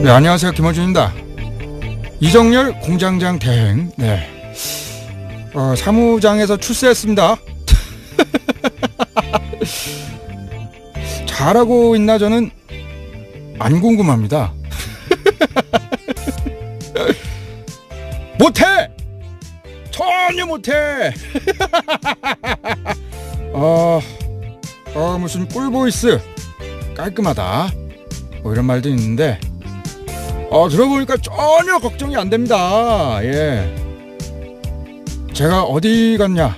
네, 안녕하세요. 김어준입니다. 이정열 공장장 대행. 네. 사무장에서 출세했습니다. 잘하고 있나 저는 안 궁금합니다. 못해! 전혀 못해! 무슨 꿀보이스 깔끔하다 뭐 이런 말도 있는데 들어보니까 전혀 걱정이 안 됩니다. 예. 제가 어디 갔냐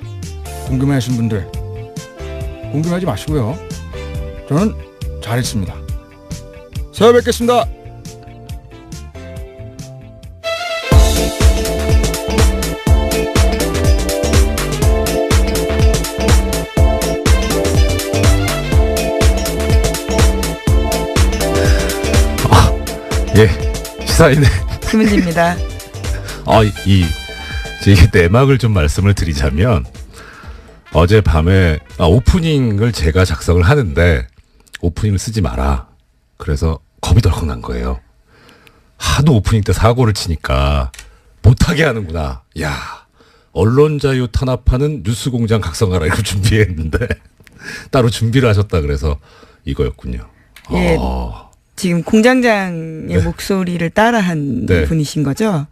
궁금해하신 분들 궁금하지 마시고요. 저는 잘했습니다. 새해 뵙겠습니다. 예, 시사인의 김은지입니다. 이게 내막을 좀 말씀을 드리자면 어젯밤에 오프닝을 제가 작성을 하는데 오프닝을 쓰지 마라. 그래서 겁이 덜컥 난 거예요. 하도 오프닝 때 사고를 치니까 못하게 하는구나. 야, 언론 자유 탄압하는 뉴스공장 각성하라 이거 준비했는데 따로 준비를 하셨다 그래서 이거였군요. 예. 지금 공장장의 네. 목소리를 따라한 네. 분이신 거죠?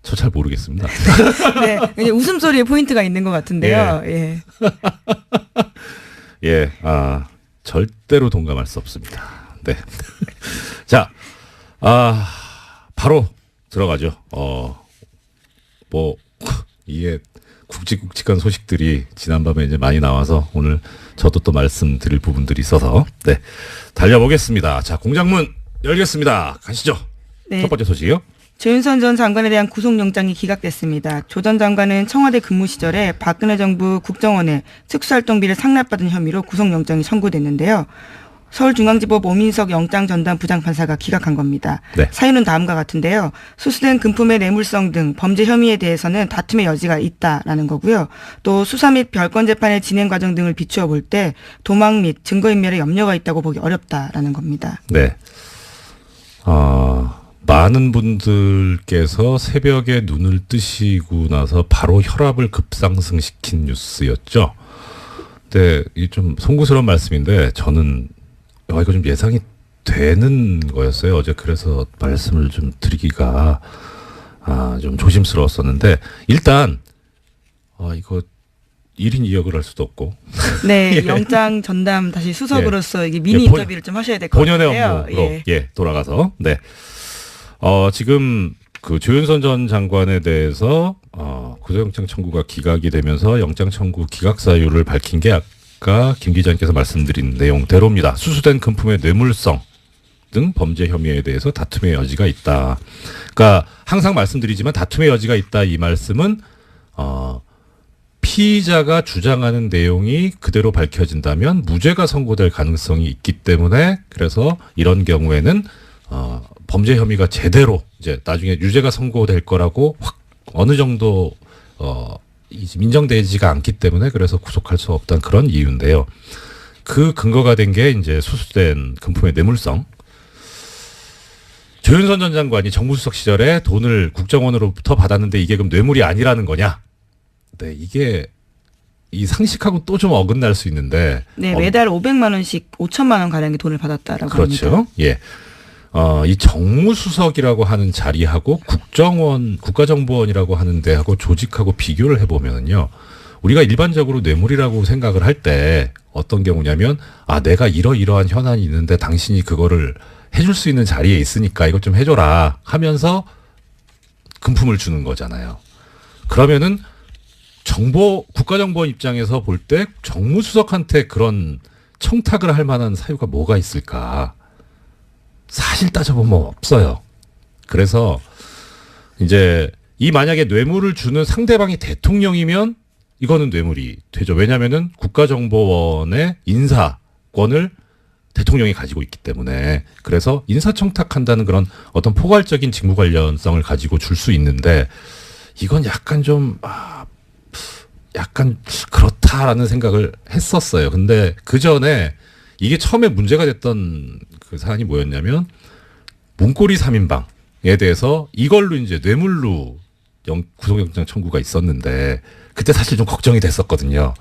저 잘 모르겠습니다. 네, 웃음소리에 포인트가 있는 것 같은데요. 예. 예, 절대로 동감할 수 없습니다. 네. 자, 바로 들어가죠. 이게 굵직굵직한 소식들이 지난밤에 이제 많이 나와서 오늘 저도 또 말씀드릴 부분들이 있어서 네, 달려보겠습니다. 자, 공장문 열겠습니다. 가시죠. 네. 첫 번째 소식이요. 조윤선 전 장관에 대한 구속영장이 기각됐습니다. 조 전 장관은 청와대 근무 시절에 박근혜 정부 국정원에 특수활동비를 상납받은 혐의로 구속영장이 청구됐는데요. 서울중앙지법 오민석 영장전담 부장판사가 기각한 겁니다. 네. 사유는 다음과 같은데요. 수수된 금품의 뇌물성 등 범죄 혐의에 대해서는 다툼의 여지가 있다라는 거고요. 또 수사 및 별건 재판의 진행 과정 등을 비추어 볼 때 도망 및 증거인멸에 염려가 있다고 보기 어렵다라는 겁니다. 네. 많은 분들께서 새벽에 눈을 뜨시고 나서 바로 혈압을 급상승시킨 뉴스였죠. 근데 이 좀 송구스러운 말씀인데 저는 이거 좀 예상이 되는 거였어요. 어제 그래서 말씀을 좀 드리기가 좀 조심스러웠었는데 일단 이거 1인 2역을 할 수도 없고 네, 예. 영장 전담 다시 수석으로서 이게 미니 예, 인터뷰를 좀 하셔야 될 것 같아요. 본연의 업무로 돌아가서 네. 지금 그 조윤선 전 장관에 대해서 구속영장 청구가 기각이 되면서 영장 청구 기각 사유를 밝힌 게 아까 김 기자님께서 말씀드린 내용대로입니다. 수수된 금품의 뇌물성 등 범죄 혐의에 대해서 다툼의 여지가 있다. 그러니까 항상 말씀드리지만 다툼의 여지가 있다 이 말씀은 피의자가 주장하는 내용이 그대로 밝혀진다면 무죄가 선고될 가능성이 있기 때문에 그래서 이런 경우에는 범죄 혐의가 제대로 이제 나중에 유죄가 선고될 거라고 확 어느 정도 인정되지가 않기 때문에 그래서 구속할 수 없다는 그런 이유인데요. 그 근거가 된 게 이제 수수된 금품의 뇌물성. 조윤선 전 장관이 정무수석 시절에 돈을 국정원으로부터 받았는데 이게 그럼 뇌물이 아니라는 거냐? 네, 이게 이 상식하고 또 좀 어긋날 수 있는데. 네, 매달 500만 원씩 5천만 원 가량의 돈을 받았다라고 그렇죠. 합니다. 예. 이 정무수석이라고 하는 자리하고 국정원, 국가정보원이라고 하는 데하고 조직하고 비교를 해보면요. 우리가 일반적으로 뇌물이라고 생각을 할 때 어떤 경우냐면 내가 이러이러한 현안이 있는데 당신이 그거를 해줄 수 있는 자리에 있으니까 이것 좀 해줘라 하면서 금품을 주는 거잖아요. 그러면은 국가정보원 입장에서 볼 때 정무수석한테 그런 청탁을 할 만한 사유가 뭐가 있을까? 사실 따져보면 없어요. 그래서 이제 이 만약에 뇌물을 주는 상대방이 대통령이면 이거는 뇌물이 되죠. 왜냐하면은 국가정보원의 인사권을 대통령이 가지고 있기 때문에 그래서 인사청탁한다는 그런 어떤 포괄적인 직무 관련성을 가지고 줄 수 있는데 이건 약간 좀 약간 그렇다라는 생각을 했었어요. 근데 그 전에 이게 처음에 문제가 됐던 그 사안이 뭐였냐면 문고리 3인방에 대해서 이걸로 이제 뇌물로 구속영장 청구가 있었는데 그때 사실 좀 걱정이 됐었거든요.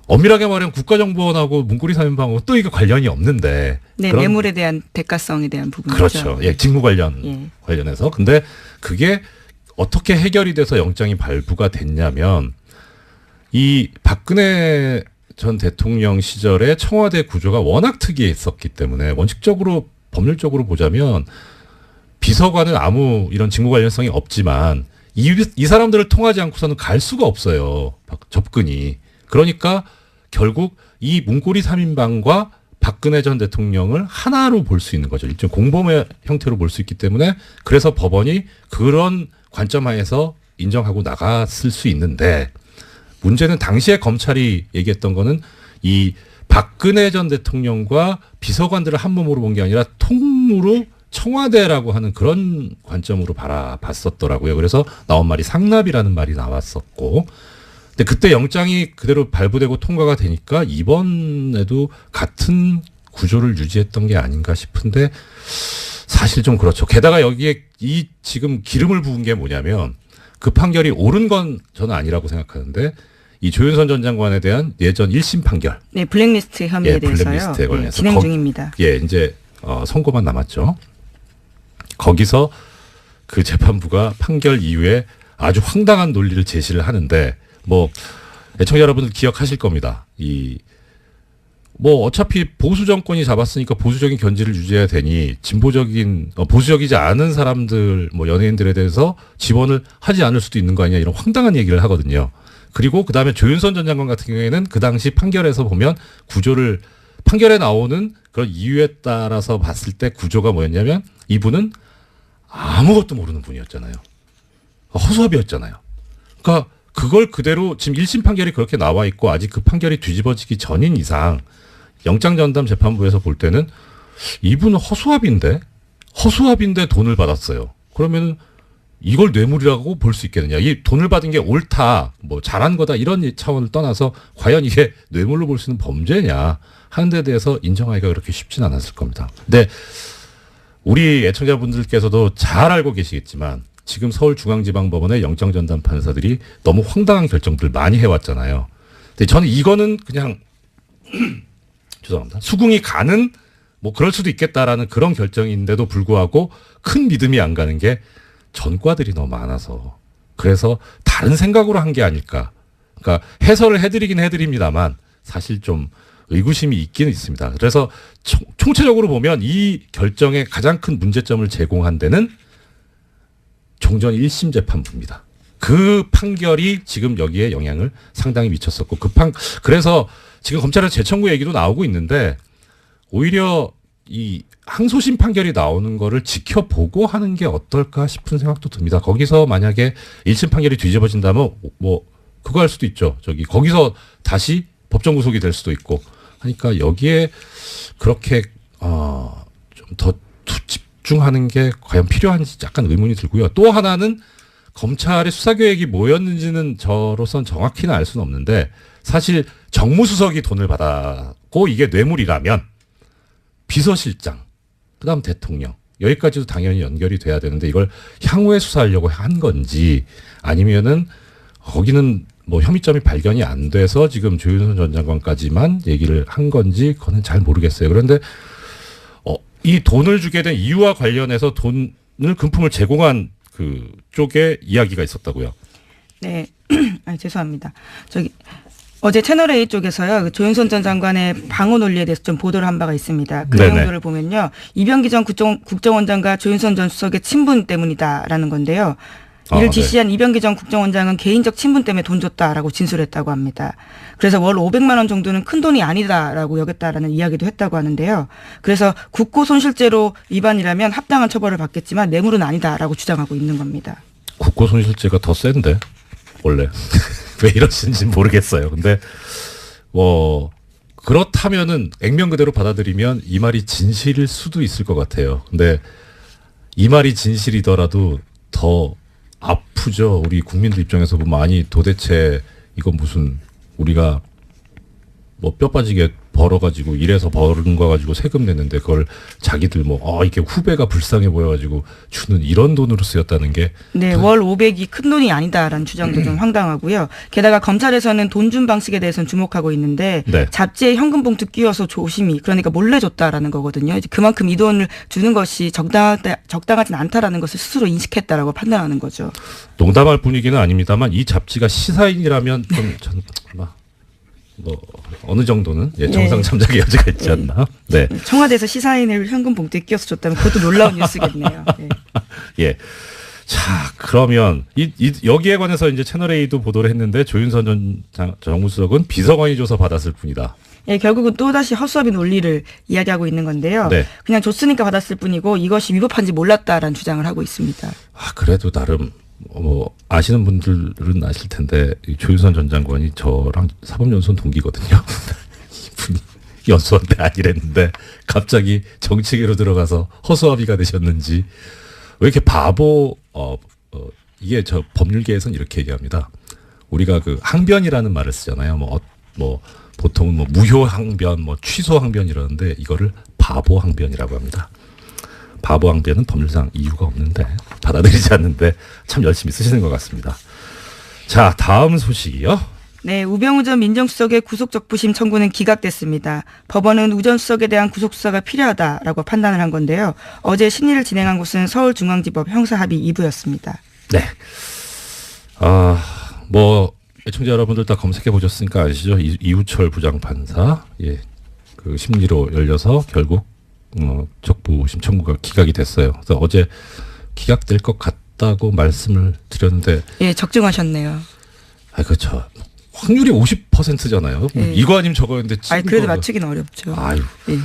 엄밀하게 말하면 국가정보원하고 문고리 3인방하고 또 이게 관련이 없는데. 네, 그런, 뇌물에 대한 대가성에 대한 부분이죠. 그렇죠. 예, 직무 관련해서. 근데 그게 어떻게 해결이 돼서 영장이 발부가 됐냐면 이 박근혜 전 대통령 시절에 청와대 구조가 워낙 특이했었기 때문에 원칙적으로 법률적으로 보자면 비서관은 아무 이런 직무 관련성이 없지만 이 사람들을 통하지 않고서는 갈 수가 없어요. 접근이. 그러니까 결국 이 문고리 3인방과 박근혜 전 대통령을 하나로 볼 수 있는 거죠. 일종 공범의 형태로 볼 수 있기 때문에 그래서 법원이 그런 관점 하에서 인정하고 나갔을 수 있는데 문제는 당시에 검찰이 얘기했던 거는 이 박근혜 전 대통령과 비서관들을 한 몸으로 본 게 아니라 통으로 청와대라고 하는 그런 관점으로 바라봤었더라고요. 그래서 나온 말이 상납이라는 말이 나왔었고 근데 그때 영장이 그대로 발부되고 통과가 되니까 이번에도 같은 구조를 유지했던 게 아닌가 싶은데 사실 좀 그렇죠. 게다가 여기에 이 지금 기름을 부은 게 뭐냐면 그 판결이 옳은 건 저는 아니라고 생각하는데 이 조윤선 전 장관에 대한 예전 1심 판결. 네, 블랙리스트 혐의에 대해서요. 블랙리스트에 관해서 진행 중입니다. 예, 이제 선고만 남았죠. 거기서 그 재판부가 판결 이후에 아주 황당한 논리를 제시를 하는데 뭐 애청자 여러분들 기억하실 겁니다. 뭐 어차피 보수 정권이 잡았으니까 보수적인 견지를 유지해야 되니 진보적인 보수적이지 않은 사람들 뭐 연예인들에 대해서 지원을 하지 않을 수도 있는 거 아니냐 이런 황당한 얘기를 하거든요. 그리고 그다음에 조윤선 전 장관 같은 경우에는 그 당시 판결에서 보면 구조를 판결에 나오는 그런 이유에 따라서 봤을 때 구조가 뭐였냐면 이분은 아무것도 모르는 분이었잖아요. 허수아비였잖아요. 그러니까 그걸 그대로 지금 1심 판결이 그렇게 나와 있고 아직 그 판결이 뒤집어지기 전인 이상 영장전담 재판부에서 볼 때는 이분은 허수아비인데 돈을 받았어요. 그러면 이걸 뇌물이라고 볼 수 있겠느냐. 이 돈을 받은 게 옳다, 뭐 잘한 거다 이런 차원을 떠나서 과연 이게 뇌물로 볼 수 있는 범죄냐 하는 데 대해서 인정하기가 그렇게 쉽진 않았을 겁니다. 근데 우리 애청자분들께서도 잘 알고 계시겠지만 지금 서울중앙지방법원의 영장전담 판사들이 너무 황당한 결정들을 많이 해왔잖아요. 근데 저는 이거는 그냥 죄송합니다. 수긍이 가는 뭐 그럴 수도 있겠다라는 그런 결정인데도 불구하고 큰 믿음이 안 가는 게 전과들이 너무 많아서 그래서 다른 생각으로 한 게 아닐까. 그러니까 해설을 해드리긴 해드립니다만 사실 좀 의구심이 있기는 있습니다. 그래서 총체적으로 보면 이 결정의 가장 큰 문제점을 제공한 데는 종전 1심 재판부입니다. 그 판결이 지금 여기에 영향을 상당히 미쳤었고 그래서 지금 검찰의 재청구 얘기도 나오고 있는데 오히려 이 항소심 판결이 나오는 거를 지켜보고 하는 게 어떨까 싶은 생각도 듭니다. 거기서 만약에 1심 판결이 뒤집어진다면 뭐 그거 할 수도 있죠. 거기서 다시 법정 구속이 될 수도 있고 하니까 여기에 그렇게 좀 더 집중하는 게 과연 필요한지 약간 의문이 들고요. 또 하나는 검찰의 수사 계획이 뭐였는지는 저로선 정확히는 알 수는 없는데 사실 정무수석이 돈을 받았고 이게 뇌물이라면 비서실장, 그다음 대통령 여기까지도 당연히 연결이 돼야 되는데 이걸 향후에 수사하려고 한 건지 아니면은 거기는 뭐 혐의점이 발견이 안 돼서 지금 조윤선 전 장관까지만 얘기를 한 건지 그거는 잘 모르겠어요. 그런데 이 돈을 주게 된 이유와 관련해서 돈을 금품을 제공한 그 쪽에 이야기가 있었다고요. 네, 죄송합니다. 어제 채널A 쪽에서요, 조윤선 전 장관의 방어 논리에 대해서 좀 보도를 한 바가 있습니다. 그 내용들을 보면요, 이병기 전 국정원장과 조윤선 전 수석의 친분 때문이다라는 건데요. 이를 지시한 이병기 전 국정원장은 개인적 친분 때문에 돈 줬다라고 진술했다고 합니다. 그래서 월 500만 원 정도는 큰 돈이 아니다라고 여겼다라는 이야기도 했다고 하는데요. 그래서 국고손실죄로 위반이라면 합당한 처벌을 받겠지만 뇌물은 아니다라고 주장하고 있는 겁니다. 국고손실죄가 더 센데 원래 왜 이러시는지 모르겠어요. 근데 뭐 그렇다면은 액면 그대로 받아들이면 이 말이 진실일 수도 있을 것 같아요. 근데 이 말이 진실이더라도 더 아프죠. 우리 국민들 입장에서 보면 아니 도대체 이건 무슨 우리가 뭐 뼈 빠지게 벌어가지고 일해서 벌은 거 가지고 세금 냈는데 그걸 자기들 이게 후배가 불쌍해 보여가지고 주는 이런 돈으로 쓰였다는 게 네, 월 500이 큰 돈이 아니다라는 주장도 좀 황당하고요. 게다가 검찰에서는 돈 준 방식에 대해서는 주목하고 있는데 네. 잡지에 현금 봉투 끼워서 조심히 그러니까 몰래 줬다라는 거거든요. 이제 그만큼 이 돈을 주는 것이 적당하진 않다라는 것을 스스로 인식했다라고 판단하는 거죠. 농담할 분위기는 아닙니다만 이 잡지가 시사인이라면 좀 어느 정도는 정상 참작의 여지가 있지 않나? 네. 청와대에서 시사인을 현금 봉투에 끼워서 줬다면 그것도 놀라운 뉴스겠네요. 네. 예. 자, 그러면 여기에 관해서 이제 채널A도 보도를 했는데 조윤선 전 정무수석은 비서관이 줘서 받았을 뿐이다. 예, 결국은 또다시 허수아비 논리를 이야기하고 있는 건데요. 네. 그냥 줬으니까 받았을 뿐이고 이것이 위법한지 몰랐다라는 주장을 하고 있습니다. 그래도 나름 아시는 분들은 아실 텐데 조윤선 전 장관이 저랑 사법연수원 동기거든요. 이분이 연수원대 아니랬는데 갑자기 정치계로 들어가서 허수아비가 되셨는지 왜 이렇게 이게 저 법률계에서는 이렇게 얘기합니다. 우리가 그 항변이라는 말을 쓰잖아요. 보통은 무효 항변, 취소 항변 이러는데 이거를 바보 항변이라고 합니다. 바보 항변은 법률상 이유가 없는데 받아들이지 않는데 참 열심히 쓰시는 것 같습니다. 자, 다음 소식이요. 네, 우병우 전 민정수석의 구속적부심 청구는 기각됐습니다. 법원은 우 전 수석에 대한 구속수사가 필요하다라고 판단을 한 건데요. 어제 심리를 진행한 곳은 서울중앙지법 형사합의 2부였습니다. 네. 애청자 여러분들 다 검색해 보셨으니까 아시죠? 이우철 부장판사, 그 심리로 열려서 결국 적부심 청구가 기각이 됐어요. 그래서 어제 기각될 것 같다고 말씀을 드렸는데, 예, 적중하셨네요. 그렇죠. 확률이 50%잖아요. 예. 이거 아니면 저거였는데. 그래도 맞추기는 어렵죠. 예.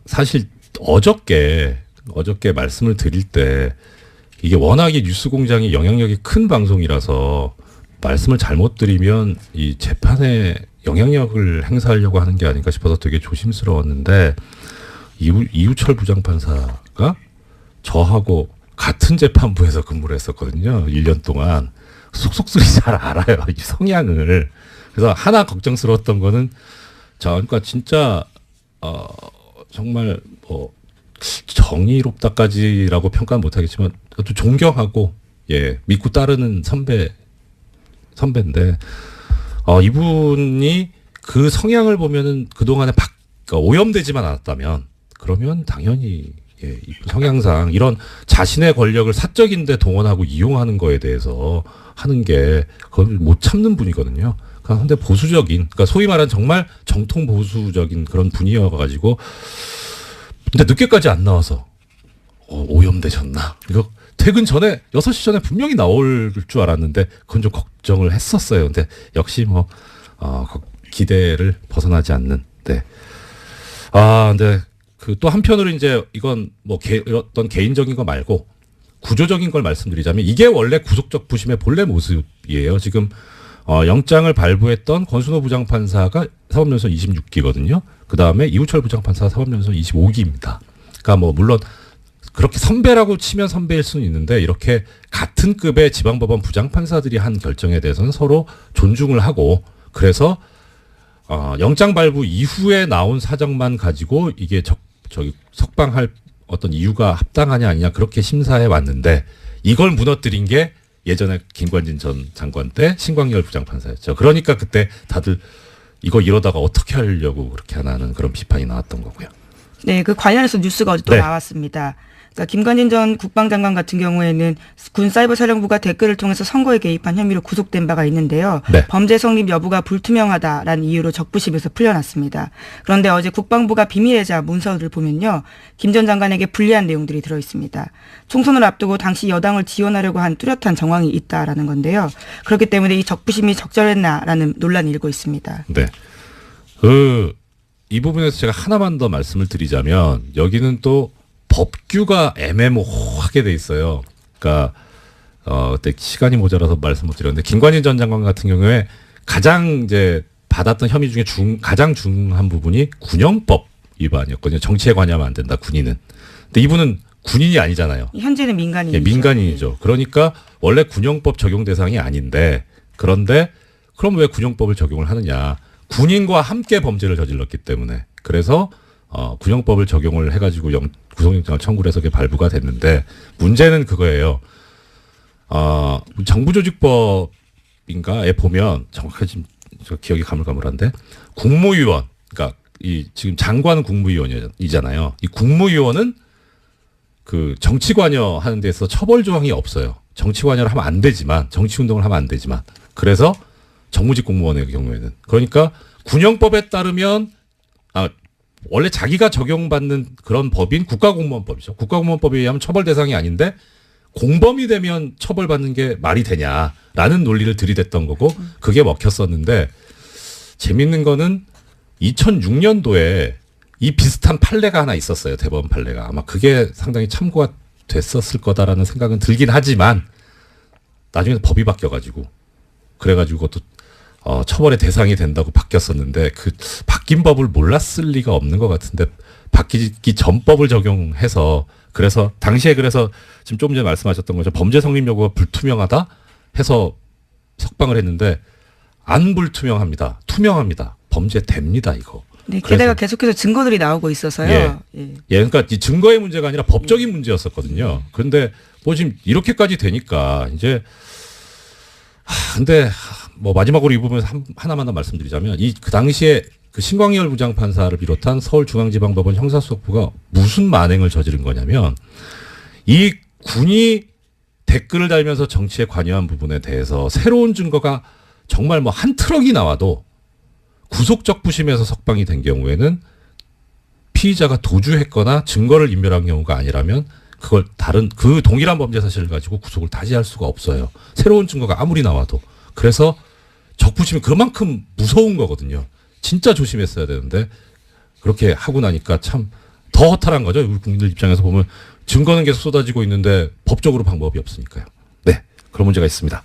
사실 어저께 말씀을 드릴 때 이게 워낙에 뉴스공장이 영향력이 큰 방송이라서 말씀을 잘못 드리면 이 재판에 영향력을 행사하려고 하는 게 아닌가 싶어서 되게 조심스러웠는데 이우철 부장판사가 저하고 같은 재판부에서 근무를 했었거든요. 1년 동안. 속속들이 잘 알아요. 이 성향을. 그래서 하나 걱정스러웠던 거는 그러니까 진짜 정말 정의롭다까지라고 평가는 못하겠지만 또 존경하고 믿고 따르는 선배인데 이분이 그 성향을 보면은 그동안에 그러니까 오염되지만 않았다면 그러면 당연히 성향상 이런 자신의 권력을 사적인데 동원하고 이용하는 거에 대해서 하는 게 그걸 못 참는 분이거든요. 그런데 보수적인, 그러니까 소위 말하는 정말 정통 보수적인 그런 분이어가지고 근데 늦게까지 안 나와서 오염되셨나? 이거 퇴근 전에 6시 전에 분명히 나올 줄 알았는데 그건 좀 걱정을 했었어요. 근데 역시 기대를 벗어나지 않는. 네. 근데 또 한편으로 이제 이건 어떤 개인적인 거 말고 구조적인 걸 말씀드리자면 이게 원래 구속적 부심의 본래 모습이에요. 지금 영장을 발부했던 권순호 부장판사가 사법연수원 26기거든요. 그 다음에 이우철 부장판사가 사법연수원 25기입니다. 그러니까 물론 그렇게 선배라고 치면 선배일 수는 있는데 이렇게 같은 급의 지방법원 부장판사들이 한 결정에 대해서는 서로 존중을 하고 그래서 영장 발부 이후에 나온 사정만 가지고 이게 석방할 어떤 이유가 합당하냐 아니냐 그렇게 심사해 왔는데 이걸 무너뜨린 게 예전에 김관진 전 장관 때 신광열 부장판사였죠. 그러니까 그때 다들 이거 이러다가 어떻게 하려고 그렇게 하나는 그런 비판이 나왔던 거고요. 네, 그 관련해서 뉴스가 어제 또 나왔습니다. 그러니까 김관진 전 국방장관 같은 경우에는 군사이버사령부가 댓글을 통해서 선거에 개입한 혐의로 구속된 바가 있는데요. 네. 범죄 성립 여부가 불투명하다라는 이유로 적부심에서 풀려났습니다. 그런데 어제 국방부가 비밀예자 문서를 보면요. 김 전 장관에게 불리한 내용들이 들어있습니다. 총선을 앞두고 당시 여당을 지원하려고 한 뚜렷한 정황이 있다라는 건데요. 그렇기 때문에 이 적부심이 적절했나라는 논란이 일고 있습니다. 네. 이 부분에서 제가 하나만 더 말씀을 드리자면 여기는 또 법규가 애매모호하게 돼 있어요. 그러니까 그때 시간이 모자라서 말씀 못 드렸는데 김관진 전 장관 같은 경우에 가장 이제 받았던 혐의 중에 가장 중한 부분이 군형법 위반이었거든요. 정치에 관여하면 안 된다. 군인은. 근데 이분은 군인이 아니잖아요. 현재는 민간인이죠. 민간인이죠. 그러니까 원래 군형법 적용 대상이 아닌데 그런데 그럼 왜 군형법을 적용을 하느냐? 군인과 함께 범죄를 저질렀기 때문에. 그래서 군형법을 적용을 해가지고 구속영장을 청구를 해서 그게 발부가 됐는데 문제는 그거예요. 정부조직법인가에 보면 정확하게 지금 저 기억이 가물가물한데 국무위원, 그러니까 이 지금 장관은 국무위원이잖아요. 이 국무위원은 그 정치 관여하는 데서 처벌 조항이 없어요. 정치 관여를 하면 안 되지만, 정치 운동을 하면 안 되지만. 그래서 정무직 공무원의 경우에는. 그러니까 군형법에 따르면 원래 자기가 적용받는 그런 법인 국가공무원법이죠. 국가공무원법에 의하면 처벌 대상이 아닌데 공범이 되면 처벌받는 게 말이 되냐라는 논리를 들이댔던 거고 그게 먹혔었는데 재밌는 거는 2006년도에 이 비슷한 판례가 하나 있었어요. 대법원 판례가. 아마 그게 상당히 참고가 됐었을 거다라는 생각은 들긴 하지만 나중에 법이 바뀌어가지고 그래가지고 그것도 처벌의 대상이 된다고 바뀌었었는데 그 바뀐 법을 몰랐을 리가 없는 것 같은데 바뀌기 전 법을 적용해서 그래서 당시에 그래서 지금 조금 전에 말씀하셨던 거죠. 범죄 성립 여부가 불투명하다 해서 석방을 했는데 안 불투명합니다. 투명합니다. 범죄됩니다 이거. 네, 게다가 계속해서 증거들이 나오고 있어서요. 그러니까 이 증거의 문제가 아니라 법적인 문제였었거든요. 그런데 뭐 지금 이렇게까지 되니까 이제 근데 뭐 마지막으로 이 부분에서 하나만 더 말씀드리자면 그 당시에 그 신광열 부장판사를 비롯한 서울중앙지방법원 형사수석부가 무슨 만행을 저지른 거냐면 이 군이 댓글을 달면서 정치에 관여한 부분에 대해서 새로운 증거가 정말 뭐 한 트럭이 나와도 구속적 부심에서 석방이 된 경우에는 피의자가 도주했거나 증거를 인멸한 경우가 아니라면 그걸 그 동일한 범죄 사실을 가지고 구속을 다시 할 수가 없어요. 새로운 증거가 아무리 나와도. 그래서 적부심이 그만큼 무서운 거거든요. 진짜 조심했어야 되는데 그렇게 하고 나니까 참 더 허탈한 거죠. 우리 국민들 입장에서 보면 증거는 계속 쏟아지고 있는데 법적으로 방법이 없으니까요. 네, 그런 문제가 있습니다.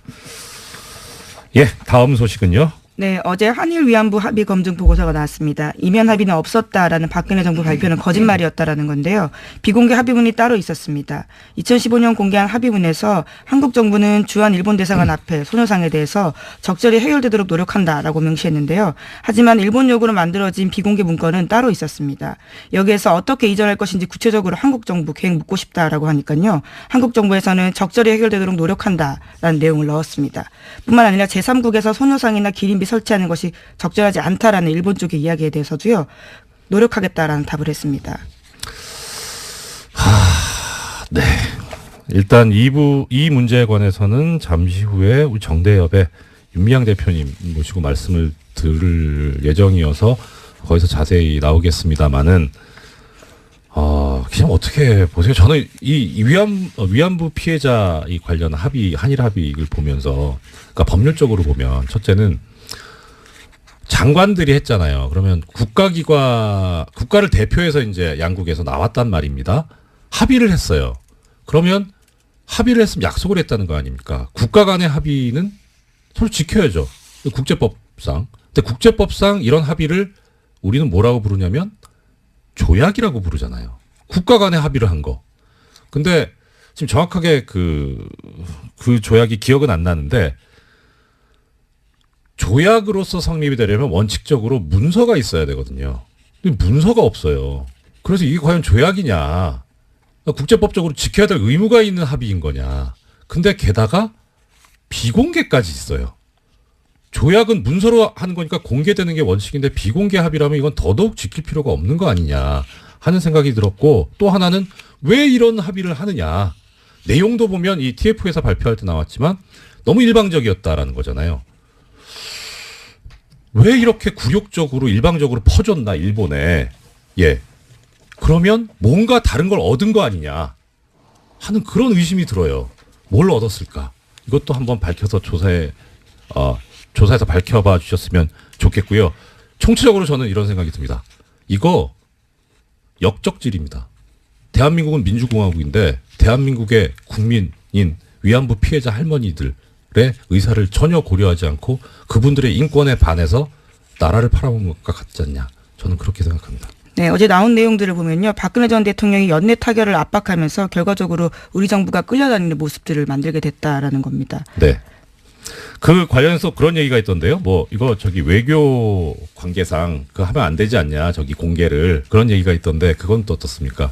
예, 다음 소식은요. 네, 어제 한일 위안부 합의 검증 보고서가 나왔습니다. 이면 합의는 없었다라는 박근혜 정부 발표는 거짓말이었다라는 건데요. 비공개 합의문이 따로 있었습니다. 2015년 공개한 합의문에서 한국 정부는 주한 일본 대사관 앞에 손해상에 대해서 적절히 해결되도록 노력한다라고 명시했는데요. 하지만 일본 요구로 만들어진 비공개 문건은 따로 있었습니다. 여기에서 어떻게 이전할 것인지 구체적으로 한국 정부 계획 묻고 싶다라고 하니까요. 한국 정부에서는 적절히 해결되도록 노력한다라는 내용을 넣었습니다. 뿐만 아니라 제3국에서 손해상이나 기린비 설치하는 것이 적절하지 않다라는 일본 쪽의 이야기에 대해서도요. 노력하겠다라는 답을 했습니다. 네. 일단 이 문제에 관해서는 잠시 후에 우리 정대협의 윤미향 대표님 모시고 말씀을 들을 예정이어서 거기서 자세히 나오겠습니다만은 그냥 어떻게 보세요? 저는 이 위안부 피해자 이 관련 합의, 한일 합의를 보면서 그러니까 법률적으로 보면 첫째는 장관들이 했잖아요. 그러면 국가를 대표해서 이제 양국에서 나왔단 말입니다. 합의를 했어요. 그러면 합의를 했으면 약속을 했다는 거 아닙니까? 국가 간의 합의는 서로 지켜야죠. 국제법상. 근데 국제법상 이런 합의를 우리는 뭐라고 부르냐면 조약이라고 부르잖아요. 국가 간의 합의를 한 거. 근데 지금 정확하게 그 조약이 기억은 안 나는데 조약으로서 성립이 되려면 원칙적으로 문서가 있어야 되거든요. 근데 문서가 없어요. 그래서 이게 과연 조약이냐. 국제법적으로 지켜야 될 의무가 있는 합의인 거냐. 근데 게다가 비공개까지 있어요. 조약은 문서로 하는 거니까 공개되는 게 원칙인데 비공개 합의라면 이건 더더욱 지킬 필요가 없는 거 아니냐 하는 생각이 들었고 또 하나는 왜 이런 합의를 하느냐. 내용도 보면 이 TF에서 발표할 때 나왔지만 너무 일방적이었다라는 거잖아요. 왜 이렇게 굴욕적으로 일방적으로 퍼줬나 일본에. 예. 그러면 뭔가 다른 걸 얻은 거 아니냐 하는 그런 의심이 들어요. 뭘 얻었을까? 이것도 한번 밝혀서 조사해서 밝혀봐 주셨으면 좋겠고요. 총체적으로 저는 이런 생각이 듭니다. 이거 역적질입니다. 대한민국은 민주공화국인데 대한민국의 국민인 위안부 피해자 할머니들의 의사를 전혀 고려하지 않고 그분들의 인권에 반해서 나라를 팔아먹은 것과 같지 않냐. 저는 그렇게 생각합니다. 네, 어제 나온 내용들을 보면요. 박근혜 전 대통령이 연내 타결을 압박하면서 결과적으로 우리 정부가 끌려다니는 모습들을 만들게 됐다라는 겁니다. 네. 그 관련해서 그런 얘기가 있던데요. 뭐 이거 저기 외교 관계상 그 하면 안 되지 않냐. 저기 공개를 그런 얘기가 있던데 그건 또 어떻습니까?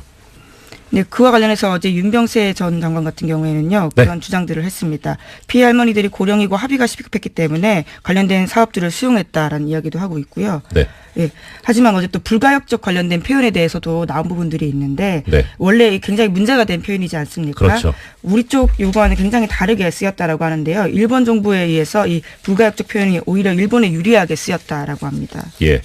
네, 그와 관련해서 어제 윤병세 전 장관 같은 경우에는요. 네. 그런 주장들을 했습니다. 피해 할머니들이 고령이고 합의가 시급했기 때문에 관련된 사업들을 수용했다라는 이야기도 하고 있고요. 네. 예. 하지만 어제 또 불가역적 관련된 표현에 대해서도 나온 부분들이 있는데 네. 원래 굉장히 문제가 된 표현이지 않습니까? 그렇죠. 우리 쪽 요구와는 굉장히 다르게 쓰였다라고 하는데요. 일본 정부에 의해서 이 불가역적 표현이 오히려 일본에 유리하게 쓰였다라고 합니다. 예.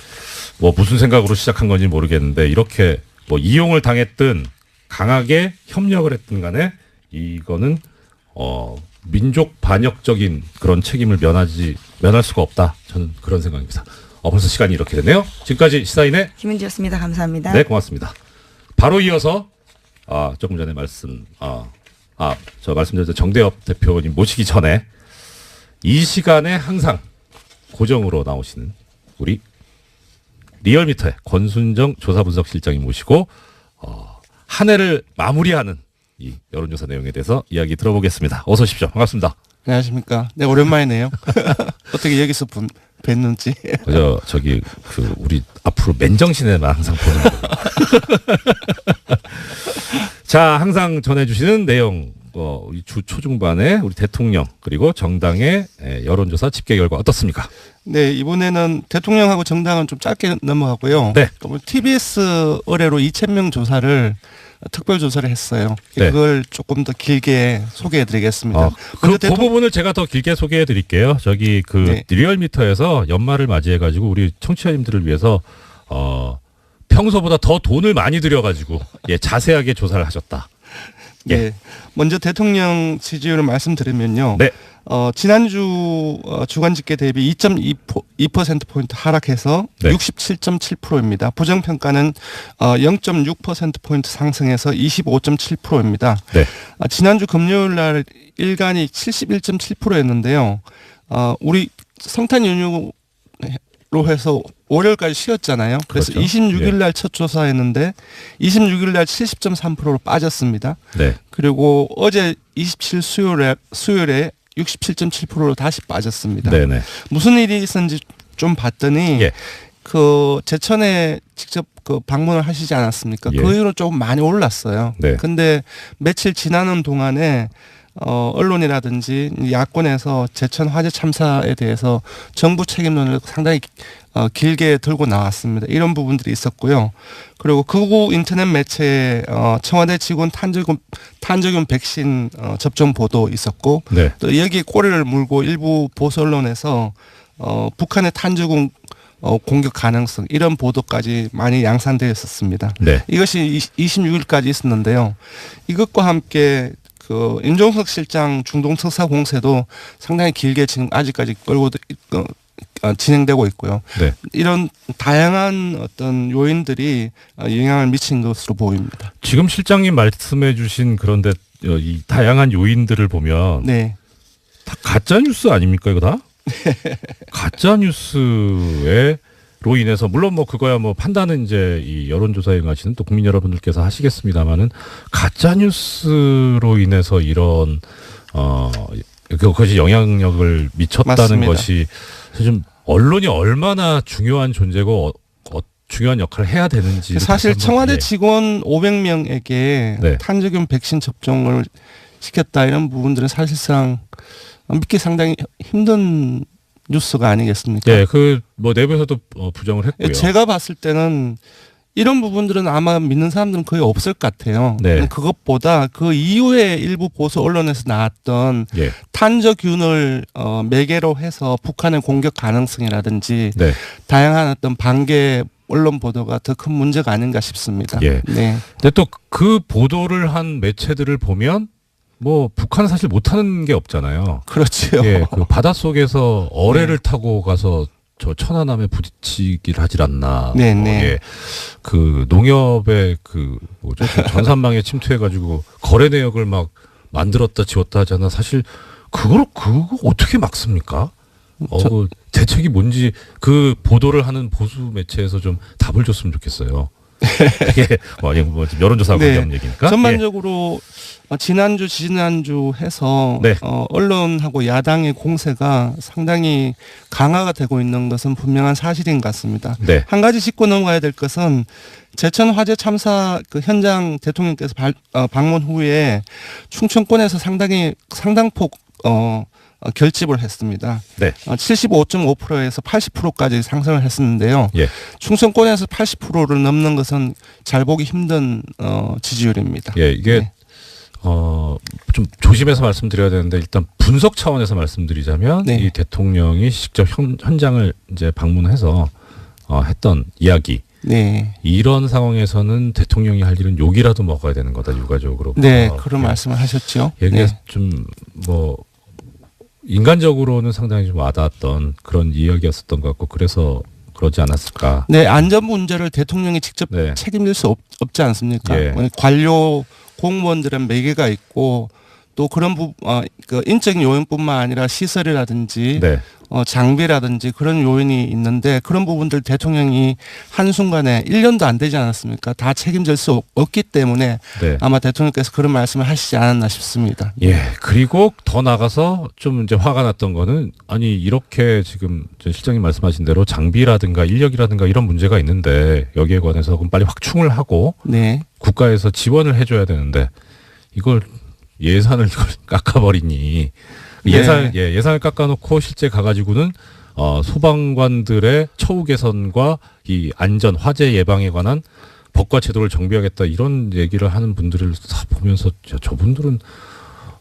뭐 무슨 생각으로 시작한 건지 모르겠는데 이렇게 뭐 이용을 당했든 강하게 협력을 했든 간에 이거는 민족 반역적인 그런 책임을 면할 수가 없다. 저는 그런 생각입니다. 벌써 시간이 이렇게 됐네요. 지금까지 시사인의 김은지였습니다. 감사합니다. 네, 고맙습니다. 바로 이어서 조금 전에 저 말씀드렸던 정대협 대표님 모시기 전에 이 시간에 항상 고정으로 나오시는 우리 리얼미터의 권순정 조사분석실장님 모시고 한 해를 마무리하는 이 여론조사 내용에 대해서 이야기 들어보겠습니다. 어서 오십시오. 반갑습니다. 안녕하십니까. 네, 오랜만이네요. 어떻게 여기서 뵀는지. 저기 우리 앞으로 맨정신에만 항상 보는 거예요. 자, 항상 전해주시는 내용 우리 주 초중반에 우리 대통령 그리고 정당의 여론조사 집계 결과 어떻습니까? 네, 이번에는 대통령하고 정당은 좀 짧게 넘어가고요. 네. TBS 의뢰로 2,000명 조사를 특별 조사를 했어요. 네. 그걸 조금 더 길게 소개해드리겠습니다. 그 부분을 제가 더 길게 소개해드릴게요. 저기 네. 리얼미터에서 연말을 맞이해가지고 우리 청취자님들을 위해서 평소보다 더 돈을 많이 들여가지고 자세하게 조사를 하셨다. 예. 네. 먼저 대통령 지지율을 말씀드리면요. 네. 지난주 주간 집계 대비 2.2%포인트 하락해서 네. 67.7%입니다. 부정평가는 0.6%포인트 상승해서 25.7%입니다. 네. 지난주 금요일 날 일간이 71.7%였는데요. 우리 성탄 연휴로 해서 월요일까지 쉬었잖아요. 그래서 그렇죠. 26일 날 첫 조사했는데 26일 날 70.3%로 빠졌습니다. 네. 그리고 어제 27 수요일에 67.7%로 다시 빠졌습니다. 네네. 무슨 일이 있었는지 좀 봤더니 예. 그 제천에 직접 방문을 하시지 않았습니까? 예. 그 이후로 조금 많이 올랐어요. 네. 근데 며칠 지나는 동안에 언론이라든지 야권에서 제천 화재 참사에 대해서 정부 책임론을 상당히 길게 들고 나왔습니다. 이런 부분들이 있었고요. 그리고 극우 인터넷 매체에 청와대 직원 탄저균 백신 접종 보도 있었고 네. 또 여기에 꼬리를 물고 일부 보수 언론에서 북한의 탄저균 공격 가능성 이런 보도까지 많이 양산되어 있었습니다. 네. 이것이 26일까지 있었는데요. 이것과 함께 임종석 실장 중동 특사 공세도 상당히 길게 지금 아직까지 끌고 진행되고 있고요. 네. 이런 다양한 어떤 요인들이 영향을 미친 것으로 보입니다. 지금 실장님 말씀해주신 그런데 이 다양한 요인들을 보면 네. 다 가짜 뉴스 아닙니까 이거 다? 가짜 뉴스로 인해서 물론 뭐 그거야 뭐 판단은 이제 이 여론조사에 응하시는 또 국민 여러분들께서 하시겠습니다만은 가짜 뉴스로 인해서 이런 그것이 영향력을 미쳤다는 맞습니다. 것이 좀 언론이 얼마나 중요한 존재고 중요한 역할을 해야 되는지 사실 청와대 직원 500명에게 네. 탄저균 백신 접종을 시켰다 이런 부분들은 사실상 믿기 상당히 힘든 뉴스가 아니겠습니까? 예, 뭐 내부에서도 부정을 했고요. 제가 봤을 때는 이런 부분들은 아마 믿는 사람들은 거의 없을 것 같아요. 네. 그것보다 그 이후에 일부 보수 언론에서 나왔던 예. 탄저균을 매개로 해서 북한의 공격 가능성이라든지 네. 다양한 어떤 반개 언론 보도가 더 큰 문제가 아닌가 싶습니다. 예. 네. 근데 또 그 보도를 한 매체들을 보면 뭐 북한은 사실 못하는 게 없잖아요. 그렇죠. 예, 그 바닷속에서 어뢰를 타고 가서 저 천안함에 부딪히기를 하질 않나. 네네. 예, 그 농협의 그 전산망에 침투해가지고 거래 내역을 막 만들었다 지웠다 하잖아. 사실 그거 어떻게 막습니까? 대책이 뭔지 그 보도를 하는 보수 매체에서 좀 답을 줬으면 좋겠어요. 이게 뭐 여론조사 네. 관련 얘기니까. 전반적으로 지난주, 지난주 해서 네. 언론하고 야당의 공세가 상당히 강화가 되고 있는 것은 분명한 사실인 것 같습니다. 네. 한 가지 짚고 넘어가야 될 것은 제천 화재 참사 그 현장 대통령께서 방문 후에 충청권에서 상당폭 결집을 했습니다. 네. 75.5%에서 80%까지 상승을 했었는데요. 예. 충청권에서 80%를 넘는 것은 잘 보기 힘든 지지율입니다. 예, 이게 네. 좀 조심해서 말씀드려야 되는데 일단 분석 차원에서 말씀드리자면 네. 이 대통령이 직접 현장을 이제 방문해서 했던 이야기. 네. 이런 상황에서는 대통령이 할 일은 욕이라도 먹어야 되는 거다 유가족으로. 네, 그런 말씀을 하셨죠. 얘기가 네. 좀 뭐 인간적으로는 상당히 좀 와닿았던 그런 이야기였었던 것 같고 그래서 그러지 않았을까. 네, 안전 문제를 대통령이 직접 네. 책임질 수 없지 않습니까? 예. 관료 공무원들은 매개가 있고 또 그런 그 인적인 요인뿐만 아니라 시설이라든지 네. 장비라든지 그런 요인이 있는데 그런 부분들 대통령이 한순간에 1년도 안 되지 않았습니까? 다 책임질 수 없기 때문에 네. 아마 대통령께서 그런 말씀을 하시지 않았나 싶습니다. 예. 그리고 더 나가서 좀 이제 화가 났던 거는 아니 이렇게 지금 실장님 말씀하신 대로 장비라든가 인력이라든가 이런 문제가 있는데 여기에 관해서 그럼 빨리 확충을 하고 네. 국가에서 지원을 해줘야 되는데 이걸 예산을 이걸 깎아버리니 예산을 깎아놓고 실제 가가지고는 소방관들의 처우 개선과 이 안전 화재 예방에 관한 법과 제도를 정비하겠다 이런 얘기를 하는 분들을 다 보면서 저분들은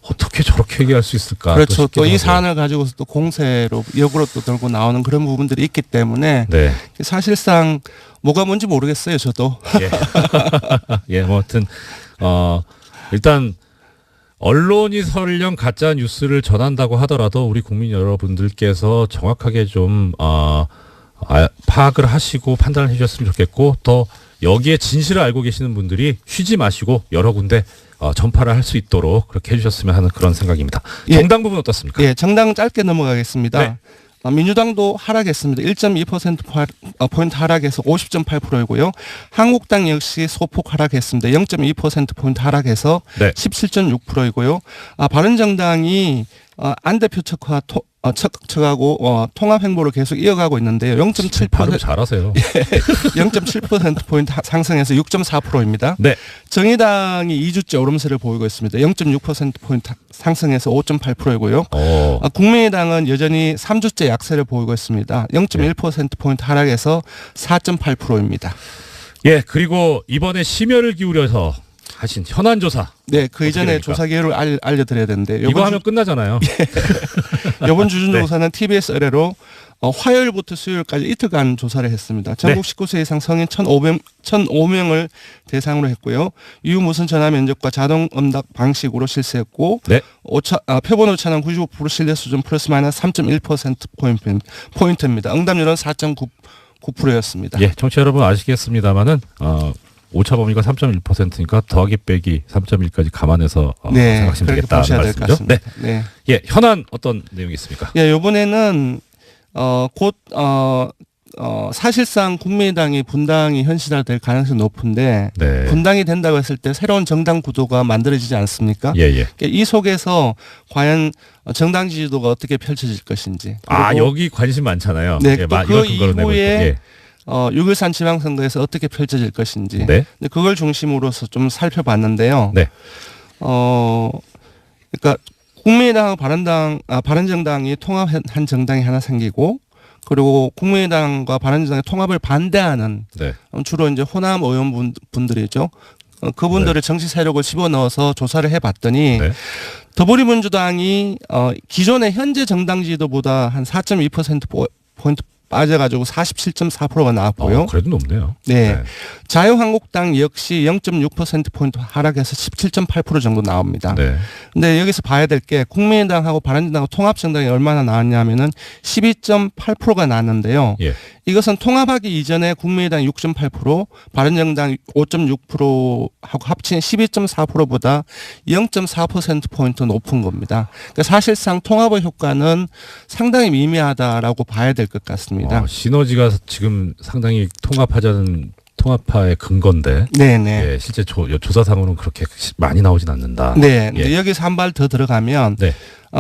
어떻게 저렇게 얘기할 수 있을까? 그렇죠. 또 이 하고. 사안을 가지고서 또 공세로 역으로 또 들고 나오는 그런 부분들이 있기 때문에 네. 사실상 뭐가 뭔지 모르겠어요. 저도. 예. 예, 뭐 하여튼 일단 언론이 설령 가짜 뉴스를 전한다고 하더라도 우리 국민 여러분들께서 정확하게 좀 파악을 하시고 판단을 해주셨으면 좋겠고 또 여기에 진실을 알고 계시는 분들이 쉬지 마시고 여러 군데 전파를 할 수 있도록 그렇게 해주셨으면 하는 그런 생각입니다. 예. 정당 부분 어떻습니까? 예, 정당 짧게 넘어가겠습니다. 네. 민주당도 하락했습니다. 1.2%포인트 하락해서 50.8%이고요. 한국당 역시 소폭 하락했습니다. 0.2%포인트 하락해서 네. 17.6%이고요. 바른정당이 안 대표 척하고 통합 행보를 계속 이어가고 있는데요. 0.7% 발음 잘하세요. 0.7%포인트 상승해서 6.4%입니다. 네. 정의당이 2주째 오름세를 보이고 있습니다. 0.6%포인트 상승해서 5.8%이고요. 국민의당은 여전히 3주째 약세를 보이고 있습니다. 0.1%포인트 하락해서 4.8%입니다. 예, 그리고 이번에 심혈을 기울여서 하신 현안조사. 네, 그 이전에 됩니까? 조사 개요를 알려드려야 되는데 이거 하면 끝나잖아요. 이번 주준조사는 TBS 의뢰로 화요일부터 수요일까지 이틀간 조사를 했습니다. 전국 19세 이상 성인 1,500명을 대상으로 했고요. 유무선 전화 면접과 자동 응답 방식으로 실시했고 네. 표본 오차는 95% 신뢰 수준 플러스 마이너스 3.1%포인트입니다. 응답률은 4.9%였습니다. 예, 청취자 여러분 아시겠습니다만은 오차 범위가 3.1%니까 더하기 빼기 3.1까지 감안해서 네, 생각하시면 그렇게 되겠다는 보셔야 될 것 말씀이죠. 네. 같습니다. 네. 예, 현안 어떤 내용이 있습니까? 예, 이번에는 곧 사실상 국민의당이 분당이 현실화될 가능성이 높은데 네. 분당이 된다고 했을 때 새로운 정당 구도가 만들어지지 않습니까? 예, 예. 이 속에서 과연 정당 지지도가 어떻게 펼쳐질 것인지. 그리고 여기 관심 많잖아요. 네, 예, 또 이걸 그 근거로 내고 이후에 있고. 예. 6.13 지방선거에서 어떻게 펼쳐질 것인지. 네. 근데 그걸 중심으로서 좀 살펴봤는데요. 네. 그러니까 국민의당하고 바른정당이 통합한 정당이 하나 생기고 그리고 국민의당과 바른정당의 통합을 반대하는 네. 주로 이제 호남 의원분들이죠. 그분들의 정치 세력을 집어넣어서 조사를 해봤더니 네. 더불어민주당이 기존의 현재 정당 지지도보다 한 4.2%포인트 빠져가지고 47.4%가 나왔고요. 그래도 높네요. 네. 자유한국당 역시 0.6%포인트 하락해서 17.8% 정도 나옵니다. 네. 근데 여기서 봐야 될 게 국민의당하고 바른정당하고 통합정당이 얼마나 나왔냐면은 12.8%가 나왔는데요. 예. 이것은 통합하기 이전에 국민의당 6.8%, 바른정당 5.6%하고 합친 12.4%보다 0.4%포인트 높은 겁니다. 그러니까 사실상 통합의 효과는 상당히 미미하다라고 봐야 될 것 같습니다. 시너지가 지금 상당히 통합하자는 통합파의 근거인데 네네. 예, 실제 조사상으로는 그렇게 많이 나오진 않는다. 네. 예. 여기서 한 발 더 들어가면 네.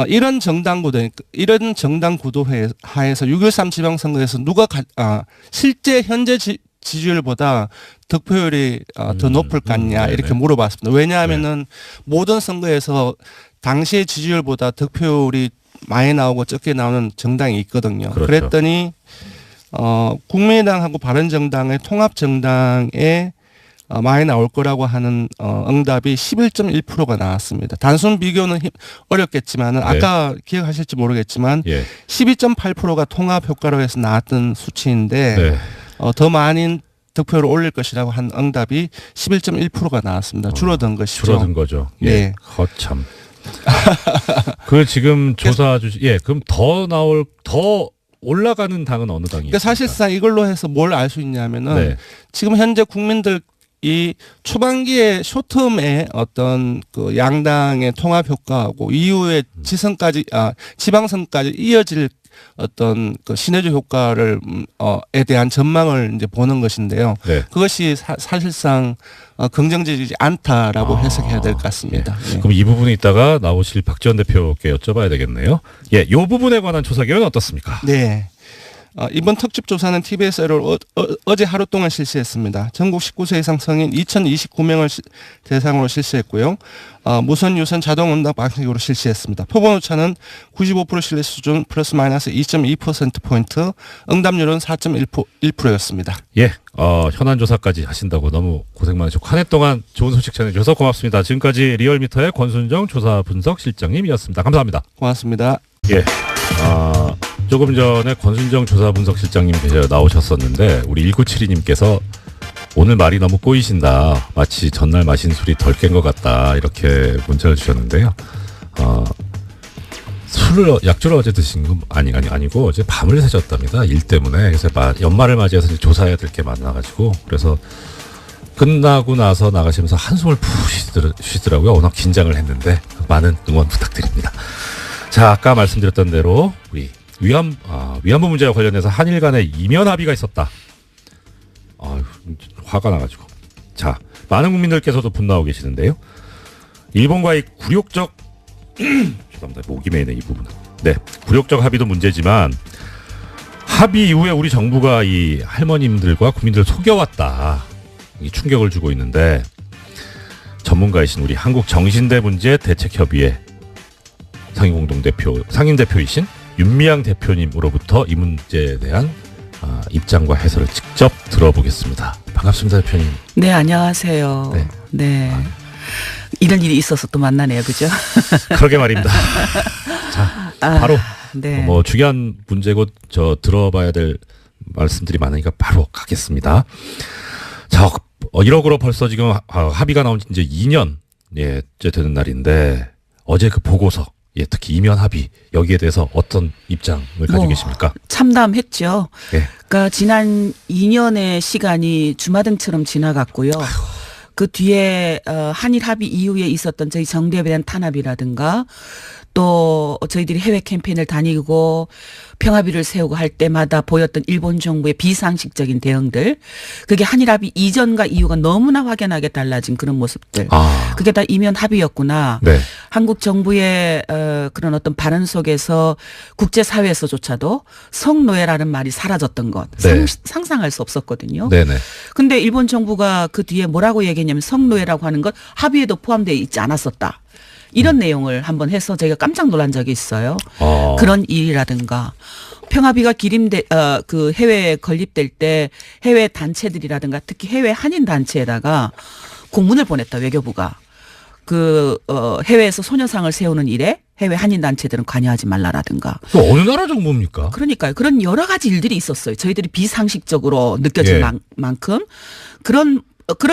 이런 정당 구도 하에서 6.13 지방선거에서 누가 실제 현재 지지율보다 득표율이 더 높을 것 같냐 네네. 이렇게 물어봤습니다. 왜냐하면은 모든 선거에서 당시의 지지율보다 득표율이 많이 나오고 적게 나오는 정당이 있거든요. 그렇죠. 그랬더니 국민의당하고 바른정당의 통합정당에 많이 나올 거라고 하는 응답이 11.1%가 나왔습니다. 단순 비교는 어렵겠지만은 네. 아까 기억하실지 모르겠지만 예. 12.8%가 통합 효과로 해서 나왔던 수치인데 네. 더 많은 득표를 올릴 것이라고 한 응답이 11.1%가 나왔습니다. 줄어든 것이죠. 줄어든 거죠. 예. 네. 거참. 그 지금 조사 주시 그럼 더 올라가는 당은 어느 당이? 그러니까 사실상 이걸로 해서 뭘 알 수 있냐면은 네. 지금 현재 국민들 이 초반기에 쇼텀의 어떤 그 양당의 통합 효과하고 이후에 지방선까지 이어질 어떤 그 시너지 효과를 에 대한 전망을 이제 보는 것인데요. 네. 그것이 사실상 긍정적이지 않다라고 해석해야 될 것 같습니다. 예. 그럼 이 부분에 있다가 나오실 박지원 대표께 여쭤봐야 되겠네요. 예, 이 부분에 관한 조사 결과는 어떻습니까? 네. 이번 특집 조사는 TBS를 어제 하루 동안 실시했습니다. 전국 19세 이상 성인 2,029명을 대상으로 실시했고요. 무선 유선 자동 응답 방식으로 실시했습니다. 표본 오차는 95% 신뢰 수준 플러스 마이너스 2.2%포인트, 응답률은 4.1%였습니다. 예, 현안 조사까지 하신다고 너무 고생 많으셨고 한 해 동안 좋은 소식 전해주셔서 고맙습니다. 지금까지 리얼미터의 권순정 조사 분석 실장님이었습니다. 감사합니다. 고맙습니다. 예, 조금 전에 권순정 조사 분석 실장님 나오셨었는데 우리 1972님께서 오늘 말이 너무 꼬이신다. 마치 전날 마신 술이 덜 깬 것 같다. 이렇게 문자를 주셨는데요. 약주를 어제 드신 건 아니고 어제 밤을 새셨답니다. 일 때문에. 그래서 연말을 맞이해서 이제 조사해야 될 게 많아가지고 그래서 끝나고 나서 나가시면서 한숨을 푹 쉬더라고요. 워낙 긴장을 했는데 많은 응원 부탁드립니다. 자, 아까 말씀드렸던 대로 우리 위안부 문제와 관련해서 한일 간에 이면 합의가 있었다. 화가 나가지고. 자, 많은 국민들께서도 분노하고 계시는데요. 일본과의 굴욕적 죄송합니다. 목이 메이네 이 부분은. 네, 굴욕적 합의도 문제지만 합의 이후에 우리 정부가 이 할머님들과 국민들을 속여왔다. 이 충격을 주고 있는데 전문가이신 우리 한국정신대문제 대책협의회 상임대표이신 윤미향 대표님으로부터 이 문제에 대한 입장과 해설을 직접 들어보겠습니다. 반갑습니다, 대표님. 네, 안녕하세요. 네. 이런 일이 있어서 또 만나네요, 그죠? 그러게 말입니다. 자, 바로 네. 중요한 문제고 들어봐야 될 말씀들이 많으니까 바로 가겠습니다. 자, 1억으로 벌써 지금 합의가 나온 지 이제 2년째 되는 날인데 어제 그 보고서 특히 이면 합의 여기에 대해서 어떤 입장을 가지고 계십니까? 참담했죠. 예. 그러니까 지난 2년의 시간이 주마등처럼 지나갔고요. 그 뒤에 한일 합의 이후에 있었던 저희 정부에 대한 탄압이라든가 또 저희들이 해외 캠페인을 다니고 평화비를 세우고 할 때마다 보였던 일본 정부의 비상식적인 대응들, 그게 한일 합의 이전과 이후가 너무나 확연하게 달라진 그런 모습들. 그게 다 이면 합의였구나. 네. 한국 정부의 그런 어떤 발언 속에서 국제사회에서조차도 성노예라는 말이 사라졌던 것. 네. 상상할 수 없었거든요. 네네. 근데 일본 정부가 그 뒤에 뭐라고 얘기했냐면 성노예라고 하는 것 합의에도 포함되어 있지 않았었다. 이런 내용을 한번 해서 제가 깜짝 놀란 적이 있어요. 그런 일이라든가 평화비가 그 해외에 건립될 때 해외 단체들이라든가 특히 해외 한인 단체에다가 공문을 보냈다, 외교부가. 해외에서 소녀상을 세우는 일에 해외 한인 단체들은 관여하지 말라라든가. 어느 나라 정부입니까? 그러니까요. 그런 여러 가지 일들이 있었어요. 저희들이 비상식적으로 느껴질 만큼 그런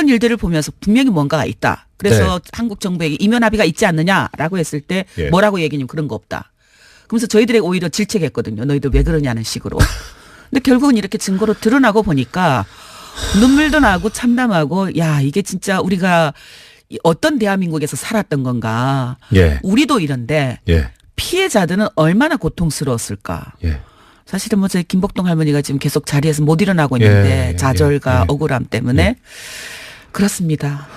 일들을 보면서 분명히 뭔가가 있다. 그래서 한국 정부에게 이면 합의가 있지 않느냐라고 했을 때 뭐라고 얘기냐면 그런 거 없다. 그러면서 저희들에게 오히려 질책했거든요. 너희들 왜 그러냐는 식으로. 근데 결국은 이렇게 증거로 드러나고 보니까 눈물도 나고 참담하고 야, 이게 진짜 우리가 어떤 대한민국에서 살았던 건가. 우리도 이런데 피해자들은 얼마나 고통스러웠을까. 사실은 뭐 저희 김복동 할머니가 지금 계속 자리에서 못 일어나고 있는데 예, 좌절과 예, 예. 억울함 때문에 그렇습니다.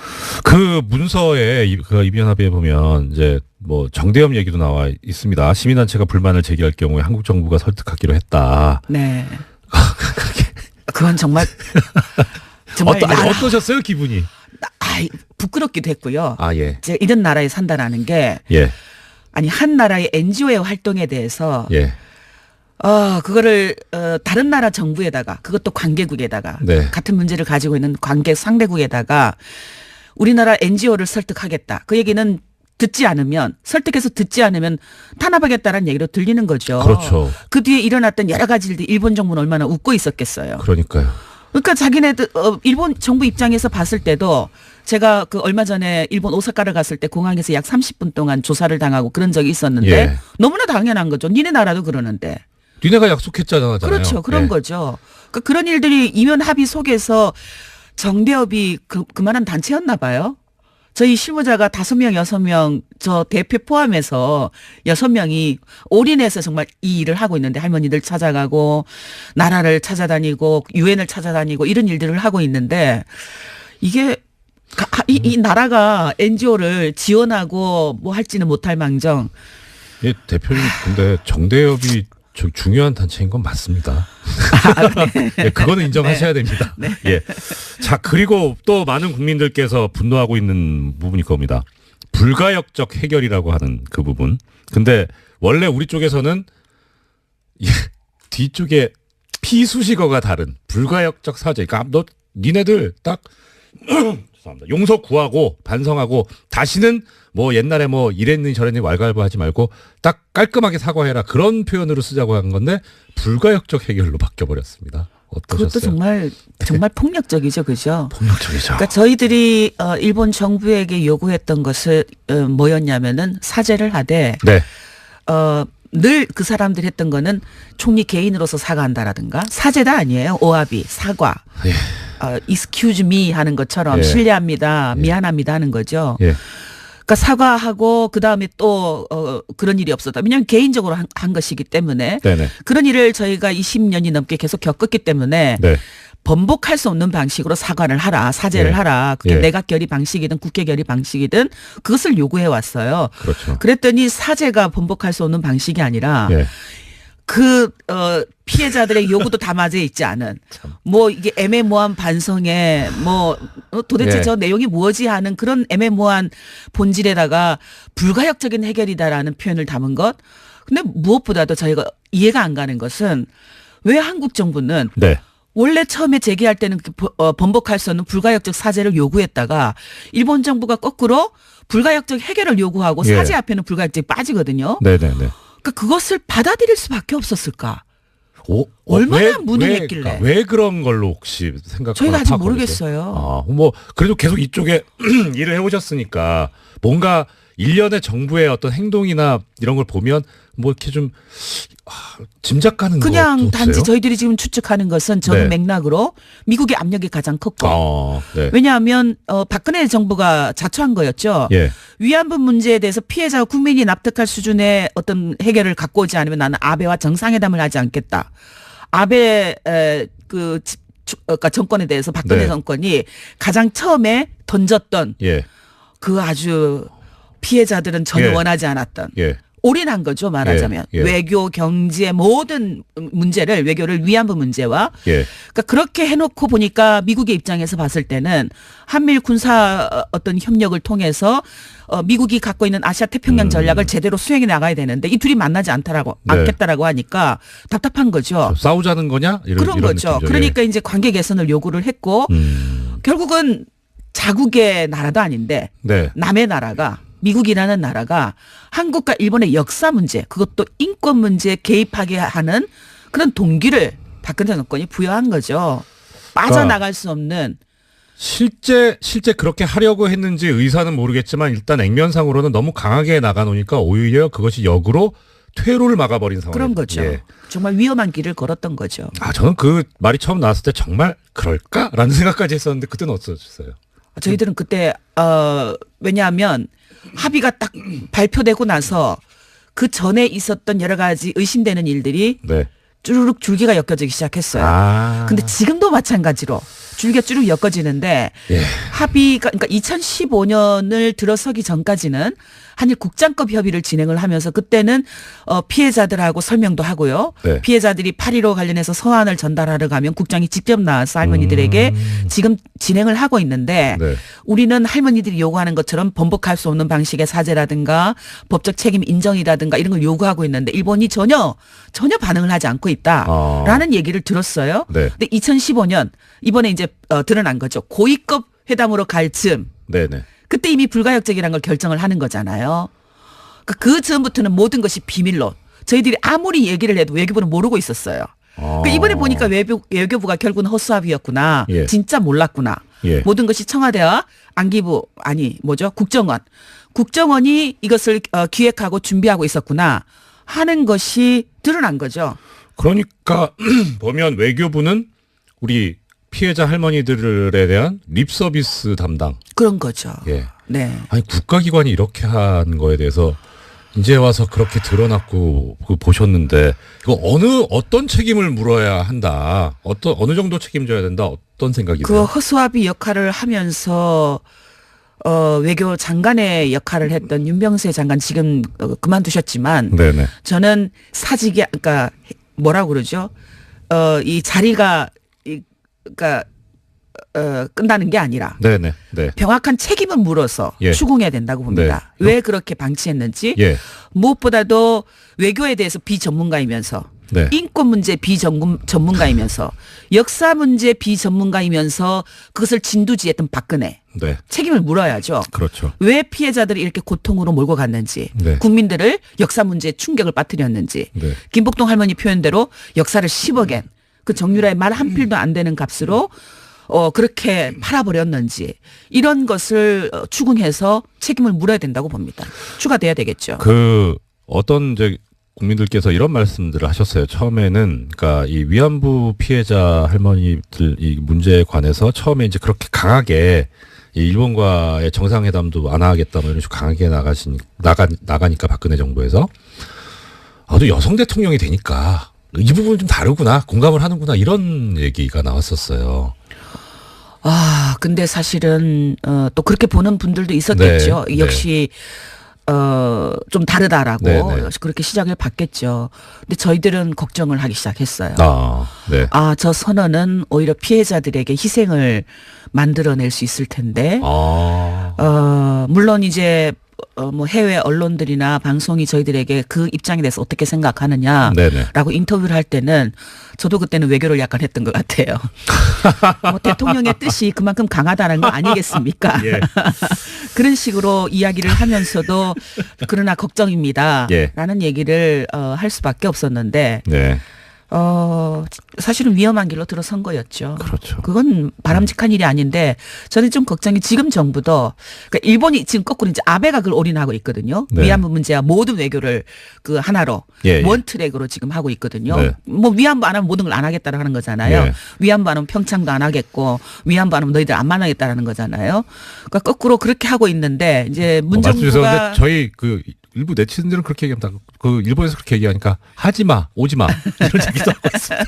그 문서에 그 이변합의에 보면 이제 뭐 정대협 얘기도 나와 있습니다. 시민단체가 불만을 제기할 경우에 한국 정부가 설득하기로 했다. 네. 그건 정말 정말 어떠셨어요 기분이? 부끄럽기도 했고요. 아 예. 제가 이런 나라에 산다라는 게 예. 아니 한 나라의 NGO의 활동에 대해서 예. 그거를 다른 나라 정부에다가 그것도 관계국에다가 네. 같은 문제를 가지고 있는 관계 상대국에다가 우리나라 NGO를 설득하겠다. 그 얘기는 설득해서 듣지 않으면 탄압하겠다는 얘기로 들리는 거죠. 그렇죠. 그 뒤에 일어났던 여러 가지 일들 일본 정부는 얼마나 웃고 있었겠어요. 그러니까요. 그러니까 자기네들 일본 정부 입장에서 봤을 때도 제가 그 얼마 전에 일본 오사카를 갔을 때 공항에서 약 30분 동안 조사를 당하고 그런 적이 있었는데 예. 너무나 당연한 거죠. 니네 나라도 그러는데. 니네가 약속했잖아요. 그렇죠. 그런 예. 거죠. 그러니까 그런 일들이 이면 합의 속에서 정대협이 그만한 단체였나 봐요. 저희 실무자가 5명, 6명, 저 대표 포함해서 6명이 올인해서 정말 이 일을 하고 있는데 할머니들 찾아가고 나라를 찾아다니고 유엔을 찾아다니고 이런 일들을 하고 있는데 이게 이 나라가 NGO를 지원하고 뭐 할지는 못할 망정. 예, 대표님 근데 정대협이 중요한 단체인 건 맞습니다. 예, 그거는 인정하셔야 됩니다. 예. 자, 그리고 또 많은 국민들께서 분노하고 있는 부분이 겁니다. 불가역적 해결이라고 하는 그 부분. 근데 원래 우리 쪽에서는 뒤쪽에 피수식어가 다른 불가역적 사죄. 그러니까 니네들 딱 죄송합니다. 용서 구하고 반성하고 다시는 뭐 옛날에 뭐 이랬니 저랬니 왈가왈부하지 말고 딱 깔끔하게 사과해라 그런 표현으로 쓰자고 한 건데 불가역적 해결로 바뀌어버렸습니다. 어떠셨어요? 그것도 정말 폭력적이죠, 그죠? 폭력적이죠. 그러니까 저희들이 일본 정부에게 요구했던 것을 뭐였냐면은 사죄를 하되 네. 늘 그 사람들이 했던 거는 총리 개인으로서 사과한다라든가 사죄다 아니에요. 오詫비, 사과. 예. excuse me 하는 것처럼 예. 실례합니다. 예. 미안합니다 하는 거죠. 예. 그러니까 사과하고 그다음에 또 그런 일이 없었다. 왜냐하면 개인적으로 한 것이기 때문에 네네. 그런 일을 저희가 20년이 넘게 계속 겪었기 때문에 네. 번복할 수 없는 방식으로 사과를 하라, 사죄를 예. 하라. 그게 예. 내각 결의 방식이든 국회 결의 방식이든 그것을 요구해 왔어요. 그렇죠. 그랬더니 사죄가 번복할 수 없는 방식이 아니라 예. 피해자들의 요구도 담아져 있지 않은 뭐 이게 애매모호한 반성에 뭐 도대체 예. 저 내용이 무엇이 하는 그런 애매모호한 본질에다가 불가역적인 해결이다라는 표현을 담은 것. 근데 무엇보다도 저희가 이해가 안 가는 것은 왜 한국 정부는 네. 원래 처음에 제기할 때는 번복할 수 없는 불가역적 사죄를 요구했다가 일본 정부가 거꾸로 불가역적 해결을 요구하고 예. 사죄 앞에는 불가역적이 빠지거든요. 네네네. 그러니까 그것을 받아들일 수밖에 없었을까? 오, 얼마나 무능했길래. 그러니까 왜 그런 걸로 혹시 생각하고 저희가 아직 모르겠어요. 뭐 그래도 계속 이쪽에 일을 해오셨으니까 뭔가 일련의 정부의 어떤 행동이나 이런 걸 보면 뭐 이렇게 좀 짐작 가는 거 그냥 단지 없어요? 저희들이 지금 추측하는 것은 저는 네. 맥락으로 미국의 압력이 가장 컸고 네. 왜냐하면 박근혜 정부가 자초한 거였죠. 예. 위안부 문제에 대해서 피해자와 국민이 납득할 수준의 어떤 해결을 갖고 오지 않으면 나는 아베와 정상회담을 하지 않겠다. 아베 그러니까 정권에 대해서 박근혜 네. 정권이 가장 처음에 던졌던 예. 그 아주 피해자들은 전혀 예. 원하지 않았던 예. 올인한 거죠 말하자면 예. 예. 외교 경제 모든 문제를 외교를 위안부 문제와 예. 그러니까 그렇게 해놓고 보니까 미국의 입장에서 봤을 때는 한미일 군사 어떤 협력을 통해서 미국이 갖고 있는 아시아 태평양 전략을 제대로 수행해 나가야 되는데 이 둘이 만나지 네. 않겠다라고 하니까 답답한 거죠. 싸우자는 거냐? 그런 거죠. 느낌이죠. 그러니까 이제 관계 개선을 요구를 했고 결국은 자국의 나라도 아닌데 네. 남의 나라가 미국이라는 나라가 한국과 일본의 역사 문제 그것도 인권 문제에 개입하게 하는 그런 동기를 박근혜 정권이 부여한 거죠. 빠져나갈 수 없는. 실제 그렇게 하려고 했는지 의사는 모르겠지만 일단 액면상으로는 너무 강하게 나가놓으니까 오히려 그것이 역으로 퇴로를 막아버린 상황. 그런 거죠. 예. 정말 위험한 길을 걸었던 거죠. 저는 그 말이 처음 나왔을 때 정말 그럴까라는 생각까지 했었는데 그때는 어떠셨어요? 저희들은 그때 왜냐하면 합의가 딱 발표되고 나서 그 전에 있었던 여러 가지 의심되는 일들이 네. 쭈르륵 줄기가 엮여지기 시작했어요. 아. 근데 지금도 마찬가지로 줄기가 쭈르륵 엮어지는데 예. 합의가 그러니까 2015년을 들어서기 전까지는 한일 국장급 협의를 진행을 하면서 그때는 피해자들하고 설명도 하고요. 네. 피해자들이 8.15 관련해서 서한을 전달하러 가면 국장이 직접 나와서 할머니들에게 지금 진행을 하고 있는데 네. 우리는 할머니들이 요구하는 것처럼 번복할 수 없는 방식의 사죄라든가 법적 책임 인정이라든가 이런 걸 요구하고 있는데 일본이 전혀 반응을 하지 않고 있다라는 얘기를 들었어요. 네. 근데 2015년 이번에 이제 드러난 거죠. 고위급 회담으로 갈 즈음 네네. 그때 이미 불가역적이라는 걸 결정을 하는 거잖아요. 그 전부터는 모든 것이 비밀로 저희들이 아무리 얘기를 해도 외교부는 모르고 있었어요. 그러니까 이번에 보니까 외교부가 결국은 허수아비였구나. 예. 진짜 몰랐구나. 예. 모든 것이 청와대와 안기부 국정원이 이것을 기획하고 준비하고 있었구나 하는 것이 드러난 거죠. 그러니까 보면 외교부는 우리 피해자 할머니들에 대한 립서비스 담당. 그런 거죠. 예. 네. 아니 국가기관이 이렇게 한 거에 대해서 이제 와서 그렇게 드러났고 보셨는데 이거 어떤 책임을 물어야 한다. 어느 정도 책임져야 된다. 어떤 생각이세요? 그 허수아비 역할을 하면서 외교 장관의 역할을 했던 윤병세 장관 지금 그만두셨지만 네네. 저는 사직이 그러니까 뭐라고 그러죠? 이 자리가 그러니까 끝나는 게 아니라 네네. 네. 명확한 책임은 물어서 예. 추궁해야 된다고 봅니다. 네. 왜 그렇게 방치했는지 예. 무엇보다도 외교에 대해서 비전문가이면서 네. 인권 문제 비전문가이면서 역사 문제 비전문가이면서 그것을 진두지했던 박근혜 네. 책임을 물어야죠. 그렇죠. 왜 피해자들이 이렇게 고통으로 몰고 갔는지 네. 국민들을 역사 문제에 충격을 빠뜨렸는지 네. 김복동 할머니 표현대로 역사를 10억엔 그 정유라의 말 한 필도 안 되는 값으로 그렇게 팔아버렸는지 이런 것을 추궁해서 책임을 물어야 된다고 봅니다. 추가돼야 되겠죠. 어떤 이제 국민들께서 이런 말씀들을 하셨어요. 처음에는 그러니까 이 위안부 피해자 할머니들 이 문제에 관해서 처음에 이제 그렇게 강하게 이 일본과의 정상회담도 안 하겠다 뭐 이런 식으로 강하게 나가니까 박근혜 정부에서 또 여성 대통령이 되니까 이 부분은 좀 다르구나 공감을 하는구나 이런 얘기가 나왔었어요. 근데 사실은 또 그렇게 보는 분들도 있었겠죠. 네, 역시 좀 다르다라고 네, 네. 그렇게 시작을 받겠죠. 근데 저희들은 걱정을 하기 시작했어요. 네. 저 선언은 오히려 피해자들에게 희생을 만들어낼 수 있을 텐데. 물론 이제 뭐 해외 언론들이나 방송이 저희들에게 그 입장에 대해서 어떻게 생각하느냐라고 네네. 인터뷰를 할 때는 저도 그때는 외교를 약간 했던 것 같아요. 뭐 대통령의 뜻이 그만큼 강하다는 거 아니겠습니까? 예. 그런 식으로 이야기를 하면서도 그러나 걱정입니다. 예. 라는 얘기를 할 수밖에 없었는데 네. 사실은 위험한 길로 들어선 거였죠. 그렇죠. 그건 바람직한 일이 아닌데 저는 좀 걱정이 지금 정부도 그러니까 일본이 지금 거꾸로 이제 아베가 그걸 올인하고 있거든요. 네. 위안부 문제와 모든 외교를 그 하나로 예, 예. 원 트랙으로 지금 하고 있거든요. 네. 뭐 위안부 안 하면 모든 걸 안 하겠다고 하는 거잖아요. 예. 위안부 안 하면 평창도 안 하겠고 위안부 안 하면 너희들 안 만나겠다라는 거잖아요. 그러니까 거꾸로 그렇게 하고 있는데 이제 문 말씀 정부가 주셨는데 저희 일부 네티즌들은 그렇게 얘기합니다. 일본에서 그렇게 얘기하니까 하지마, 오지마 이런 얘기도 하고 있습니다.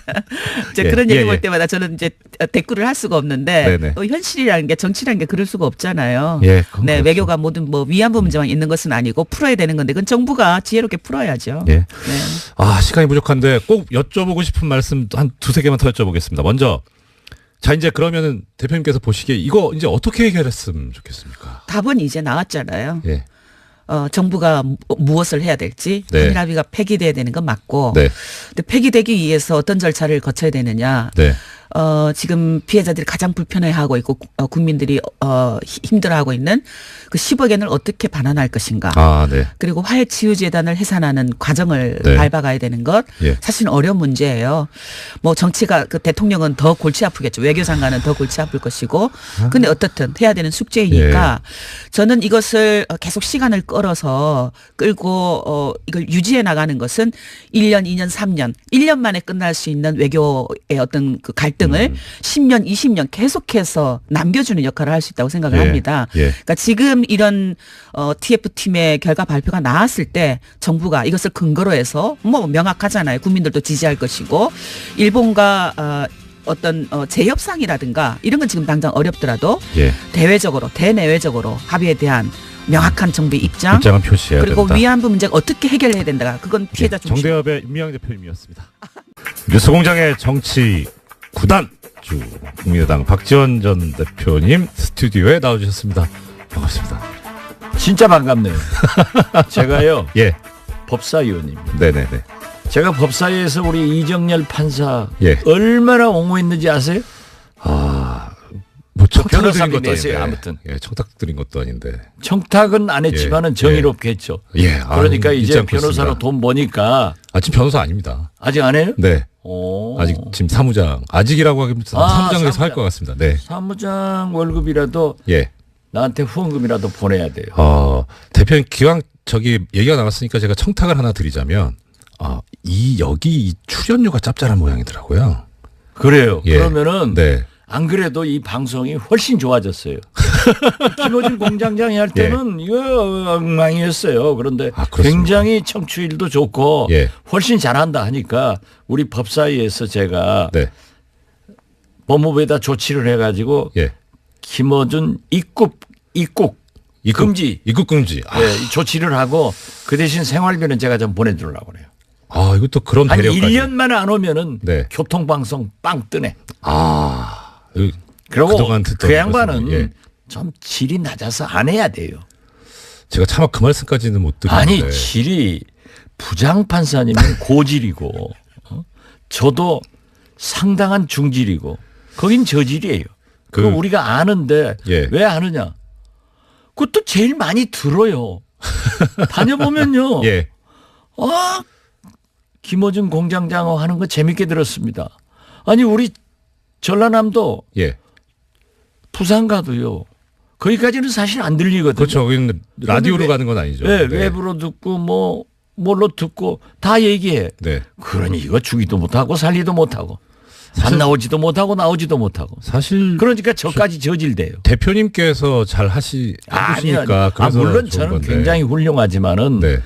이제 예, 그런 얘기 예, 볼 예. 때마다 저는 이제 댓글을 할 수가 없는데 네네. 또 현실이라는 게 정치라는 게 그럴 수가 없잖아요. 예, 그건 네, 그렇죠. 외교가 모든 뭐 위안부 문제만 있는 것은 아니고 풀어야 되는 건데 그건 정부가 지혜롭게 풀어야죠. 예. 네. 시간이 부족한데 꼭 여쭤보고 싶은 말씀 한 두세 개만 더 여쭤보겠습니다. 먼저 자 이제 그러면은 대표님께서 보시기에 이거 이제 어떻게 해결했으면 좋겠습니까? 답은 이제 나왔잖아요. 예. 정부가 무엇을 해야 될지 네. 한일 합의가 폐기돼야 되는 건 맞고 네. 근데 폐기되기 위해서 어떤 절차를 거쳐야 되느냐. 네. 지금 피해자들이 가장 불편해하고 있고 국민들이 힘들어하고 있는 그 10억엔을 어떻게 반환할 것인가. 네. 그리고 화해치유재단을 해산하는 과정을 네. 밟아가야 되는 것 예. 사실은 어려운 문제예요. 뭐 정치가 그 대통령은 더 골치 아프겠죠. 외교장관은 더 골치 아플 것이고. 근데 어떻든 해야 되는 숙제이니까 저는 이것을 계속 시간을 끌고 이걸 유지해 나가는 것은 1년, 2년, 3년, 1년 만에 끝날 수 있는 외교의 어떤 그 갈등 갈등을 10년, 20년 계속해서 남겨주는 역할을 할 수 있다고 생각을 예. 합니다. 예. 그러니까 지금 이런 TF팀의 결과 발표가 나왔을 때 정부가 이것을 근거로 해서 뭐 명확하잖아요. 국민들도 지지할 것이고 일본과 어떤 재협상이라든가 이런 건 지금 당장 어렵더라도 예. 대외적으로 대내외적으로 합의에 대한 명확한 정부의 입장 입장은 표시해야 그리고 된다. 위안부 문제가 어떻게 해결해야 된다. 그건 피해자 중심. 정대협의 임미영 대표님이었습니다. 뉴스공장의 정치 9단 주 국민의당 박지원 전 대표님 스튜디오에 나와주셨습니다. 반갑습니다. 진짜 반갑네요. 제가요 예, 법사위원입니다. 네네네. 제가 법사위에서 우리 이정열 판사 예. 얼마나 옹호했는지 아세요? 뭐 청탁 드린 변호사비 것도 내세요, 아닌데. 아무튼. 예, 청탁 드린 것도 아닌데. 청탁은 안 했지만은 예, 정의롭게 했죠. 예, 그러니까 잊지 이제 않고 변호사로 있습니다. 돈 버니까 지금 변호사 아닙니다. 아직 안 해요? 네. 오. 아직 지금 사무장. 아직이라고 하기면 사무장에서 할 것 같습니다. 네. 사무장 월급이라도 예. 나한테 후원금이라도 보내야 돼요. 대표님 기왕 저기 얘기가 나왔으니까 제가 청탁을 하나 드리자면 여기 이 출연료가 짭짤한 모양이더라고요. 그래요. 예. 그러면은 네. 안 그래도 이 방송이 훨씬 좋아졌어요. 김어준 공장장이 할 때는 이거 엉망이었어요. 그런데 그렇습니까? 굉장히 청취율도 좋고 예. 훨씬 잘한다 하니까 우리 법사위에서 제가 네. 법무부에다 조치를 해가지고 예. 김어준 입국 금지 입국 금지. 이 조치를 하고 그 대신 생활비는 제가 좀 보내주려고 그래요. 이것도 그런 한 배려까지. 1년 만에 안 오면은 네. 교통방송 빵 뜨네. 그리고 그리고 그동안 듣던 그 양반은 말씀, 예. 좀 질이 낮아서 안 해야 돼요. 제가 차마 그 말씀까지는 못 드리는데. 아니 질이 부장판사님은 고질이고 저도 상당한 중질이고 거긴 저질이에요. 그거 우리가 아는데 예. 왜 아느냐. 그것도 제일 많이 들어요. 다녀보면요. 예. 김어준 공장장어 하는 거 재밌게 들었습니다. 아니 우리 전라남도 예. 부산 가도요. 거기까지는 사실 안 들리거든요. 그렇죠. 거기는 라디오로 가는 건 아니죠. 네, 외부로 듣고 뭘로 듣고 다 얘기해. 네. 그러니 이거 주기도 못하고 살리도 못하고 안 나오지도 못하고 나오지도 못하고. 사실 그러니까 저까지 저질돼요. 대표님께서 잘 해주시니까 아니요. 그래서 물론 좋은 저는 건데. 굉장히 훌륭하지만은 네.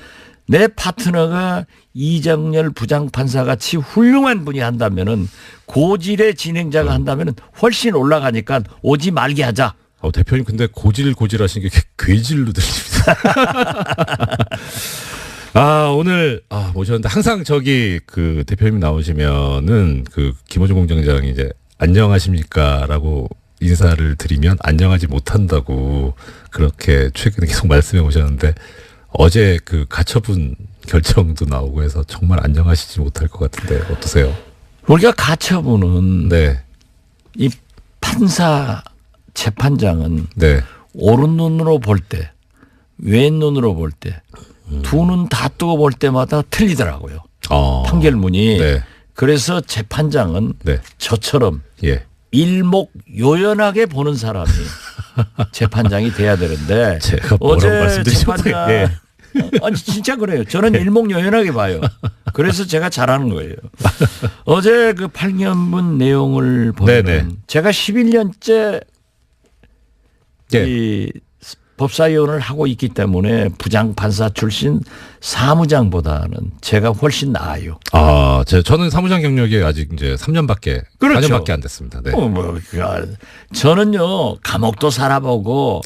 내 파트너가 이정열 부장판사 같이 훌륭한 분이 한다면은 고질의 진행자가 한다면은 훨씬 올라가니까 오지 말게 하자. 대표님 근데 고질하신 게 괴질로 들립니다. 오늘 모셨는데 항상 저기 그 대표님 나오시면은 그 김어준 공장장이 이제 안녕하십니까라고 인사를 드리면 안녕하지 못한다고 그렇게 최근에 계속 말씀해 오셨는데 어제 그 가처분 결정도 나오고 해서 정말 안녕하시지 못할 것 같은데 어떠세요? 우리가 가처분은 네. 이 판사 재판장은 네. 오른 눈으로 볼 때, 왼 눈으로 볼 때, 두 눈 다 뜨고 볼 때마다 틀리더라고요. 판결문이. 네. 그래서 재판장은 네. 저처럼 예. 일목요연하게 보는 사람이 재판장이 돼야 되는데 제가 뭐라고 말씀드리지 못해요. 예. 아니 진짜 그래요. 저는 일목요연하게 봐요. 그래서 제가 잘하는 거예요. 어제 그 판결문 내용을 보면 네네. 제가 11년째 예. 이 법사위원을 하고 있기 때문에 부장판사 출신 사무장보다는 제가 훨씬 나아요. 저는 사무장 경력이 아직 이제 3년밖에, 그렇죠. 4년밖에 안 됐습니다. 네. 저는요, 감옥도 살아보고,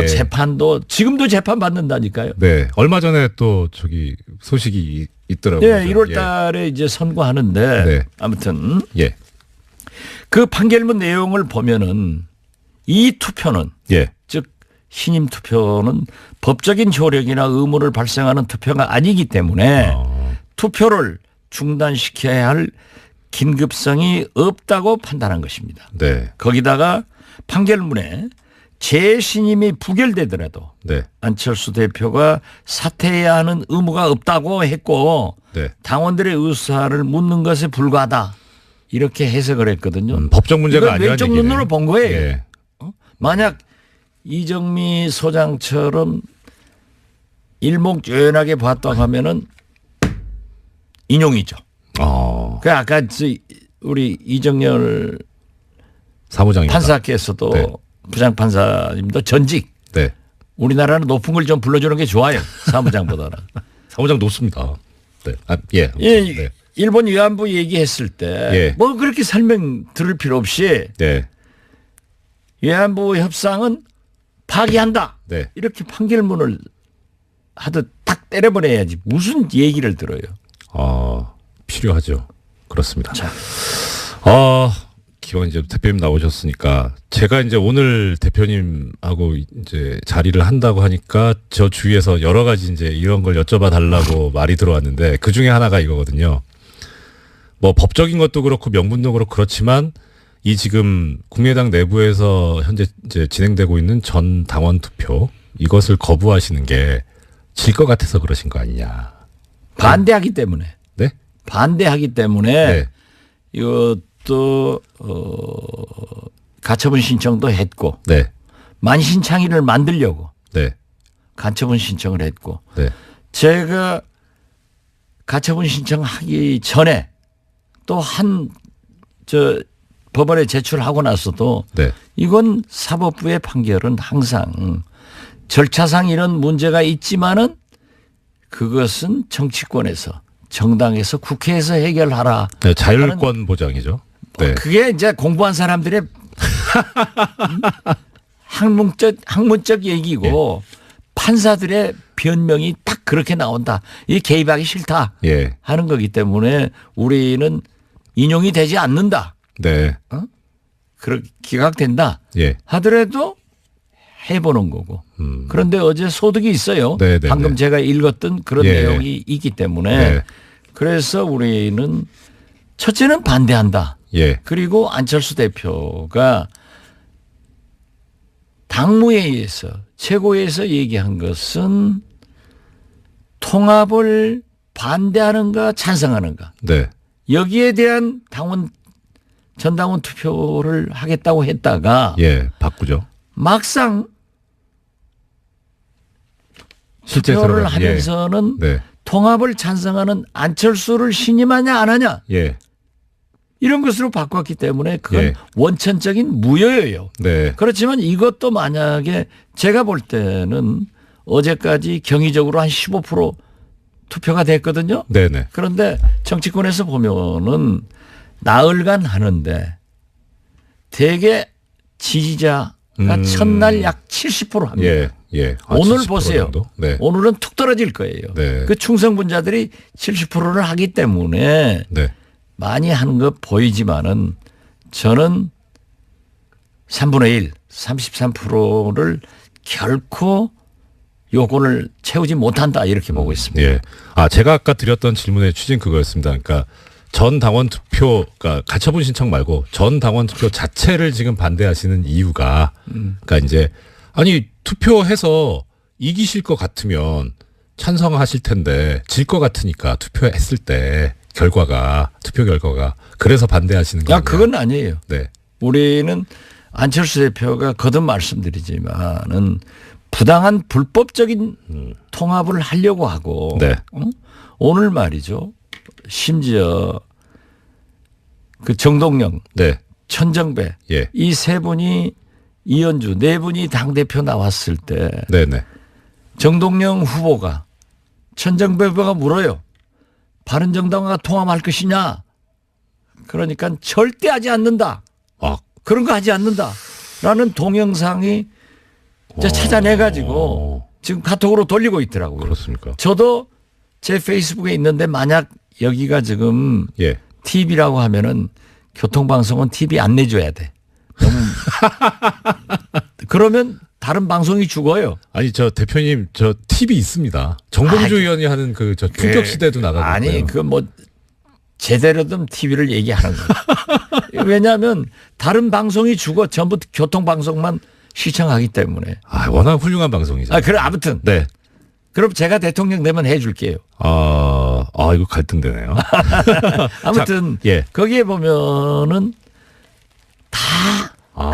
예. 재판도, 지금도 재판 받는다니까요. 네. 얼마 전에 또 저기 소식이 있더라고요. 네, 1월 달에 이제 선고하는데, 네. 아무튼, 예. 그 판결문 내용을 보면은, 이 투표는, 예. 즉, 신임 투표는 법적인 효력이나 의무를 발생하는 투표가 아니기 때문에 투표를 중단시켜야 할 긴급성이 없다고 판단한 것입니다. 네. 거기다가 판결문에 재신임이 부결되더라도 네. 안철수 대표가 사퇴해야 하는 의무가 없다고 했고 네. 당원들의 의사를 묻는 것에 불과하다. 이렇게 해석을 했거든요. 법적 문제가 이건 아니라는 왼쪽 얘기네. 눈으로 본 거예요. 예. 만약 이정미 소장처럼 일목요연하게 봤다고 하면은 인용이죠. 그 아까 우리 이정열 사무장입니다. 판사께서도 네. 부장판사님도 전직. 네. 우리나라는 높은 걸 좀 불러주는 게 좋아요. 사무장보다는. 사무장 높습니다. 네. 아, 예. 예, 네. 일본 위안부 얘기했을 때 뭐 예. 그렇게 설명 들을 필요 없이 네. 위안부 협상은 파기한다. 네. 이렇게 판결문을 하듯 딱 때려버려야지. 무슨 얘기를 들어요. 필요하죠. 그렇습니다. 자. 기왕 이제 대표님 나오셨으니까 제가 이제 오늘 대표님하고 이제 자리를 한다고 하니까 저 주위에서 여러 가지 이제 이런 걸 여쭤봐 달라고 말이 들어왔는데 그 중에 하나가 이거거든요. 뭐 법적인 것도 그렇고 명분도 그렇고 그렇지만 이 지금 국민의당 내부에서 현재 이제 진행되고 있는 전 당원 투표 이것을 거부하시는 게 질 것 같아서 그러신 거 아니냐. 반대하기 때문에. 네? 반대하기 때문에 네. 이것도 가처분 신청도 했고 네. 만신창이를 만들려고 네. 가처분 신청을 했고 네. 제가 가처분 신청하기 전에 또 법원에 제출하고 나서도 네. 이건 사법부의 판결은 항상 절차상 이런 문제가 있지만은 그것은 정치권에서 정당에서 국회에서 해결하라. 네, 자율권 보장이죠. 네. 그게 이제 공부한 사람들의 학문적 얘기고 판사들의 변명이 딱 그렇게 나온다. 이 개입하기 싫다 예. 하는 거기 때문에 우리는 인용이 되지 않는다. 네. 그렇게 기각된다 예. 하더라도 해보는 거고. 그런데 어제 소득이 있어요. 네네네. 방금 제가 읽었던 그런 예. 내용이 있기 때문에 네. 그래서 우리는 첫째는 반대한다. 예. 그리고 안철수 대표가 당무회의에서 최고위에서 얘기한 것은 통합을 반대하는가 찬성하는가 네. 여기에 대한 전당원 투표를 하겠다고 했다가 예. 바꾸죠. 막상 실제 투표를 들어가서, 예. 하면서는 네. 통합을 찬성하는 안철수를 신임하냐 안 하냐 예. 이런 것으로 바꿨기 때문에 그건 예. 원천적인 무효예요. 네. 그렇지만 이것도 만약에 제가 볼 때는 어제까지 경위적으로 한 15% 투표가 됐거든요. 네네. 그런데 정치권에서 보면은 나흘간 하는데 대개 지지자가 첫날 약 70% 합니다. 예. 예. 오늘 70% 보세요. 정도? 네. 오늘은 툭 떨어질 거예요. 네. 그 충성분자들이 70%를 하기 때문에 네. 많이 하는 거 보이지만은 저는 3분의 1, 33%를 결코 요건을 채우지 못한다 이렇게 보고 있습니다. 예. 제가 아까 드렸던 질문의 취지는 그거였습니다. 그러니까 전 당원 투표, 그러니까 가처분 신청 말고 전 당원 투표 자체를 지금 반대하시는 이유가, 그러니까 이제 아니 투표해서 이기실 것 같으면 찬성하실 텐데 질 것 같으니까 투표했을 때 투표 결과가 그래서 반대하시는 거예요. 그건 아니에요. 네. 우리는 안철수 대표가 거듭 말씀드리지만은 부당한 불법적인 통합을 하려고 하고 네. 오늘 말이죠. 심지어 그 정동영, 네. 천정배 예. 이 세 분이 이현주 네 분이 당대표 나왔을 때 네네. 정동영 후보가 천정배 후보가 물어요. 바른정당과 통합할 것이냐. 그러니까 절대 하지 않는다. 그런 거 하지 않는다. 라는 동영상이 찾아내가지고 지금 카톡으로 돌리고 있더라고요. 그렇습니까? 저도 제 페이스북에 있는데 만약 여기가 지금 예. TV라고 하면은 교통방송은 TV 안 내줘야 돼. 너무 그러면 다른 방송이 죽어요. 아니 저 대표님 저 TV 있습니다. 정봉주 의원이 하는 그 저 품격 시대도 나가고 아니 있고요. 그 뭐 제대로 된 TV를 얘기하는 거예요. 왜냐하면 다른 방송이 죽어 전부 교통방송만 시청하기 때문에. 워낙 훌륭한 방송이죠. 그래 아무튼. 네. 그럼 제가 대통령 되면 해줄게요. 이거 갈등되네요. 아무튼 자, 예. 거기에 보면은 다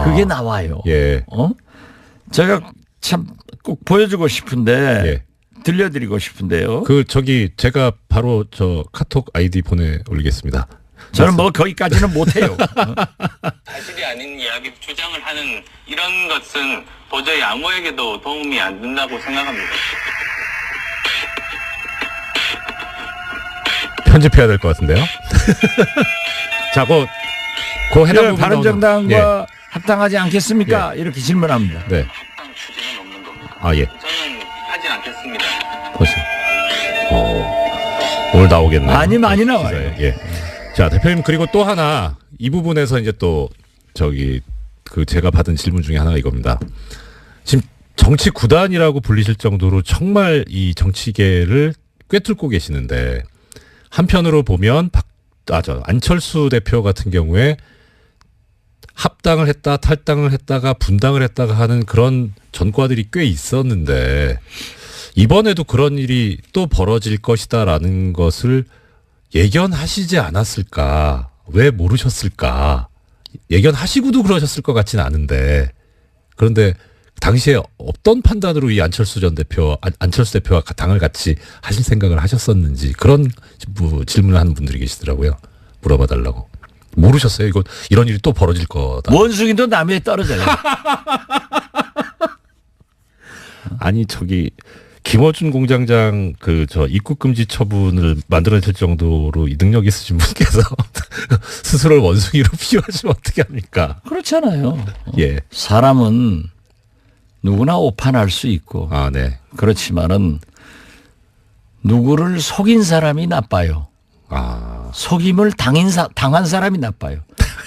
그게 나와요. 예. 제가 참 꼭 보여주고 싶은데 예. 들려드리고 싶은데요. 제가 바로 저 카톡 아이디 보내 올리겠습니다. 저는 뭐 거기까지는 못해요. 사실이 아닌 이야기 주장을 하는 이런 것은 도저히 아무에게도 도움이 안 된다고 생각합니다. 편집해야 될 것 같은데요. 자, 그 해당 부분 바른정당과 예. 합당하지 않겠습니까? 이렇게 질문합니다. 네. 합당 추진은 없는 겁니다. 아, 예. 저는 하진 않겠습니다. 보시. 오늘 나오겠네요. 많이 나와요. 기사에. 예. 자, 대표님 그리고 또 하나 이 부분에서 이제 또 제가 받은 질문 중에 하나가 이겁니다. 지금 정치 구단이라고 불리실 정도로 정말 이 정치계를 꿰뚫고 계시는데 한편으로 보면 안철수 대표 같은 경우에 합당을 했다, 탈당을 했다가 분당을 했다가 하는 그런 전과들이 꽤 있었는데 이번에도 그런 일이 또 벌어질 것이다라는 것을 예견하시지 않았을까? 왜 모르셨을까? 예견하시고도 그러셨을 것 같지는 않은데 그런데 당시에 어떤 판단으로 이 안철수 대표와 당을 같이 하실 생각을 하셨었는지 그런 질문을 하는 분들이 계시더라고요. 물어봐 달라고. 모르셨어요? 이런 일이 또 벌어질 거다. 원숭이도 나무에 떨어져요. 아니 김어준 공장장 입국 금지 처분을 만들어낼 정도로 이 능력 있으신 분께서 스스로를 원숭이로 비유하시면 어떻게 합니까? 그렇잖아요. 예. 사람은 누구나 오판할 수 있고 아, 네. 그렇지만은 누구를 속인 사람이 나빠요. 아, 속임을 당한 사람이 나빠요.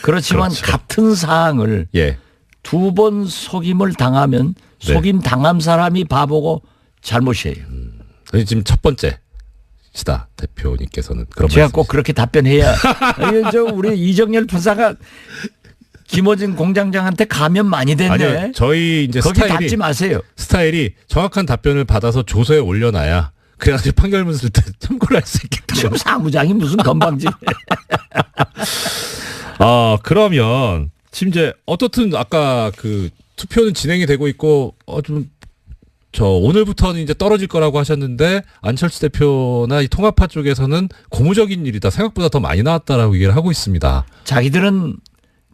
그렇지만 그렇죠. 같은 사항을 예. 2번 속임을 당하면 네. 속임 당한 사람이 바보고 잘못이에요. 지금 첫 번째 시다 대표님께서는 그런 제가 말씀. 꼭 그렇게 답변해야 우리 이정열 부사가 김어준 공장장한테 가면 많이 됐네. 아니요. 저희 이제 거기 닿지 마세요. 스타일이 정확한 답변을 받아서 조서에 올려놔야 그래가지고 판결문 쓸 때 참고를 할 수 있겠다. 지금 사무장이 무슨 건방지. 그러면 지금 이제 어떻든 아까 투표는 진행이 되고 있고 오늘부터는 이제 떨어질 거라고 하셨는데 안철수 대표나 이 통합파 쪽에서는 고무적인 일이다. 생각보다 더 많이 나왔다라고 얘기를 하고 있습니다. 자기들은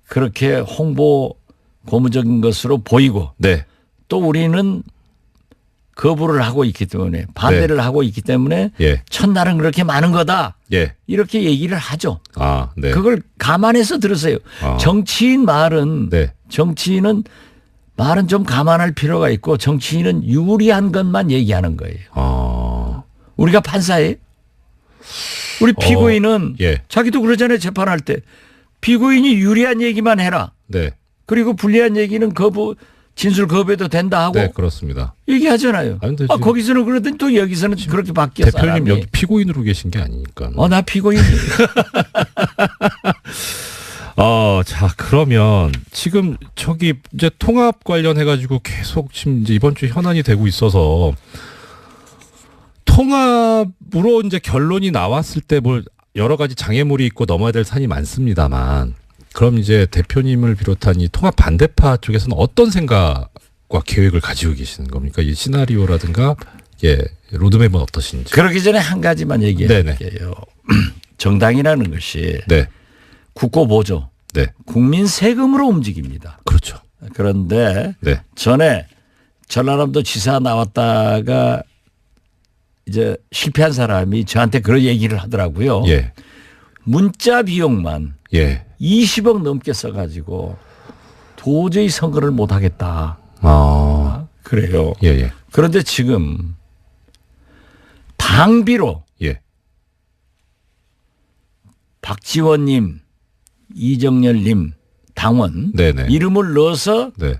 그렇게 홍보 고무적인 것으로 보이고 네. 또 우리는 거부를 하고 있기 때문에 반대를 네. 하고 있기 때문에 예. 첫날은 그렇게 많은 거다. 예. 이렇게 얘기를 하죠. 아, 네. 그걸 감안해서 들으세요. 정치인 말은 네. 정치인은 말은 좀 감안할 필요가 있고 정치인은 유리한 것만 얘기하는 거예요. 우리가 판사예요. 우리 피고인은 예. 자기도 그러잖아요. 재판할 때. 피고인이 유리한 얘기만 해라. 네. 그리고 불리한 얘기는 진술 거부해도 된다 하고 네, 그렇습니다. 얘기하잖아요. 아니, 근데 지금 거기서는 그러더니 또 여기서는 그렇게 바뀌어 대표님 사람이. 여기 피고인으로 계신 게 아니니까. 나 피고인이에요. 자, 그러면 지금 이제 통합 관련해가지고 계속 지금 이제 이번 주에 현안이 되고 있어서 통합으로 이제 결론이 나왔을 때 여러 가지 장애물이 있고 넘어야 될 산이 많습니다만 그럼 이제 대표님을 비롯한 이 통합 반대파 쪽에서는 어떤 생각과 계획을 가지고 계시는 겁니까? 이 시나리오라든가 로드맵은 어떠신지. 그러기 전에 한 가지만 얘기할게요. 정당이라는 것이 네. 국고보조, 네. 국민 세금으로 움직입니다. 그렇죠. 그런데 네. 전에 전라남도 지사 나왔다가 이제 실패한 사람이 저한테 그런 얘기를 하더라고요. 예. 문자 비용만 예. 20억 넘게 써가지고 도저히 선거를 못 하겠다. 그래요. 예. 그런데 지금 당비로 예. 박지원님, 이정열님 당원 네네. 이름을 넣어서 네.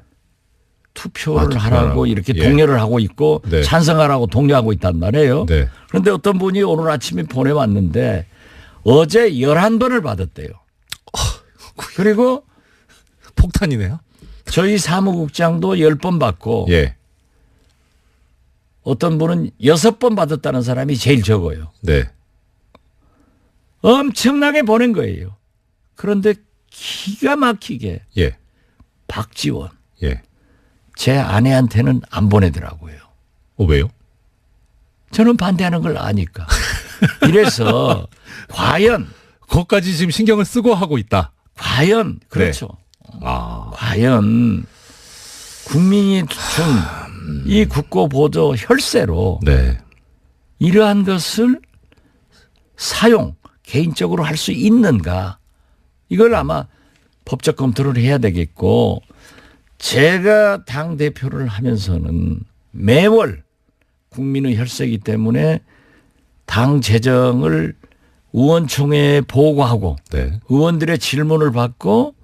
투표를 투표하라고. 하라고 이렇게 예. 독려를 하고 있고 네. 찬성하라고 독려하고 있단 말이에요. 네. 그런데 어떤 분이 오늘 아침에 보내왔는데 어제 11번을 받았대요. 그리고 폭탄이네요. 저희 사무국장도 10번 받고 예. 어떤 분은 6번 받았다는 사람이 제일 적어요. 네. 엄청나게 보낸 거예요. 그런데 기가 막히게 예. 박지원 예. 제 아내한테는 안 보내더라고요. 왜요? 저는 반대하는 걸 아니까. 이래서 과연 그것까지 지금 신경을 쓰고 하고 있다. 과연 그렇죠. 아, 과연 국민이 준 이 국고보조 혈세로 네. 이러한 것을 사용 개인적으로 할 수 있는가 이걸 아마 법적 검토를 해야 되겠고 제가 당 대표를 하면서는 매월 국민의 혈세이기 때문에 당 재정을 의원총회에 보고하고 네. 의원들의 질문을 받고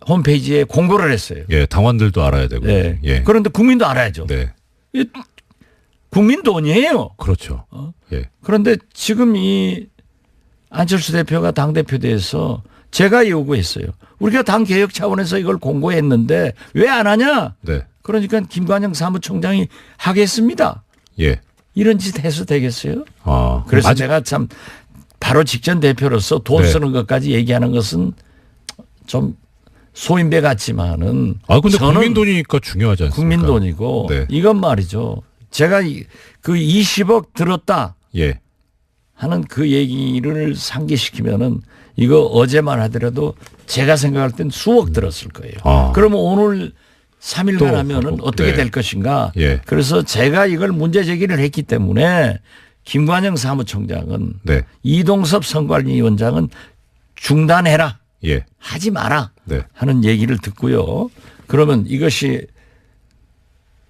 홈페이지에 공고를 했어요. 예, 당원들도 알아야 되고. 네. 예. 그런데 국민도 알아야죠. 네. 이 국민 돈이에요. 그렇죠. 예. 그런데 지금 이 안철수 대표가 당대표 돼서 제가 요구했어요. 우리가 당 개혁 차원에서 이걸 공고했는데 왜 안 하냐? 네. 그러니까 김관영 사무총장이 하겠습니다. 예. 이런 짓 해서 되겠어요? 아, 그래서 아직 내가 참 바로 직전 대표로서 돈 네. 쓰는 것까지 얘기하는 것은 좀 소인배 같지만은 아, 근데 저는 국민 돈이니까 중요하지 않습니까? 국민 돈이고 네. 이건 말이죠. 제가 그 20억 들었다 예. 하는 그 얘기를 상기시키면은 이거 어제만 하더라도 제가 생각할 땐 수억 들었을 거예요. 아. 그러면 오늘 3일간 또 하면은 하고. 어떻게 네. 될 것인가. 예. 그래서 제가 이걸 문제 제기를 했기 때문에 김관영 사무총장은 네. 이동섭 선관위원장은 중단해라. 예. 하지 마라. 네. 하는 얘기를 듣고요. 그러면 이것이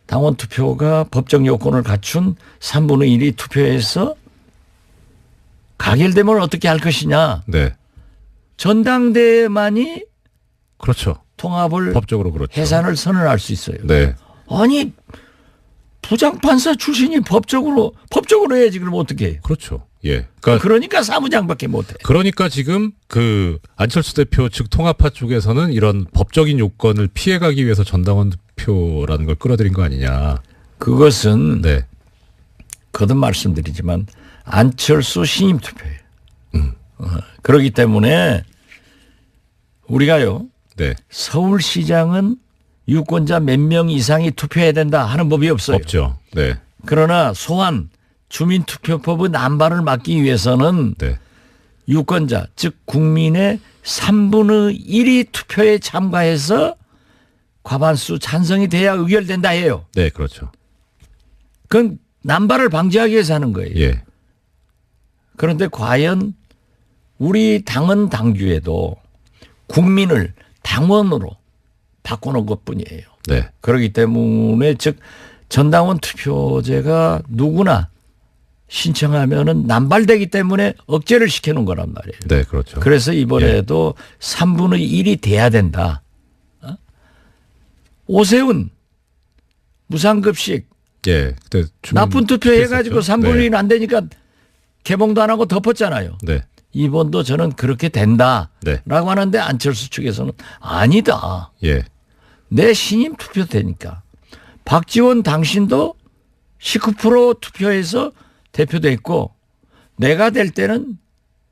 당원 투표가 법적 요건을 갖춘 3분의 1이 투표해서 가결되면 어떻게 할 것이냐. 네. 전당대회만이 그렇죠. 통합을 법적으로 그렇죠. 해산을 선언할 수 있어요. 네. 아니 부장판사 출신이 법적으로 해야지 그럼 어떻게 해요? 그렇죠. 예. 그러니까 사무장밖에 못해. 그러니까 지금 그 안철수 대표 측 통합파 쪽에서는 이런 법적인 요건을 피해가기 위해서 전당원 투표라는 걸 끌어들인 거 아니냐. 그것은 네. 거듭 말씀드리지만 안철수 신임 투표예요. 그렇기 때문에 우리가요. 네. 서울시장은 유권자 몇 명 이상이 투표해야 된다 하는 법이 없어요. 없죠. 네. 그러나 소환 주민투표법의 난발을 막기 위해서는 네. 유권자 즉 국민의 3분의 1이 투표에 참가해서 과반수 찬성이 돼야 의결된다 해요. 네, 그렇죠. 그건 난발을 방지하기 위해서 하는 거예요. 예. 그런데 과연 우리 당은 당규에도 국민을 당원으로 바꿔놓은 것뿐이에요. 네. 그렇기 때문에 즉 전당원 투표제가 누구나 신청하면은 남발되기 때문에 억제를 시켜놓은 거란 말이에요. 네, 그렇죠. 그래서 이번에도 3분의 1이 돼야 된다. 오세훈 무상급식 예. 그때 나쁜 투표 해가지고 3분의 1 안 되니까 개봉도 안 하고 덮었잖아요. 네. 이번도 저는 그렇게 된다라고 네. 하는데 안철수 측에서는 아니다. 예. 내 신임 투표 되니까. 박지원 당신도 19% 투표해서 대표됐고 내가 될 때는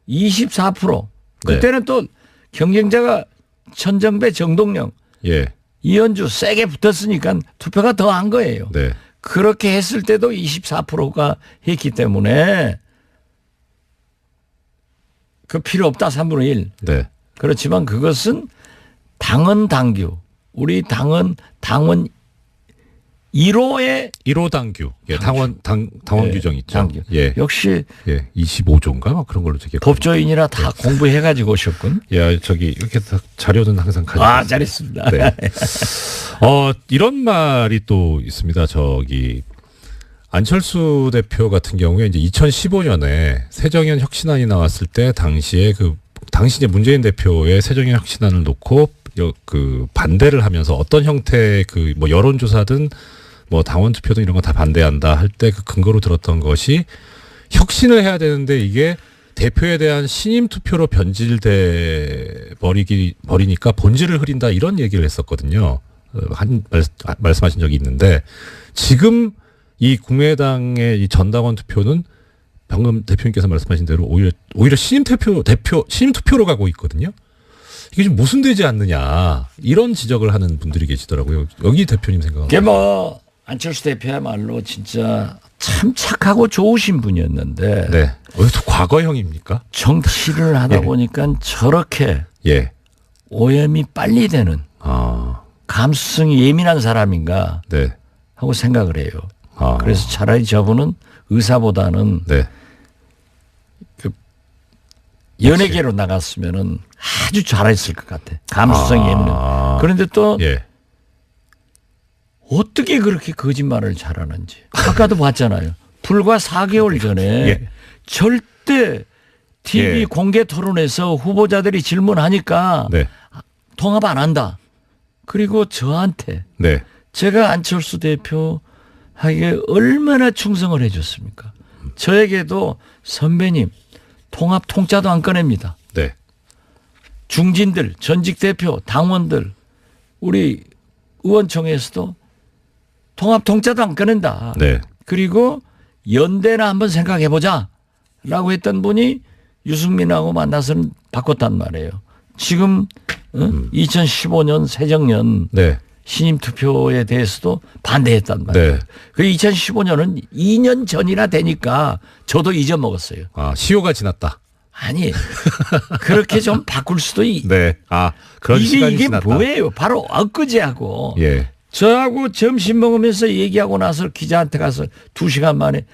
24%. 그때는 또 경쟁자가 천정배, 정동영, 예. 이현주 세게 붙었으니까 투표가 더 한 거예요. 네. 그렇게 했을 때도 24%가 했기 때문에 그 필요 없다 3분의 1. 네. 그렇지만 그것은 당헌 당규. 우리 당헌 1호의 1호 당규. 예, 당원 네, 규정 있죠. 당규. 예. 역시 예. 25조인가 막 그런 걸로 되게 법조인이라 다 공부해 가지고 오셨군. 야, 저기 이렇게 자료는 항상 가지고 아, 있습니다. 잘했습니다. 네. 이런 말이 또 있습니다. 저기 안철수 대표 같은 경우에 이제 2015년에 새정연 혁신안이 나왔을 때 당시에 당시 이제 문재인 대표의 새정연 혁신안을 놓고 그 반대를 하면서 어떤 형태의 그 뭐 여론조사든 뭐 당원 투표든 이런 거 다 반대한다 할 때 그 근거로 들었던 것이 혁신을 해야 되는데 이게 대표에 대한 신임 투표로 변질돼 버리니까 본질을 흐린다 이런 얘기를 했었거든요. 말씀하신 적이 있는데 지금 이 국민의당의 이 전당원 투표는 방금 대표님께서 말씀하신 대로 오히려 신임 투표로 가고 있거든요. 이게 좀 모순되지 않느냐 이런 지적을 하는 분들이 계시더라고요. 여기 대표님 생각은 이게 뭐 안철수 대표야말로 진짜 참 착하고 좋으신 분이었는데 네. 또 과거형입니까? 정치를 하다 예. 보니까 저렇게 예. 오염이 빨리 되는 아, 감수성이 예민한 사람인가 네. 하고 생각을 해요. 아. 그래서 차라리 저분은 의사보다는 네. 연예계로 나갔으면은 아주 잘했을 것 같아. 감수성이 예민해. 그런데 또 예. 어떻게 그렇게 거짓말을 잘하는지. 아까도 봤잖아요. 불과 4개월 전에 예. 절대 TV 예. 공개 토론에서 후보자들이 질문하니까 네. 통합 안 한다. 그리고 저한테 네. 제가 안철수 대표에게 얼마나 충성을 해줬습니까? 저에게도 선배님 통합 통짜도 안 꺼냅니다. 네. 중진들, 전직 대표, 당원들, 우리 의원총회에서도 통합 통짜도 안 꺼낸다. 네. 그리고 연대나 한번 생각해보자 라고 했던 분이 유승민하고 만나서는 바꿨단 말이에요. 지금 2015년 새정년 네. 신임 투표에 대해서도 반대했단 말이에요. 네. 그 2015년은 2년 전이나 되니까 저도 잊어먹었어요. 아, 시효가 지났다. 아니 그렇게 좀 바꿀 수도 네. 아, 그런 시간이 이게 지났다. 뭐예요? 바로 엊그제하고 예. 저하고 점심 먹으면서 얘기하고 나서 기자한테 가서 2시간 만에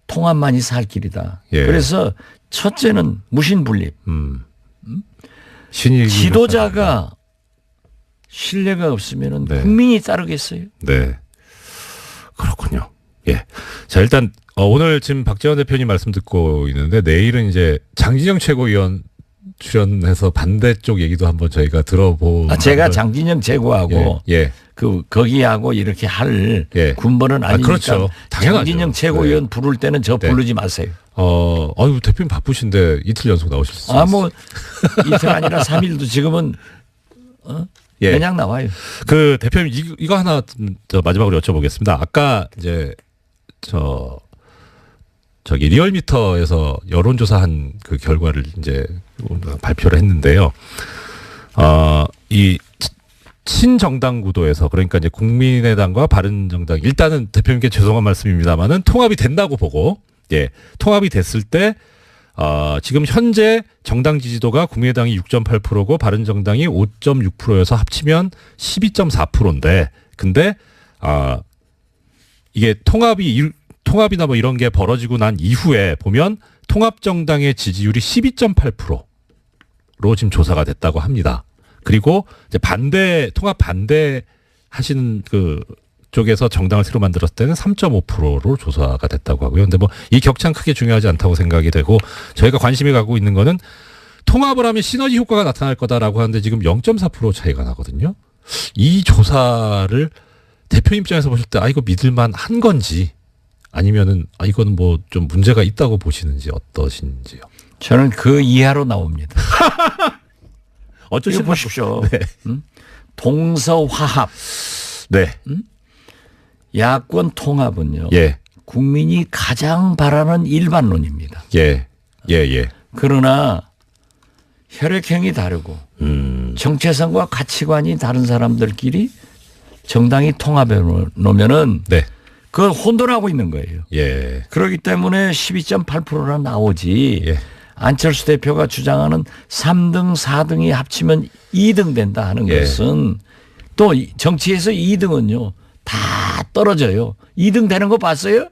통합만이 살 길이다. 예. 그래서 첫째는 무신분립. 신이 지도자가 신뢰가 없으면 네. 국민이 따르겠어요? 네. 그렇군요. 예. 자, 일단 오늘 지금 박지원 대표님 말씀 듣고 있는데 내일은 이제 장진영 최고위원 출연해서 반대쪽 얘기도 한번 저희가 들어보고. 제가 장진영 제고하고 예. 거기하고 이렇게 할 예. 군번은 아니니까 그렇죠. 당연하죠. 장진영 최고위원 네. 부를 때는 저 네. 부르지 마세요. 아유, 대표님 바쁘신데 이틀 연속 나오실 수 있어요. 뭐 이틀 아니라 3일도 지금은 예. 그냥 나와요. 그 대표님 이거 하나 저 마지막으로 여쭤보겠습니다. 아까 이제 저기 리얼미터에서 여론조사한 그 결과를 이제 발표를 했는데요. 이 친정당 구도에서 그러니까 이제 국민의당과 바른정당 일단은 대표님께 죄송한 말씀입니다만은 통합이 된다고 보고 예 통합이 됐을 때 지금 현재 정당 지지도가 국민의당이 6.8%고 바른정당이 5.6%여서 합치면 12.4%인데 근데 이게 통합이나 뭐 이런 게 벌어지고 난 이후에 보면 통합정당의 지지율이 12.8%로 지금 조사가 됐다고 합니다. 그리고 이제 통합 반대 하시는 그 쪽에서 정당을 새로 만들었을 때는 3.5%로 조사가 됐다고 하고요. 근데 뭐 이 격차는 크게 중요하지 않다고 생각이 되고 저희가 관심이 가고 있는 거는 통합을 하면 시너지 효과가 나타날 거다라고 하는데 지금 0.4% 차이가 나거든요. 이 조사를 대표 입장에서 보실 때 이거 믿을만 한 건지 아니면은 이거는 뭐 좀 문제가 있다고 보시는지 어떠신지요? 저는 그 이하로 나옵니다. 어쩌시 보십시오. 네. 동서화합. 네. 야권 통합은요. 예. 국민이 가장 바라는 일반론입니다. 예. 예. 예. 그러나 혈액형이 다르고 정체성과 가치관이 다른 사람들끼리 정당이 통합해 놓으면은 네. 그걸 혼돈하고 있는 거예요. 예. 그렇기 때문에 12.8%나 나오지. 예. 안철수 대표가 주장하는 3등, 4등이 합치면 2등 된다 하는 예. 것은 또 정치에서 2등은요. 다 떨어져요. 2등 되는 거 봤어요?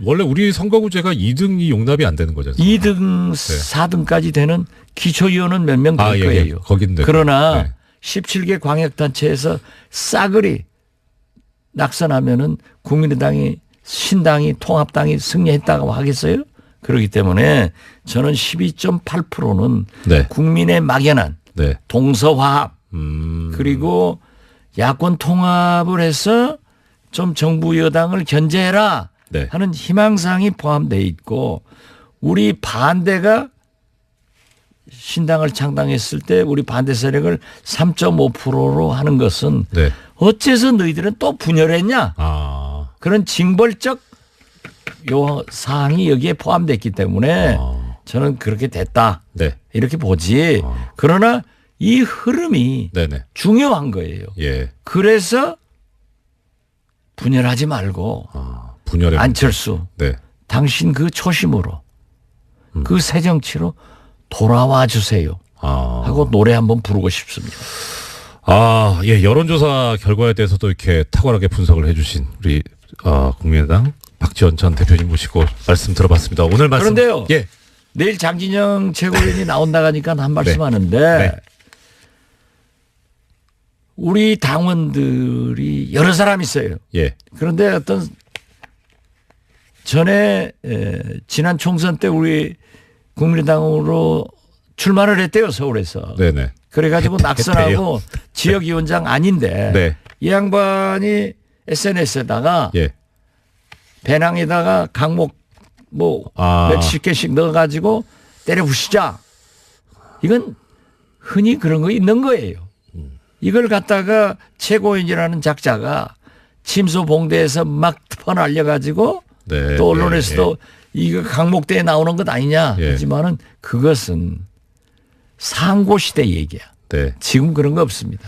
원래 우리 선거구제가 2등이 용납이 안 되는 거죠. 2등, 4등까지 되는 기초위원은 몇 명 될 예, 거예요. 예. 거긴데. 그러나 네. 17개 광역단체에서 싸그리 낙선하면은 국민의당이 신당이 통합당이 승리했다고 하겠어요? 그렇기 때문에 저는 12.8%는 네. 국민의 막연한 네. 동서화합 그리고 야권 통합을 해서 좀 정부 여당을 견제해라 네. 하는 희망사항이 포함되어 있고 우리 반대가 신당을 창당했을 때 우리 반대 세력을 3.5%로 하는 것은 네. 어째서 너희들은 또 분열했냐 그런 징벌적 요 사항이 여기에 포함됐기 때문에 저는 그렇게 됐다 네. 이렇게 보지 그러나 이 흐름이 네네. 중요한 거예요. 예. 그래서 분열하지 말고 분열의 안철수, 네. 당신 그 초심으로 그 새 정치로 돌아와 주세요. 하고 노래 한번 부르고 싶습니다. 예, 여론조사 결과에 대해서도 이렇게 탁월하게 분석을 해주신 우리 국민의당 박지원 전 대표님 모시고 말씀 들어봤습니다. 오늘 말씀. 그런데요. 예. 내일 장진영 최고위원이 나온다고 하니까 한 말씀 네. 하는데 네. 우리 당원들이 여러 사람 있어요. 예. 그런데 어떤 전에 지난 총선 때 우리 국민의당으로 출마를 했대요, 서울에서. 네네. 그래가지고 낙선하고 지역위원장 아닌데 네. 이 양반이 SNS에다가 예. 배낭에다가 강목 뭐 몇십 개씩 넣어가지고 때려 부시자. 이건 흔히 그런 거 있는 거예요. 이걸 갖다가 최고위원이라는 작자가 침소봉대에서 막 퍼날려가지고 네. 또 언론에서도 이거 강목대에 나오는 것 아니냐 예. 하지만은 그것은 상고시대 얘기야. 네. 지금 그런 거 없습니다.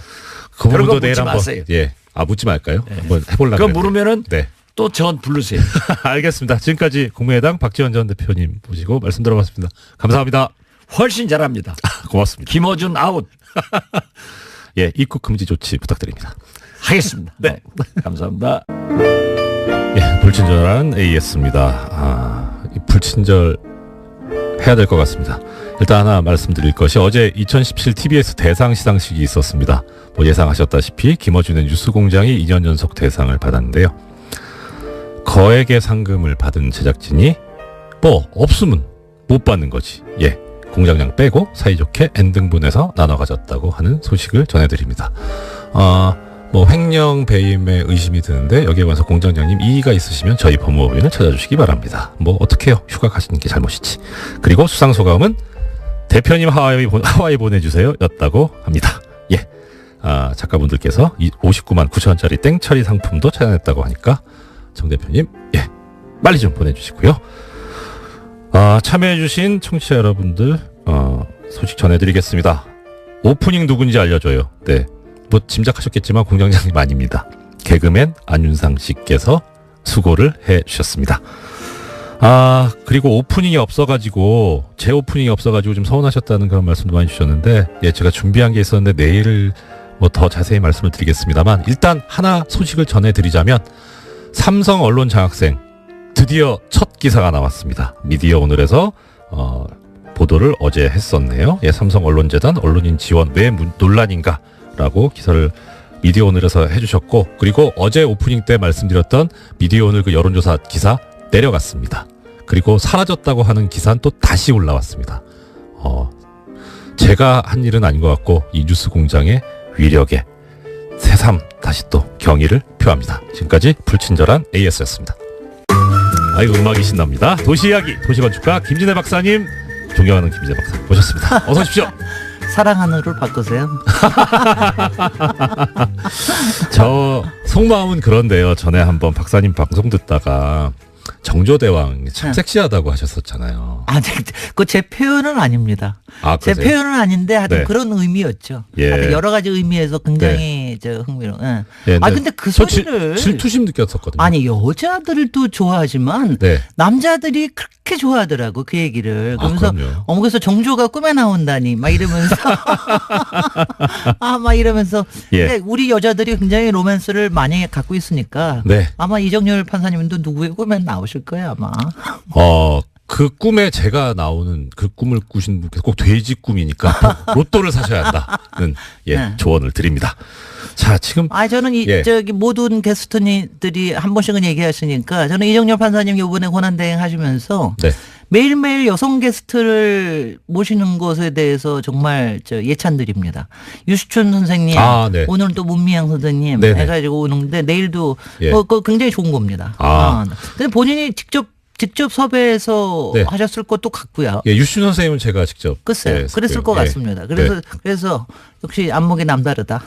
그 그런 거 부분도 내일 묻지 한번 마세요. 예. 묻지 말까요? 한번 해보려고. 그거 물으면은 네. 또 전 부르세요. 알겠습니다. 지금까지 국민의당 박지원 전 대표님 모시고 말씀 들어봤습니다. 감사합니다. 훨씬 잘합니다. 고맙습니다. 김어준 아웃 예, 입국 금지 조치 부탁드립니다. 하겠습니다. 네. 감사합니다. 예, 불친절한 AS입니다. 이 불친절 해야 될 것 같습니다. 일단 하나 말씀드릴 것이 어제 2017 TBS 대상 시상식이 있었습니다. 뭐 예상하셨다시피 김어준의 뉴스공장이 2년 연속 대상을 받았는데요. 거액의 상금을 받은 제작진이 뭐 없으면 못 받는 거지. 예, 공장장 빼고 사이좋게 N등분해서 나눠 가졌다고 하는 소식을 전해드립니다. 뭐 횡령 배임에 의심이 드는데 여기에 관해서 공장장님 이의가 있으시면 저희 법무법인을 찾아주시기 바랍니다. 뭐 어떡해요. 휴가 가시는 게 잘못이지. 그리고 수상소감은 대표님 하와이 보내주세요 였다고 합니다. 예, 작가분들께서 59만 9천원짜리 땡처리 상품도 찾아냈다고 하니까 정 대표님 예, 빨리 좀 보내주시고요. 참여해주신 청취자 여러분들 소식 전해드리겠습니다. 오프닝 누군지 알려줘요. 네, 뭐 짐작하셨겠지만 공장장님 아닙니다. 개그맨 안윤상 씨께서 수고를 해주셨습니다. 그리고 오프닝이 없어가지고 제 오프닝이 없어가지고 좀 서운하셨다는 그런 말씀도 많이 주셨는데 예, 제가 준비한 게 있었는데 내일 뭐 더 자세히 말씀을 드리겠습니다만 일단 하나 소식을 전해드리자면 삼성 언론 장학생 드디어 첫 기사가 나왔습니다. 미디어 오늘에서 보도를 어제 했었네요. 예, 삼성 언론재단 언론인 지원 왜 논란인가라고 기사를 미디어 오늘에서 해주셨고 그리고 어제 오프닝 때 말씀드렸던 미디어 오늘 그 여론조사 기사 내려갔습니다. 그리고 사라졌다고 하는 기사는 또 다시 올라왔습니다. 제가 한 일은 아닌 것 같고 이 뉴스 공장의 위력에 새삼 다시 또 경의를 표합니다. 지금까지 불친절한 AS였습니다. 아이고 음악이 신납니다. 도시이야기 도시건축가 김진애 박사님 존경하는 김진애 박사 모셨습니다. 어서 오십시오. 사랑하는으로 바꾸세요. 저 속마음은 그런데요. 전에 한번 박사님 방송 듣다가 정조대왕 참 섹시하다고 하셨었잖아요. 아니, 그 제 표현은 아닙니다. 제 그러세요? 표현은 아닌데 하여튼 네. 그런 의미였죠. 예. 하여튼 여러 가지 의미에서 굉장히 저 흥미로운. 예. 예, 근데 그 저 소리를 질투심 느꼈었거든요. 아니 여자들도 좋아하지만 네. 남자들이 그렇게 좋아하더라고 그 얘기를. 그러면서 그럼요. 그래서 정조가 꿈에 나온다니 막 이러면서 막 이러면서 예. 근데 우리 여자들이 굉장히 로맨스를 많이 갖고 있으니까 네. 아마 이정열 판사님도 누구의 꿈에 나오실 거예요 아마. 그 꿈에 제가 나오는 그 꿈을 꾸신 분께서 꼭 돼지 꿈이니까 로또를 사셔야 한다는 예, 네. 조언을 드립니다. 자, 지금 저는 예. 저기 모든 게스트들이 한 번씩은 얘기하시니까 저는 이정열 판사님 이번에 권한대행 하시면서 네. 매일매일 여성 게스트를 모시는 것에 대해서 정말 예찬드립니다. 유시춘 선생님, 네. 오늘은 또 문미향 선생님 네네. 해가지고 오는데 내일도 예. 그거 굉장히 좋은 겁니다. 근데 본인이 직접 섭외해서 네. 하셨을 것도 같고요. 예, 유신 선생님은 제가 직접 글쎄요. 그랬을 것 예. 같습니다. 네. 그래서 역시 안목이 남다르다.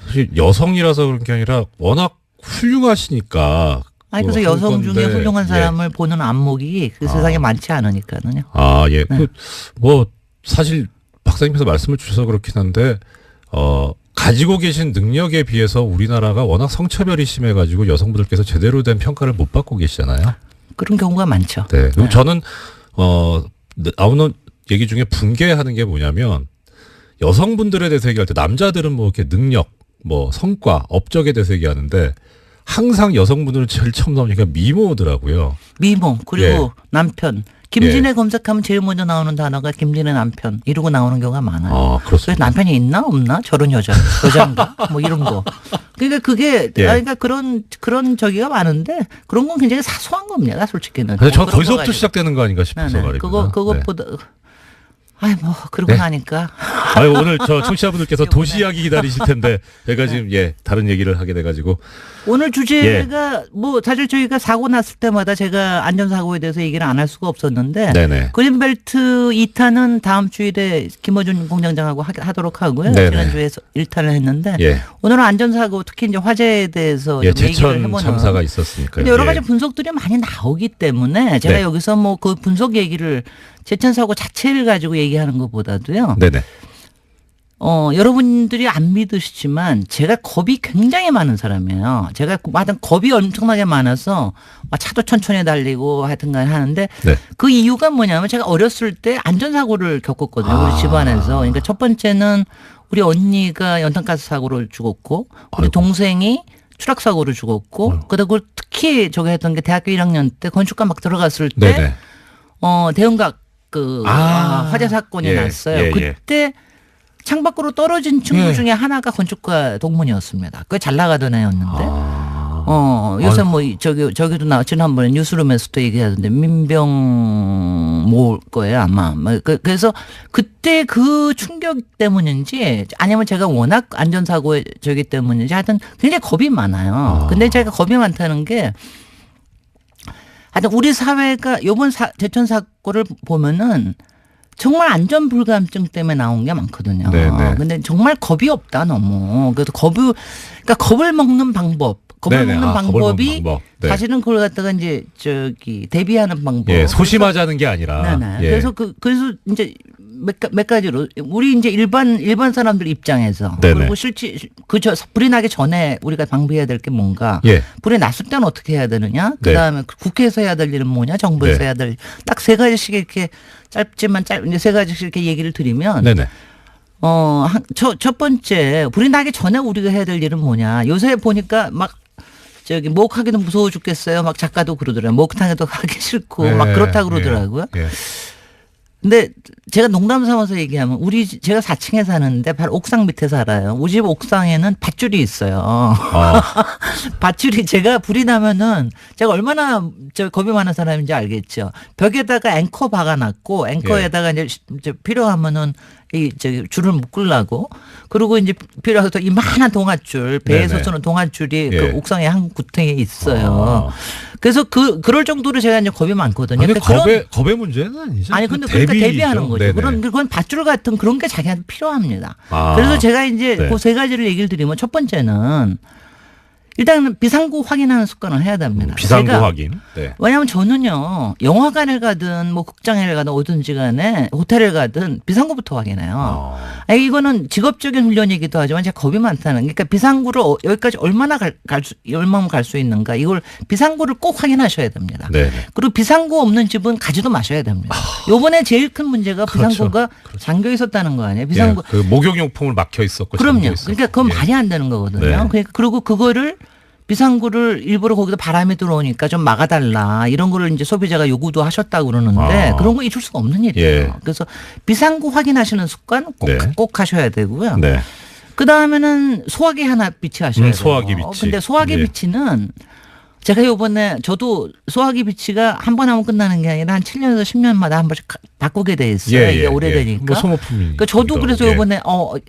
사실 여성이라서 그런 게 아니라 워낙 훌륭하시니까. 그래서 여성 중에 훌륭한 사람을 보는 안목이 그 세상에 많지 않으니까는요. 예. 네. 뭐 사실 박사님께서 말씀을 주셔서 그렇긴 한데 가지고 계신 능력에 비해서 우리나라가 워낙 성차별이 심해가지고 여성분들께서 제대로 된 평가를 못 받고 계시잖아요. 그런 경우가 많죠. 네. 그리고 저는 나오는 얘기 중에 붕괴하는 게 뭐냐면 여성분들에 대해서 얘기할 때 남자들은 뭐 이렇게 능력, 뭐 성과, 업적에 대해서 얘기하는데 항상 여성분들은 제일 처음 나오니까 미모더라고요. 미모 그리고 남편. 김진애 예. 검색하면 제일 먼저 나오는 단어가 김진애 남편 이러고 나오는 경우가 많아요. 아, 그래서 그렇습니다. 남편이 있나 없나 저런 여자인가 뭐 이런 거. 그러니까 그게 예. 그러니까 그런 저기가 많은데 그런 건 굉장히 사소한 겁니다. 솔직히는. 근데 저는 그런 거 거기서부터 가지고. 시작되는 거 아닌가 싶어서 네네. 말입니다. 그것보다 아이 뭐 그러고 네. 나니까 아유, 오늘 저 청취자분들께서 도시 이야기 기다리실 텐데 제가 지금 다른 얘기를 하게 돼가지고 오늘 주제가 뭐 사실 저희가 사고 났을 때마다 제가 안전사고에 대해서 얘기를 안 할 수가 없었는데 네네. 그린벨트 2탄은 다음 주일에 김어준 공장장하고 하도록 하고요. 네네. 지난주에 1탄을 했는데 예. 오늘은 안전사고 특히 이제 화재에 대해서 좀 얘기를 제천 해보는 참사가 있었으니까요. 근데 여러 가지 예. 분석들이 많이 나오기 때문에 제가 네. 여기서 뭐 그 분석 얘기를 제천 사고 자체를 가지고 얘기하는 것보다도요. 네네. 여러분들이 안 믿으시지만 제가 겁이 굉장히 많은 사람이에요. 제가 하여튼 겁이 엄청나게 많아서 막 차도 천천히 달리고 하여튼간 하는데 네. 그 이유가 뭐냐면 제가 어렸을 때 안전사고를 겪었거든요. 우리 집안에서. 그러니까 첫 번째는 우리 언니가 연탄가스 사고로 죽었고 우리 아이고. 동생이 추락사고로 죽었고 그다음에 특히 저기 했던 게 대학교 1학년 때 건축과 막 들어갔을 때 네네. 대형각 화재 사건이 예, 났어요. 예, 예. 그때 창밖으로 떨어진 친구 예. 중에 하나가 건축가 동문이었습니다. 그 잘 나가던 애였는데. 요새 아유. 뭐 저기도 지난번에 뉴스룸에서도 얘기하던데 민병 모을 거예요 아마. 그래서 그때 그 충격 때문인지 아니면 제가 워낙 안전사고에 저기 때문인지 하여튼 굉장히 겁이 많아요. 근데 제가 겁이 많다는 게 하여튼 우리 사회가 요번 제천 사고를 보면은 정말 안전 불감증 때문에 나온 게 많거든요. 네네. 근데 정말 겁이 없다 너무. 그래서 그러니까 겁을 먹는 방법. 겁을 네네. 먹는 겁을 방법이 먹는 방법. 네. 사실은 그걸 갖다가 이제 대비하는 방법. 예, 소심하자는 게 아니라. 네네. 예. 그래서 이제 몇 가지로 우리 이제 일반 사람들 입장에서 네네. 그리고 실제 불이 나기 전에 우리가 방비해야 될 게 뭔가 예. 불이 났을 때는 어떻게 해야 되느냐 네. 그다음에 해서 해야 될 일은 뭐냐 정부에서 네. 해야 될 딱 세 가지씩 이렇게 짧지만 이제 세 가지씩 이렇게 얘기를 드리면 네네. 첫 번째 불이 나기 전에 우리가 해야 될 일은 뭐냐 요새 보니까 막 목하기도 무서워 죽겠어요. 막 작가도 그러더라고요. 목탕에도 가기 싫고 막 그렇다고 그러더라고요. 예. 근데 제가 농담 삼아서 얘기하면 제가 4층에 사는데 바로 옥상 밑에 살아요. 우리 집 옥상에는 밧줄이 있어요. 밧줄이 제가 불이 나면은 제가 얼마나 겁이 많은 사람인지 알겠죠. 벽에다가 앵커 박아놨고 앵커에다가 이제 필요하면은 줄을 묶으려고 그리고 이제 필요해서 이만한 동아줄 배에서 네네. 쓰는 동아줄이 예. 그 옥상에 한 구탱에 있어요. 그래서 그럴 정도로 제가 이제 겁이 많거든요. 근데 그러니까 겁의 문제는 아니죠. 아니 근데 그러니까 대비하는 거죠. 네네. 그건 밧줄 같은 그런 게 자기한테 필요합니다. 아. 그래서 제가 이제 네. 그 세 가지를 얘기를 드리면 첫 번째는 일단 비상구 확인하는 습관을 해야 됩니다. 비상구 제가 확인. 네. 왜냐하면 저는요 영화관을 가든 뭐 극장을 가든 어딘지 간에 호텔을 가든 비상구부터 확인해요. 이거는 직업적인 훈련이기도 하지만 제가 겁이 많다는 그러니까 비상구를 여기까지 얼마나 얼마나 갈 수 있는가 이걸 비상구를 꼭 확인하셔야 됩니다. 네. 그리고 비상구 없는 집은 가지도 마셔야 됩니다. 요번에 제일 큰 문제가 비상구가 잠겨 있었다는 거 아니에요. 비상구. 예, 그 목욕용품을 막혀 있었고. 그럼요. 잠겨 있었고. 그러니까 그건 예. 말이 안 되는 거거든요. 네. 그러니까 그리고 그거를 비상구를 일부러 거기다 바람이 들어오니까 좀 막아달라 이런 거를 이제 소비자가 요구도 하셨다고 그러는데 그런 거 잊을 수가 없는 일이에요. 예. 그래서 비상구 확인하시는 습관 꼭 하셔야 되고요. 네. 그 다음에는 소화기 하나 비치하셔야 돼요. 소화기 비치. 근데 소화기 예. 비치는 제가 요번에 저도 소화기 비치가 한 번 하면 끝나는 게 아니라 한 7년에서 10년마다 한 번씩 바꾸게 돼 있어요. 이게 오래되니까. 뭐 소모품이. 그러니까 저도 그래서 요번에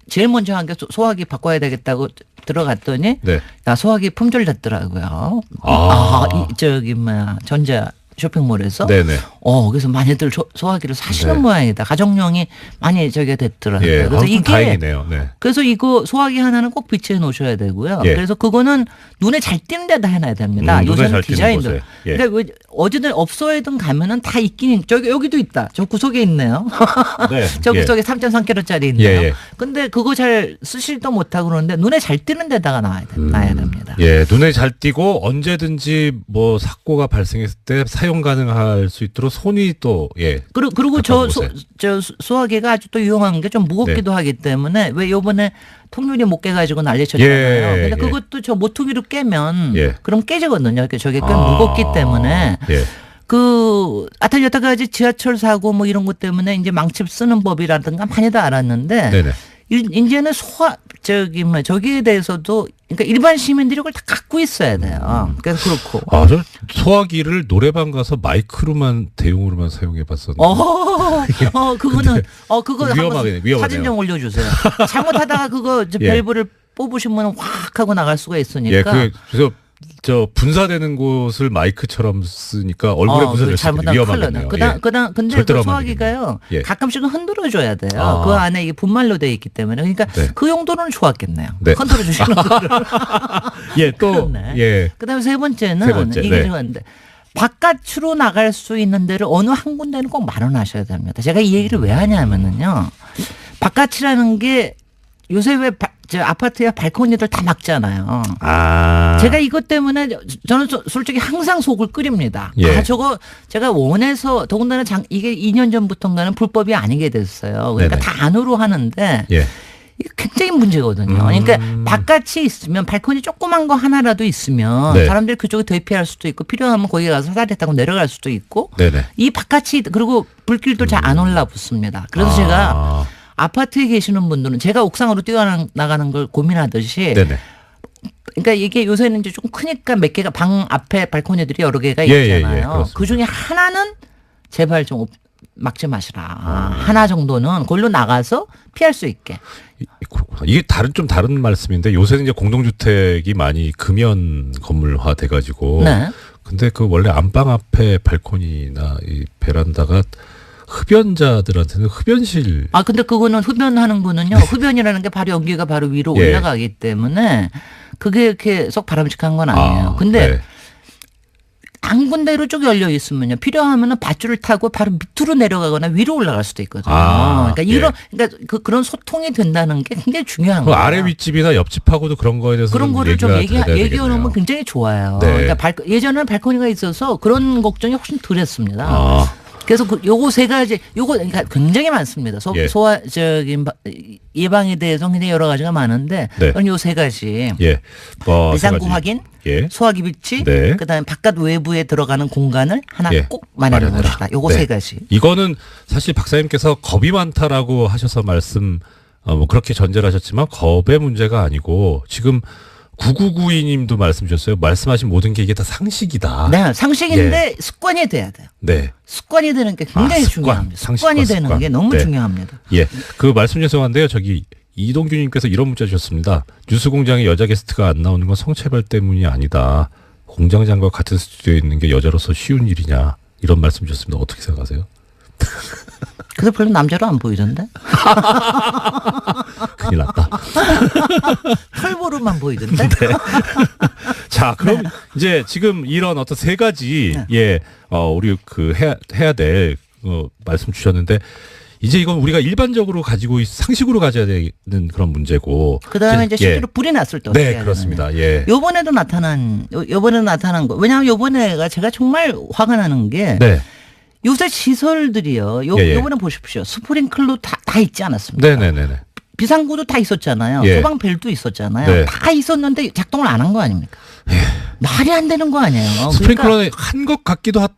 제일 먼저 한 게 소화기 바꿔야 되겠다고 들어갔더니 네. 야, 소화기 품절 됐더라고요. 전자 쇼핑몰에서. 네네. 그래서 많이들 소화기를 사시는 네. 모양이다. 가정용이 많이 됐더라고요. 예. 그래서 이게 다행이네요. 네. 그래서 이거 소화기 하나는 꼭 비치해 놓으셔야 되고요. 예. 그래서 그거는 눈에 잘 띄는 데다 해놔야 됩니다. 눈에 요새는 잘 띄는 디자인도. 곳에. 예. 그러니까 어디든 업소에든 가면은 다 있긴 저기 여기도 있다. 저 구석에 있네요. 네. 저 예. 구석에 3.3kg짜리 있네요. 예, 예. 근데 그거 잘 쓰실도 못하고 그러는데 눈에 잘 띄는 데다가 놔야 됩니다. 예, 눈에 잘 띄고 언제든지 뭐 사고가 발생했을 때 사용 가능할 수 있도록 손이 또 예. 그리고 가까운 저 곳에. 소화기가 아주 또 유용한 게 좀 무겁기도 하기 때문에 왜 요번에 통유리 못 깨가지고 난리쳤잖아요. 예, 근데 예. 그것도 저 모퉁이로 깨면 예. 그럼 깨지거든요. 저게 꽤 무겁기 때문에 예. 하여튼 여태까지 지하철 사고 뭐 이런 것 때문에 이제 망치 쓰는 법이라든가 많이 다 알았는데 네네. 이제는 저기에 대해서도 그러니까 일반 시민들이 그걸 다 갖고 있어야 돼요. 그래서 그렇고. 아, 저 소화기를 노래방 가서 마이크로만 대용으로만 사용해 봤었는데. 그거는 그거 위험하겠네, 한번 사진 좀 올려주세요. 잘못하다가 그거 예. 밸브를 뽑으시면 확 하고 나갈 수가 있으니까. 예, 그래서 저 분사되는 곳을 마이크처럼 쓰니까 얼굴에 분사될 수 있는 위험하겠네요. 근데 절대로 그 하면 안 소화기가요. 예. 가끔씩은 흔들어줘야 돼요. 그 안에 이게 분말로 되어 있기 때문에. 그러니까 네. 그 용도는 좋았겠네요. 네. 흔들어 주시는 거를. 예, 또 그렇네. 예. 그다음에 세 번째는 세 번째, 이게 네. 좋았는데 바깥으로 나갈 수 있는 데를 어느 한 군데는 꼭 마련하셔야 됩니다. 제가 이 얘기를 왜 하냐면은요. 바깥이라는 게 요새 왜 아파트에 발코니들 다 막잖아요. 제가 이것 때문에 저는 솔직히 항상 속을 끓입니다. 예. 저거 제가 원해서 더군다나 이게 2년 전부터인가는 불법이 아니게 됐어요. 그러니까 네네. 다 안으로 하는데 예. 이게 굉장히 문제거든요. 그러니까 바깥이 있으면 발코니 조그만 거 하나라도 있으면 네. 사람들이 그쪽에 대피할 수도 있고 필요하면 거기 가서 사다리 타고 내려갈 수도 있고 네네. 이 바깥이 그리고 불길도 잘 안 올라붙습니다. 그래서 제가 아파트에 계시는 분들은 제가 옥상으로 뛰어나가는 걸 고민하듯이 네네. 그러니까 이게 요새는 이제 좀 크니까 몇 개가 방 앞에 발코니들이 여러 개가 예, 예, 있잖아요. 그렇습니다. 그 중에 하나는 제발 좀 막지 마시라. 하나 정도는 그걸로 나가서 피할 수 있게. 그렇구나. 이게 좀 다른 말씀인데 요새는 이제 공동주택이 많이 금연 건물화 돼가지고. 네. 근데 그 원래 안방 앞에 발코니나 이 베란다가 흡연자들한테는 흡연실. 근데 그거는 흡연하는 거는요. 흡연이라는 게 바로 연기가 바로 위로 예. 올라가기 때문에 그게 이렇게 속 바람직한 건 아니에요. 근데 네. 한 군데로 쭉 열려 있으면요. 필요하면은 밧줄을 타고 바로 밑으로 내려가거나 위로 올라갈 수도 있거든요. 그러니까 그런 소통이 된다는 게 굉장히 중요한 그 거예요. 아래 윗집이나 옆집하고도 그런 거에 대해서 그런 거를 좀 얘기해 되겠네요. 놓으면 굉장히 좋아요. 네. 그러니까 예전에는 발코니가 있어서 그런 걱정이 훨씬 덜했습니다. 그래서 요거 세 가지, 그러니까 굉장히 많습니다. 예. 예방에 대해서 굉장히 여러 가지가 많은데, 네. 그런 요 세 가지. 예. 비상구 확인, 예. 소화기 비치, 네. 그다음에 바깥 외부에 들어가는 공간을 하나 예. 꼭 마련해 마련해라. 봅시다. 요거 네. 세 가지. 이거는 사실 박사님께서 겁이 많다라고 하셔서 뭐 그렇게 전제를 하셨지만 겁의 문제가 아니고 지금 9992님도 말씀 주셨어요. 말씀하신 모든 게 이게 다 상식이다. 네, 상식인데 습관이 돼야 돼요. 네. 습관이 되는 게 굉장히 습관. 중요합니다. 상식과 습관이 되는 습관. 게 너무 네. 중요합니다. 예. 그 말씀 죄송한데요. 이동규님께서 이런 문자 주셨습니다. 뉴스공장에 여자 게스트가 안 나오는 건 성체발 때문이 아니다. 공장장과 같은 스튜디오에 있는 게 여자로서 쉬운 일이냐. 이런 말씀 주셨습니다. 어떻게 생각하세요? 그래서 별로 남자로 안 보이던데? 큰일 났다. 털보로만 보이던데? 자, 그럼 이제 지금 이런 어떤 세 가지 우리 해야 될 말씀 주셨는데 이제 이건 우리가 일반적으로 상식으로 가져야 되는 그런 문제고. 그다음에 이제 실제로 불이 났을 때 어떻게 네, 해야 그렇습니다. 되느냐. 예. 요번에 나타난 거. 왜냐하면 요번에가 제가 정말 화가 나는 게 네. 요새 시설들이요. 요번에 보십시오. 스프링클러 다 있지 않았습니까? 네네네네. 비상구도 다 있었잖아요. 예. 소방벨도 있었잖아요. 네. 다 있었는데 작동을 안 한 거 아닙니까? 말이 안 되는 거 아니에요. 스프링클러는 한 것 같기도 한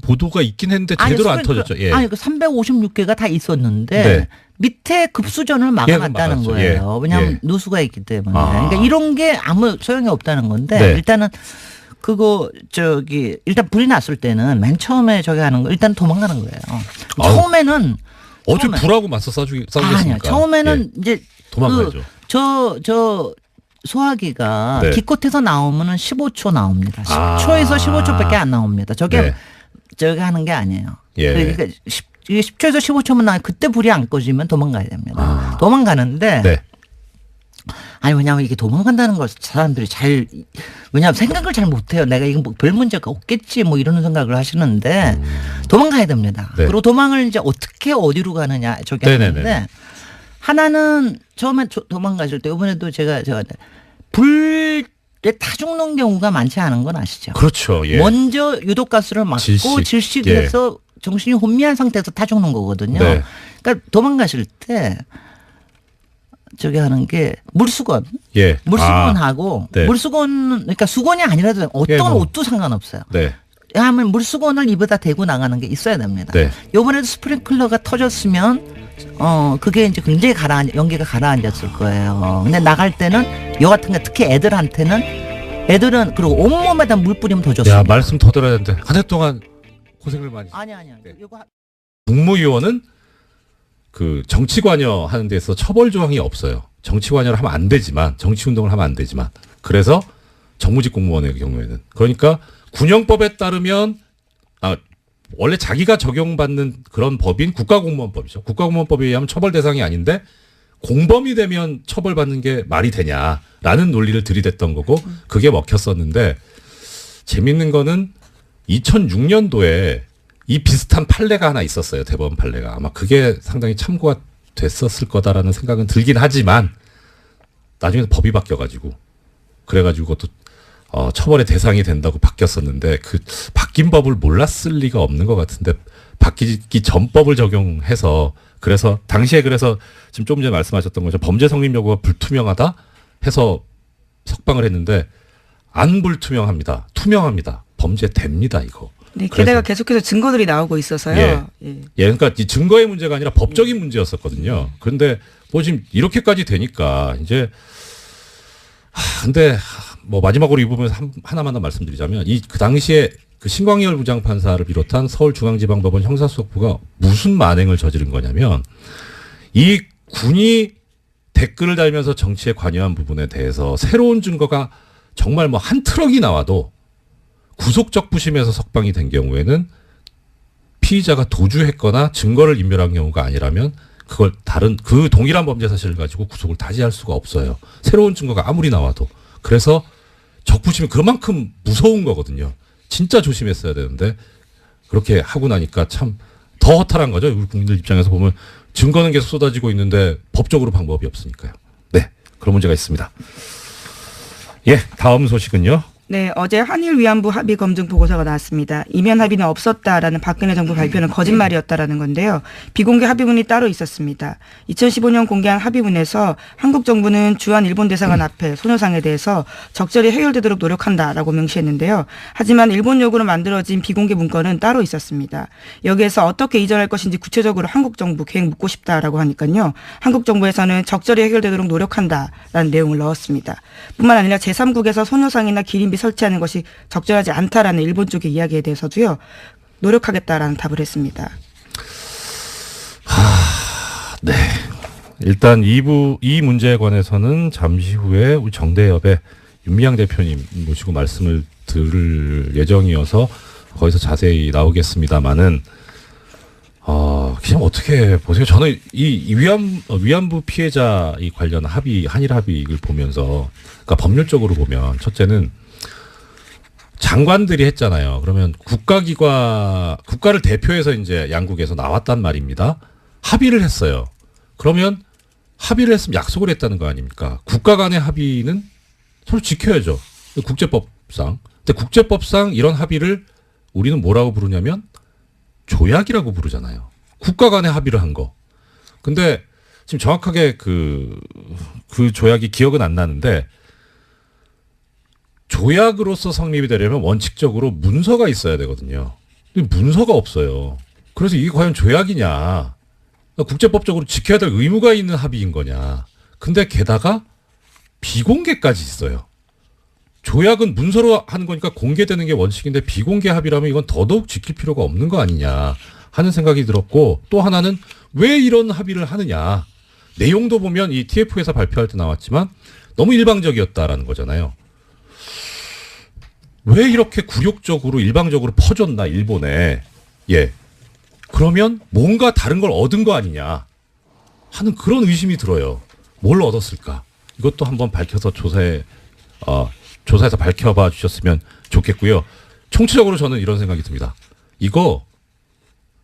보도가 있긴 했는데 제대로 안 터졌죠. 예. 아니, 356개가 다 있었는데 네. 밑에 급수전을 막아놨다는 막았죠. 거예요. 예. 왜냐하면 예. 누수가 있기 때문에. 그러니까 이런 게 아무 소용이 없다는 건데 네. 일단은 일단 불이 났을 때는 맨 처음에 하는 거 일단 도망가는 거예요. 처음에는 어제 불하고 맞서 싸우겠습니까? 아니야. 처음에는 이제 도망가야죠. 저 소화기가 네. 기껏해서 나오면은 15초 나옵니다. 10초에서 15초밖에 안 나옵니다. 저게 하는 게 아니에요. 예. 그러니까 10초에서 15초만 나와 그때 불이 안 꺼지면 도망가야 됩니다. 도망가는데 네. 아니 왜냐하면 이게 도망간다는 걸 사람들이 잘 왜냐하면 생각을 잘 못해요. 내가 이건 뭐 별 문제가 없겠지 뭐 이런 생각을 하시는데 도망가야 됩니다. 네. 그리고 도망을 이제 어떻게 어디로 가느냐 저기 네네네. 하는데 하나는 처음에 도망가실 때 이번에도 제가 불에 타 죽는 경우가 많지 않은 건 아시죠? 그렇죠. 예. 먼저 유독가스를 맞고 질식해서 정신이 혼미한 상태에서 타 죽는 거거든요. 네. 그러니까 도망가실 때 저기 하는 게 물수건. 예. 물수건하고 네. 물수건 그러니까 수건이 아니라도 어떤 예, 뭐. 옷도 상관없어요. 네. 하면 물수건을 입에다 대고 나가는 게 있어야 됩니다. 네. 요번에도 스프링클러가 터졌으면 그게 이제 굉장히 연기가 가라앉았을 거예요. 근데 나갈 때는 요 같은 게 특히 애들은 그리고 온몸에다 물 뿌리면 더 좋습니다. 야, 말씀 더 들어야 되는데 한 해 동안 고생을 많이. 아니요. 네. 요거 국무위원은 그 정치 관여 하는 데서 처벌 조항이 없어요. 정치 관여를 하면 안 되지만 정치 운동을 하면 안 되지만 그래서 정무직 공무원의 경우에는 그러니까 군형법에 따르면 원래 자기가 적용받는 그런 법인 국가공무원법이죠. 국가공무원법에 의하면 처벌 대상이 아닌데 공범이 되면 처벌받는 게 말이 되냐라는 논리를 들이댔던 거고 그게 먹혔었는데 재밌는 거는 2006년도에 이 비슷한 판례가 하나 있었어요. 대법원 판례가. 아마 그게 상당히 참고가 됐었을 거다라는 생각은 들긴 하지만 나중에 법이 바뀌어가지고 그래가지고 그것도 처벌의 대상이 된다고 바뀌었었는데 그 바뀐 법을 몰랐을 리가 없는 것 같은데 바뀌기 전 법을 적용해서 그래서 당시에 그래서 지금 조금 전에 말씀하셨던 것처럼 범죄 성립 여부가 불투명하다 해서 석방을 했는데 안 불투명합니다. 투명합니다. 범죄됩니다 이거. 네, 게다가 계속해서 증거들이 나오고 있어서요. 예, 그러니까 이 증거의 문제가 아니라 법적인 문제였었거든요. 그런데 뭐 지금 이렇게까지 되니까 이제 근데 뭐 마지막으로 이 부분에서 하나만 더 말씀드리자면 그 당시에 그 신광열 부장판사를 비롯한 서울중앙지방법원 형사수석부가 무슨 만행을 저지른 거냐면 이 군이 댓글을 달면서 정치에 관여한 부분에 대해서 새로운 증거가 정말 뭐 한 트럭이 나와도 구속적 부심에서 석방이 된 경우에는 피의자가 도주했거나 증거를 인멸한 경우가 아니라면 그걸 그 동일한 범죄 사실을 가지고 구속을 다시 할 수가 없어요. 새로운 증거가 아무리 나와도. 그래서 적부심이 그만큼 무서운 거거든요. 진짜 조심했어야 되는데 그렇게 하고 나니까 참 더 허탈한 거죠. 우리 국민들 입장에서 보면 증거는 계속 쏟아지고 있는데 법적으로 방법이 없으니까요. 네, 그런 문제가 있습니다. 예, 다음 소식은요. 네, 어제 한일 위안부 합의 검증 보고서가 나왔습니다. 이면 합의는 없었다라는 박근혜 정부 발표는 거짓말이었다라는 건데요. 비공개 합의문이 따로 있었습니다. 2015년 공개한 합의문에서 한국 정부는 주한 일본 대사관 앞에 소녀상에 대해서 적절히 해결되도록 노력한다라고 명시했는데요. 하지만 일본 요구로 만들어진 비공개 문건은 따로 있었습니다. 여기에서 어떻게 이전할 것인지 구체적으로 한국 정부 계획 묻고 싶다라고 하니까요. 한국 정부에서는 적절히 해결되도록 노력한다라는 내용을 넣었습니다. 뿐만 아니라 제3국에서 소녀상이나 기린비 설치하는 것이 적절하지 않다라는 일본 쪽의 이야기에 대해서도요. 노력하겠다라는 답을 했습니다. 네. 일단 이 문제에 관해서는 잠시 후에 우리 정대협의 윤미향 대표님 모시고 말씀을 들을 예정이어서 거기서 자세히 나오겠습니다만은 그냥 어떻게 보세요? 저는 이 위안부 피해자 이 관련 합의, 한일 합의를 보면서 그러니까 법률적으로 보면 첫째는 장관들이 했잖아요. 그러면 국가를 대표해서 이제 양국에서 나왔단 말입니다. 합의를 했어요. 그러면 합의를 했으면 약속을 했다는 거 아닙니까? 국가 간의 합의는 서로 지켜야죠. 국제법상. 근데 국제법상 이런 합의를 우리는 뭐라고 부르냐면 조약이라고 부르잖아요. 국가 간의 합의를 한 거. 근데 지금 정확하게 그 조약이 기억은 안 나는데 조약으로서 성립이 되려면 원칙적으로 문서가 있어야 되거든요. 근데 문서가 없어요. 그래서 이게 과연 조약이냐. 국제법적으로 지켜야 될 의무가 있는 합의인 거냐. 근데 게다가 비공개까지 있어요. 조약은 문서로 하는 거니까 공개되는 게 원칙인데 비공개 합의라면 이건 더더욱 지킬 필요가 없는 거 아니냐 하는 생각이 들었고 또 하나는 왜 이런 합의를 하느냐. 내용도 보면 이 TF에서 발표할 때 나왔지만 너무 일방적이었다라는 거잖아요. 왜 이렇게 굴욕적으로 일방적으로 퍼줬나 일본에. 예. 그러면 뭔가 다른 걸 얻은 거 아니냐 하는 그런 의심이 들어요. 뭘 얻었을까? 이것도 한번 밝혀서 조사해서 밝혀봐 주셨으면 좋겠고요. 총체적으로 저는 이런 생각이 듭니다. 이거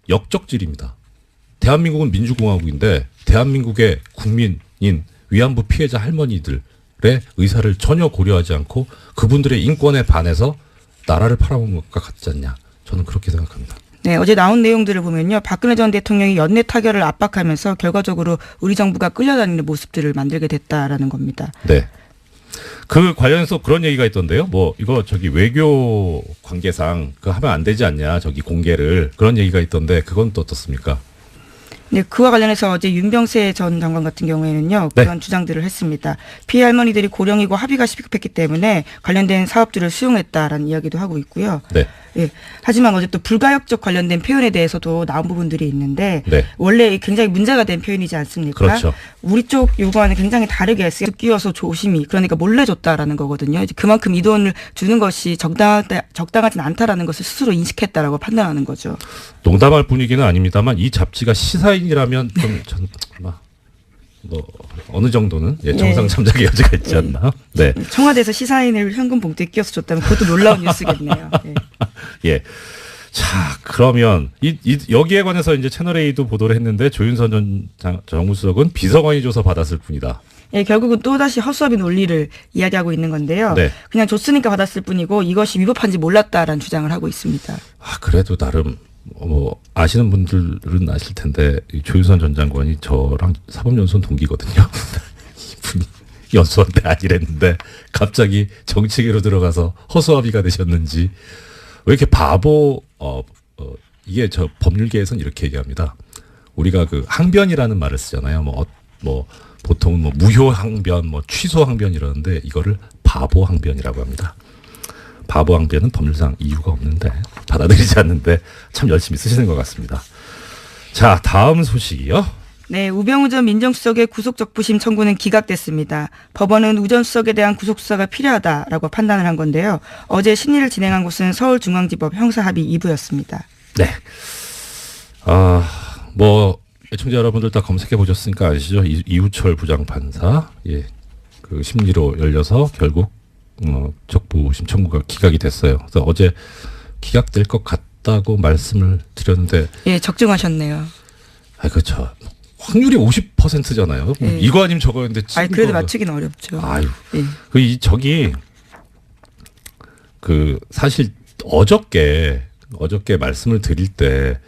역적질입니다. 대한민국은 민주공화국인데 대한민국의 국민인 위안부 피해자 할머니들의 의사를 전혀 고려하지 않고 그분들의 인권에 반해서 나라를 팔아먹은 것과 같지 않냐. 저는 그렇게 생각합니다. 네, 어제 나온 내용들을 보면요. 박근혜 전 대통령이 연내 타결을 압박하면서 결과적으로 우리 정부가 끌려다니는 모습들을 만들게 됐다라는 겁니다. 네. 그 관련해서 그런 얘기가 있던데요. 뭐 이거 저기 외교 관계상 그 하면 안 되지 않냐. 저기 공개를 그런 얘기가 있던데 그건 또 어떻습니까? 네, 그와 관련해서 어제 윤병세 전 장관 같은 경우에는요. 네. 그런 주장들을 했습니다. 피해 할머니들이 고령이고 합의가 시급했기 때문에 관련된 사업들을 수용했다라는 이야기도 하고 있고요. 네. 예. 하지만 어제 또 불가역적 관련된 표현에 대해서도 나온 부분들이 있는데 네. 원래 굉장히 문제가 된 표현이지 않습니까? 그렇죠. 우리 쪽 요구와는 굉장히 다르게 끼어서 조심히 그러니까 몰래 줬다라는 거거든요. 이제 그만큼 이 돈을 주는 것이 적당하진 않다라는 것을 스스로 인식했다라고 판단하는 거죠. 농담할 분위기는 아닙니다만 이 잡지가 시사인이라면 뭐 어느 정도는 정상 참작의 여지가 있지 않나? 네. 청와대에서 시사인을 현금 봉투에 끼워서 줬다면 그것도 놀라운 뉴스겠네요. 네. 예. 자, 그러면 여기에 관해서 이제 채널A도 보도를 했는데 조윤선 전 정무수석은 비서관이 줘서 받았을 뿐이다. 예, 결국은 또다시 허수아비 논리를 이야기하고 있는 건데요. 네. 그냥 줬으니까 받았을 뿐이고 이것이 위법한지 몰랐다라는 주장을 하고 있습니다. 그래도 나름 뭐 아시는 분들은 아실 텐데 이 조윤선 전 장관이 저랑 사법연수원 동기거든요. 이분이 연수원 때 아니랬는데 갑자기 정치계로 들어가서 허수아비가 되셨는지 왜 이렇게 바보 이게 저 법률계에서는 이렇게 얘기합니다. 우리가 그 항변이라는 말을 쓰잖아요. 뭐 보통 뭐 무효 항변, 뭐 취소 항변 이러는데 이거를 바보 항변이라고 합니다. 바보 항변은 법률상 이유가 없는데 받아들이지 않는데 참 열심히 쓰시는 것 같습니다. 자, 다음 소식이요. 네, 우병우 전 민정수석의 구속적부심 청구는 기각됐습니다. 법원은 우 전 수석에 대한 구속수사가 필요하다라고 판단을 한 건데요. 어제 심리를 진행한 곳은 서울중앙지법 형사합의 2부였습니다. 네. 뭐 애청자 여러분들 다 검색해 보셨으니까 아시죠? 이우철 부장판사 그 심리로 열려서 결국 적부심 청구가 기각이 됐어요. 그래서 어제 기각될 것 같다고 말씀을 드렸는데 예, 적중하셨네요. 그렇죠. 확률이 50%잖아요. 예. 이거 아니면 저거였는데 그래도 맞추기는 어렵죠. 예. 저기 사실 어저께 말씀을 드릴 때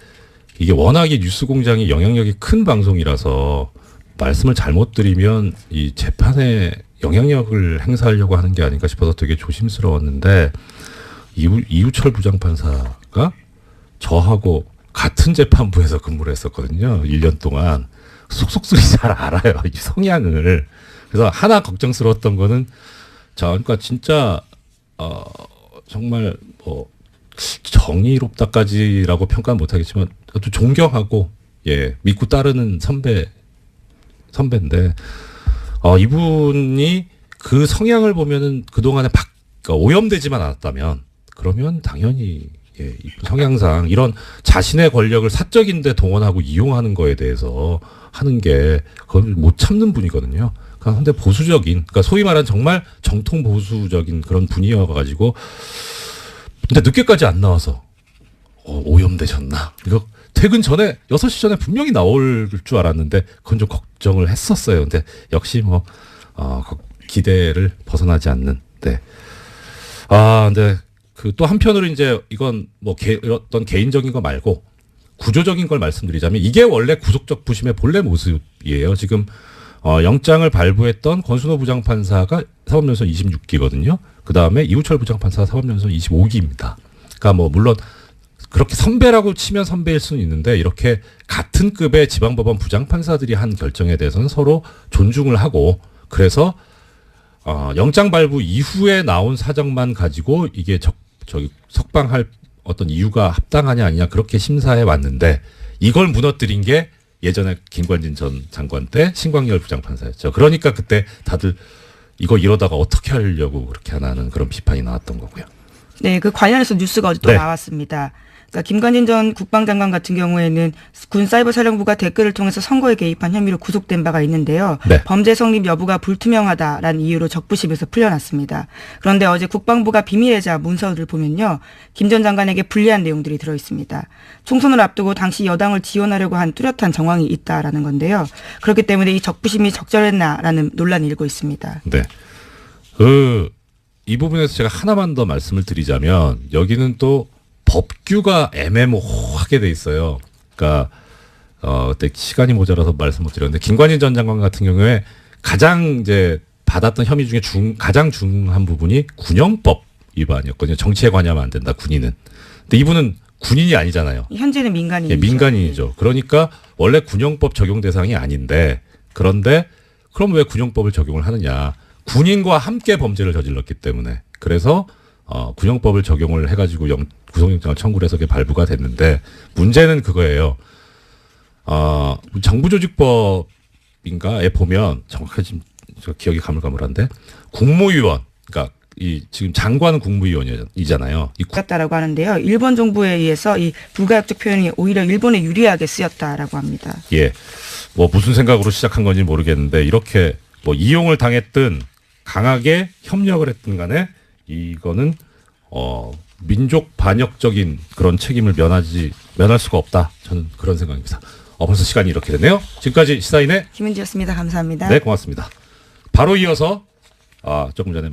이게 워낙에 뉴스공장이 영향력이 큰 방송이라서 말씀을 잘못 드리면 이 재판에 영향력을 행사하려고 하는 게 아닌가 싶어서 되게 조심스러웠는데 이우철 부장판사가 저하고 같은 재판부에서 근무를 했었거든요. 1년 동안. 속속들이 잘 알아요. 이 성향을. 그래서 하나 걱정스러웠던 거는 그러니까 진짜 정말 뭐 정의롭다까지라고 평가는 못하겠지만 또 존경하고 믿고 따르는 선배인데 이분이 그 성향을 보면은 그동안에 그러니까 오염되지만 않았다면 그러면 당연히 성향상 이런 자신의 권력을 사적인데 동원하고 이용하는 거에 대해서 하는 게 그걸 못 참는 분이거든요. 그런데 보수적인, 그러니까 소위 말하는 정말 정통 보수적인 그런 분이어가지고 근데 늦게까지 안 나와서 오염되셨나? 이거 퇴근 전에 6시 전에 분명히 나올 줄 알았는데 그건 좀 걱정을 했었어요. 근데 역시 뭐 기대를 벗어나지 않는. 네. 근데 그 또 한편으로 이제 이건 뭐 어떤 개인적인 거 말고 구조적인 걸 말씀드리자면 이게 원래 구속적 부심의 본래 모습이에요. 지금 영장을 발부했던 권순호 부장판사가 사법연수원 26기거든요. 그 다음에 이우철 부장판사가 사법연수원 25기입니다. 그러니까 뭐 물론 그렇게 선배라고 치면 선배일 수는 있는데 이렇게 같은 급의 지방법원 부장판사들이 한 결정에 대해서는 서로 존중을 하고 그래서 영장 발부 이후에 나온 사정만 가지고 이게 석방할 어떤 이유가 합당하냐 아니냐 그렇게 심사해 왔는데 이걸 무너뜨린 게 예전에 김관진 전 장관 때 신광열 부장판사였죠. 그러니까 그때 다들 이거 이러다가 어떻게 하려고 그렇게 하나는 그런 비판이 나왔던 거고요. 네, 그 관련해서 뉴스가 어제 또 네. 나왔습니다. 그러니까 김관진 전 국방장관 같은 경우에는 군 사이버사령부가 댓글을 통해서 선거에 개입한 혐의로 구속된 바가 있는데요. 네. 범죄 성립 여부가 불투명하다라는 이유로 적부심에서 풀려났습니다. 그런데 어제 국방부가 비밀예자 문서를 보면요. 김 전 장관에게 불리한 내용들이 들어있습니다. 총선을 앞두고 당시 여당을 지원하려고 한 뚜렷한 정황이 있다라는 건데요. 그렇기 때문에 이 적부심이 적절했나라는 논란이 일고 있습니다. 네. 이 부분에서 제가 하나만 더 말씀을 드리자면 여기는 또 법규가 애매모호하게 돼 있어요. 그러니까 그때 시간이 모자라서 말씀 못 드렸는데 김관진 전 장관 같은 경우에 가장 이제 받았던 혐의 중에 가장 중한 부분이 군형법 위반이었거든요. 정치에 관여하면 안 된다. 군인은. 근데 이분은 군인이 아니잖아요. 현재는 민간인이죠. 예, 민간인이죠. 그러니까 원래 군형법 적용 대상이 아닌데 그런데 그럼 왜 군형법을 적용을 하느냐? 군인과 함께 범죄를 저질렀기 때문에 그래서 군형법을 적용을 해가지고 구속영장을 청구를 해서 그게 발부가 됐는데 문제는 그거예요. 정부조직법인가에 보면 정확하게 지금 저 기억이 가물가물한데 국무위원 그러니까 이 지금 장관은 국무위원이잖아요. 같다라고 하는데요. 일본 정부에 의해서 이 불가역적 표현이 오히려 일본에 유리하게 쓰였다라고 합니다. 예, 뭐 무슨 생각으로 시작한 건지 모르겠는데 이렇게 뭐 이용을 당했든 강하게 협력을 했든 간에 이거는 민족 반역적인 그런 책임을 면할 수가 없다. 저는 그런 생각입니다. 벌써 시간이 이렇게 됐네요. 지금까지 시사인의 김은지였습니다. 감사합니다. 네, 고맙습니다. 바로 이어서 조금 전에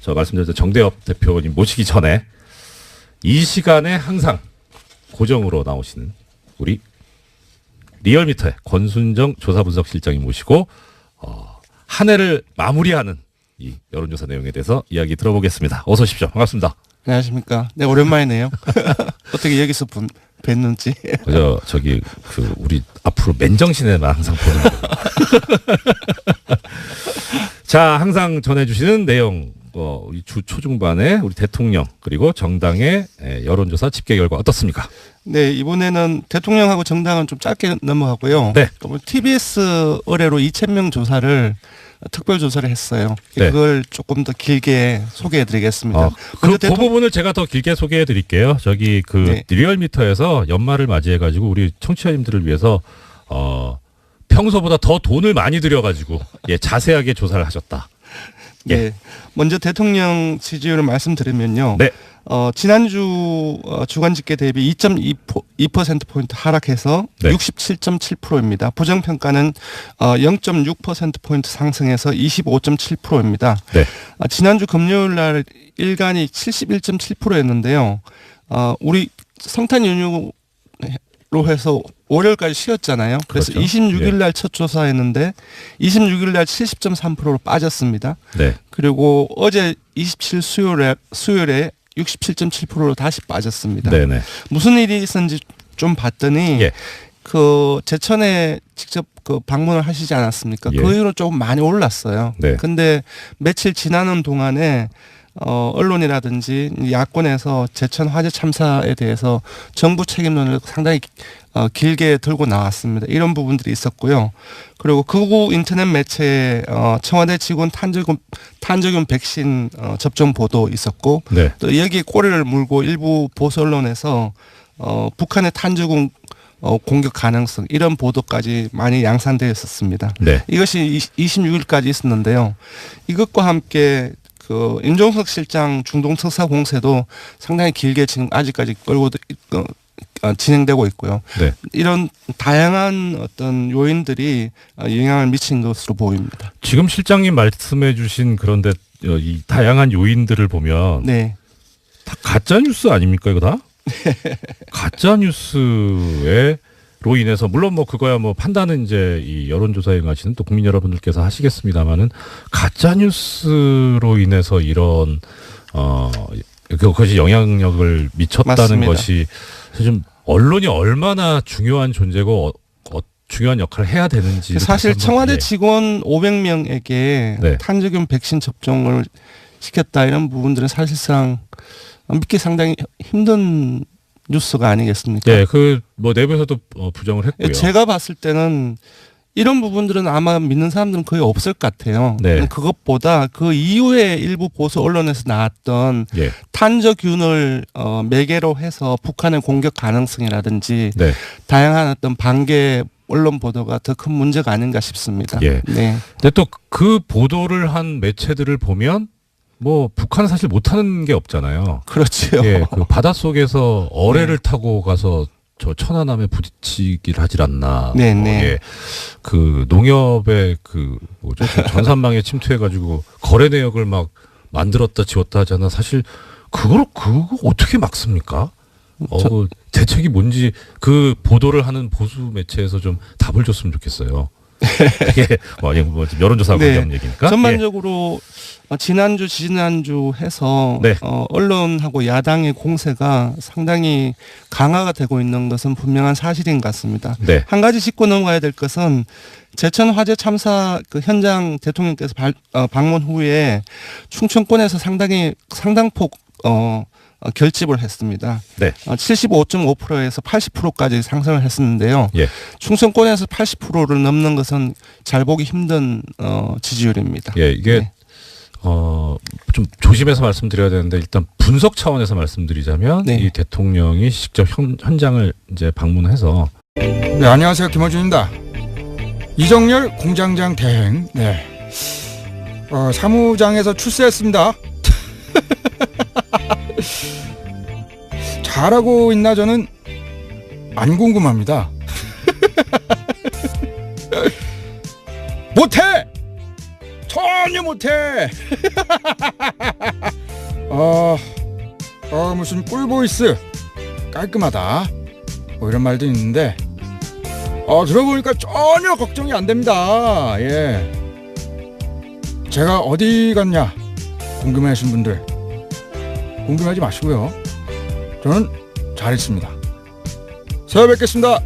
저 말씀드렸던 정대협 대표님 모시기 전에 이 시간에 항상 고정으로 나오시는 우리 리얼미터의 권순정 조사분석실장님 모시고 한 해를 마무리하는 이 여론조사 내용에 대해서 이야기 들어보겠습니다. 어서 오십시오. 반갑습니다. 안녕하십니까. 네, 오랜만이네요. 어떻게 여기서 뵀는지. 저기 우리 앞으로 맨정신에만 항상 보는 거예요. 자, 항상 전해주시는 내용 우리 주 초중반에 우리 대통령 그리고 정당의 여론조사 집계 결과 어떻습니까? 네, 이번에는 대통령하고 정당은 좀 짧게 넘어가고요. 네. TBS 의뢰로 2,000명 조사를 특별 조사를 했어요. 네. 그걸 조금 더 길게 소개해드리겠습니다. 그 부분을 제가 더 길게 소개해드릴게요. 저기 네. 리얼미터에서 연말을 맞이해가지고 우리 청취자님들을 위해서 평소보다 더 돈을 많이 들여가지고 자세하게 조사를 하셨다. 예. 네. 먼저 대통령 지지율을 말씀드리면요. 네. 지난주 주간 집계 대비 2.2%포인트 하락해서 네. 67.7%입니다. 부정평가는 0.6%포인트 상승해서 25.7%입니다. 네. 지난주 금요일 날 일간이 71.7%였는데요. 우리 성탄 연휴로 해서 월요일까지 쉬었잖아요. 그래서 그렇죠. 26일 날 첫 조사했는데 26일 날 70.3%로 빠졌습니다. 네. 그리고 어제 27 수요일에 67.7%로 다시 빠졌습니다. 네네. 무슨 일이 있었는지 좀 봤더니 예. 제천에 직접 방문을 하시지 않았습니까? 예. 그 이후로 조금 많이 올랐어요. 네. 근데 며칠 지나는 동안에 언론이라든지 야권에서 제천 화재 참사에 대해서 정부 책임론을 상당히 길게 들고 나왔습니다. 이런 부분들이 있었고요. 그리고 극우 인터넷 매체에 청와대 직원 탄저균 백신 접종 보도 있었고 네. 또 여기에 꼬리를 물고 일부 보수 언론에서 북한의 탄저균 공격 가능성 이런 보도까지 많이 양산되어 있었습니다. 네. 이것이 26일까지 있었는데요. 이것과 함께 임종석 실장 중동 특사 공세도 상당히 길게 지금 아직까지 진행되고 있고요. 네. 이런 다양한 어떤 요인들이 영향을 미친 것으로 보입니다. 지금 실장님 말씀해주신 그런데 이 다양한 요인들을 보면 네. 다 가짜 뉴스 아닙니까 이거 다? 가짜 뉴스로 인해서 물론 뭐 그거야 뭐 판단은 이제 이 여론조사에 응하시는 또 국민 여러분들께서 하시겠습니다만은 가짜 뉴스로 인해서 이런 그것이 영향력을 미쳤다는 맞습니다. 것이 좀 언론이 얼마나 중요한 존재고 중요한 역할을 해야 되는지 사실 청와대 직원 500명에게 네. 탄저균 백신 접종을 시켰다 이런 부분들은 사실상 믿기 상당히 힘든 뉴스가 아니겠습니까? 네, 그 뭐 내부에서도 부정을 했고요. 제가 봤을 때는 이런 부분들은 아마 믿는 사람들은 거의 없을 것 같아요. 네. 그것보다 그 이후에 일부 보수 언론에서 나왔던 예. 탄저균을 매개로 해서 북한의 공격 가능성이라든지 네. 다양한 어떤 반개 언론 보도가 더 큰 문제가 아닌가 싶습니다. 예. 네. 근데 또 그 보도를 한 매체들을 보면 뭐 북한은 사실 못하는 게 없잖아요. 그렇죠. 예, 그 바닷속에서 어뢰를 타고 가서 저 천안함에 부딪히길 하질 않나. 네, 뭐, 네. 예, 그 농협의 그 뭐죠? 그 전산망에 침투해가지고 거래 내역을 막 만들었다 지웠다 하잖아. 사실 그거 어떻게 막습니까? 대책이 뭔지 그 보도를 하는 보수 매체에서 좀 답을 줬으면 좋겠어요. 이게 뭐 여론조사하고 네. 관련 얘기니까. 전반적으로 지난주 지난주 해서 네. 언론하고 야당의 공세가 상당히 강화가 되고 있는 것은 분명한 사실인 것 같습니다. 네. 한 가지 짚고 넘어가야 될 것은 제천 화재 참사 그 현장 대통령께서 방문 후에 충청권에서 상당폭 결집을 했습니다. 네. 75.5%에서 80%까지 상승을 했었는데요. 예. 충청권에서 80%를 넘는 것은 잘 보기 힘든 지지율입니다. 예, 이게 네. 좀 조심해서 말씀드려야 되는데 일단 분석 차원에서 말씀드리자면 네. 이 대통령이 직접 현장을 이제 방문해서 네, 안녕하세요. 김어준입니다. 이정열 공장장 대행. 네. 사무장에서 출세했습니다. 잘하고 있나 저는 안 궁금합니다. 못해! 전혀 못해! 무슨 꿀보이스 깔끔하다 뭐 이런 말도 있는데 들어보니까 전혀 걱정이 안 됩니다. 예. 제가 어디 갔냐 궁금해하신 분들 궁금해하지 마시고요. 저는 잘했습니다. 새해 뵙겠습니다.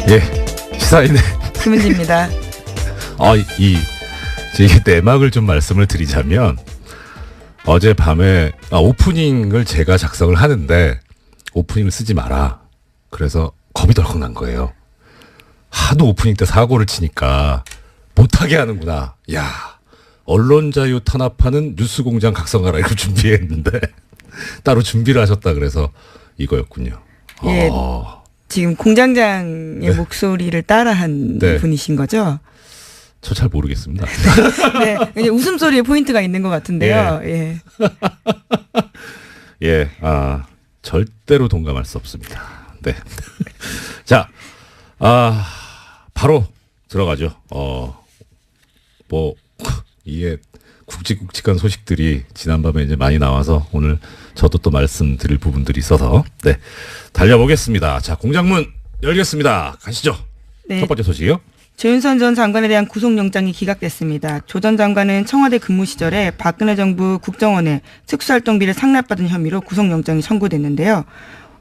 예, 시사인의 김은지입니다. 이게 내막을 좀 말씀을 드리자면 어젯밤에 오프닝을 제가 작성을 하는데 오프닝을 쓰지 마라. 그래서 겁이 덜컥 난 거예요. 하도 오프닝 때 사고를 치니까 못하게 하는구나. 야, 언론 자유 탄압하는 뉴스공장 각성하라 이걸 준비했는데 따로 준비를 하셨다 그래서 이거였군요. 예. 지금 공장장의 네. 목소리를 따라한 네. 분이신 거죠? 저 잘 모르겠습니다. 네. 이제 웃음소리에 포인트가 있는 것 같은데요. 예. 예, 절대로 동감할 수 없습니다. 네. 자, 바로 들어가죠. 이게 굵직굵직한 소식들이 지난밤에 이제 많이 나와서 오늘 저도 또 말씀드릴 부분들이 있어서, 네. 달려보겠습니다. 자, 공장문 열겠습니다. 가시죠. 네. 첫 번째 소식이요. 조윤선 전 장관에 대한 구속영장이 기각됐습니다. 조 전 장관은 청와대 근무 시절에 박근혜 정부 국정원에 특수활동비를 상납받은 혐의로 구속영장이 청구됐는데요.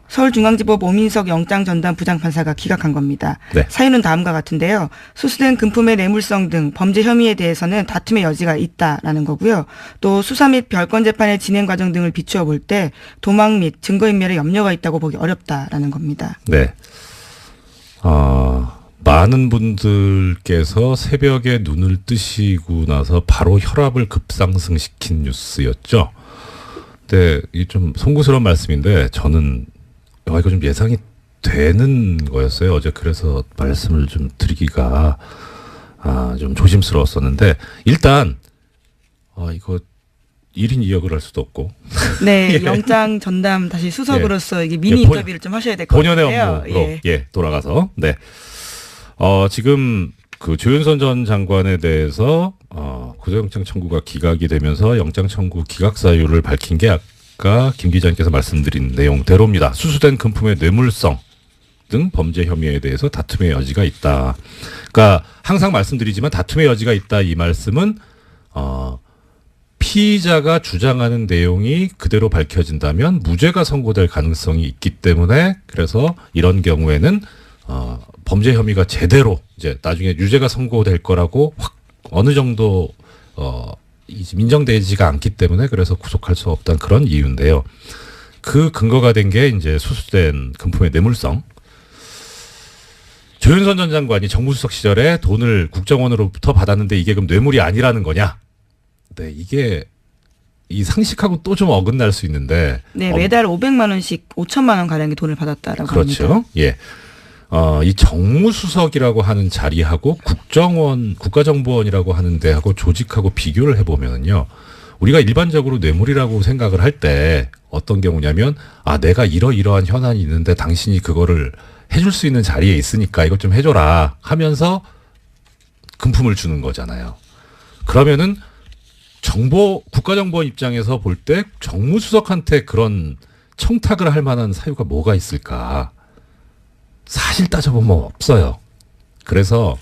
서울중앙지법 오민석 영장전담 부장판사가 기각한 겁니다. 네. 사유는 다음과 같은데요. 수수된 금품의 뇌물성 등 범죄 혐의에 대해서는 다툼의 여지가 있다라는 거고요. 또 수사 및 별건 재판의 진행 과정 등을 비추어 볼 때 도망 및 증거인멸에 염려가 있다고 보기 어렵다라는 겁니다. 네. 많은 분들께서 새벽에 눈을 뜨시고 나서 바로 혈압을 급상승시킨 뉴스였죠. 근데 이게 좀 송구스러운 말씀인데 저는 이거 좀 예상이 되는 거였어요. 어제 그래서 말씀을 좀 드리기가 좀 조심스러웠었는데 일단 이거 1인 2역을 할 수도 없고 네, 예. 영장 전담 다시 수석으로서 이게 미니 예, 인터뷰를 좀 하셔야 될 것 본연의 같아요. 업무로 돌아가서 네. 지금 그 조윤선 전 장관에 대해서 구속영장 청구가 기각이 되면서 영장 청구 기각 사유를 밝힌 게 아까 김 기자님께서 말씀드린 내용대로입니다. 수수된 금품의 뇌물성 등 범죄 혐의에 대해서 다툼의 여지가 있다. 그러니까 항상 말씀드리지만 다툼의 여지가 있다 이 말씀은 피의자가 주장하는 내용이 그대로 밝혀진다면 무죄가 선고될 가능성이 있기 때문에 그래서 이런 경우에는 범죄 혐의가 제대로 이제 나중에 유죄가 선고될 거라고 확 어느 정도 인정되지가 않기 때문에 그래서 구속할 수 없다는 그런 이유인데요. 그 근거가 된 게 이제 수수된 금품의 뇌물성. 조윤선 전 장관이 정무수석 시절에 돈을 국정원으로부터 받았는데 이게 그럼 뇌물이 아니라는 거냐? 네, 이게 이 상식하고 또 좀 어긋날 수 있는데. 네, 매달 500만 원씩 5천만 원 가량의 돈을 받았다라고 그렇죠. 합니다. 예. 이 정무수석이라고 하는 자리하고 국정원, 국가정보원이라고 하는 데하고 조직하고 비교를 해보면요. 우리가 일반적으로 뇌물이라고 생각을 할 때 어떤 경우냐면, 내가 이러이러한 현안이 있는데 당신이 그거를 해줄 수 있는 자리에 있으니까 이것 좀 해줘라 하면서 금품을 주는 거잖아요. 그러면은 국가정보원 입장에서 볼 때 정무수석한테 그런 청탁을 할 만한 사유가 뭐가 있을까? 사실 따져보면 없어요. 그래서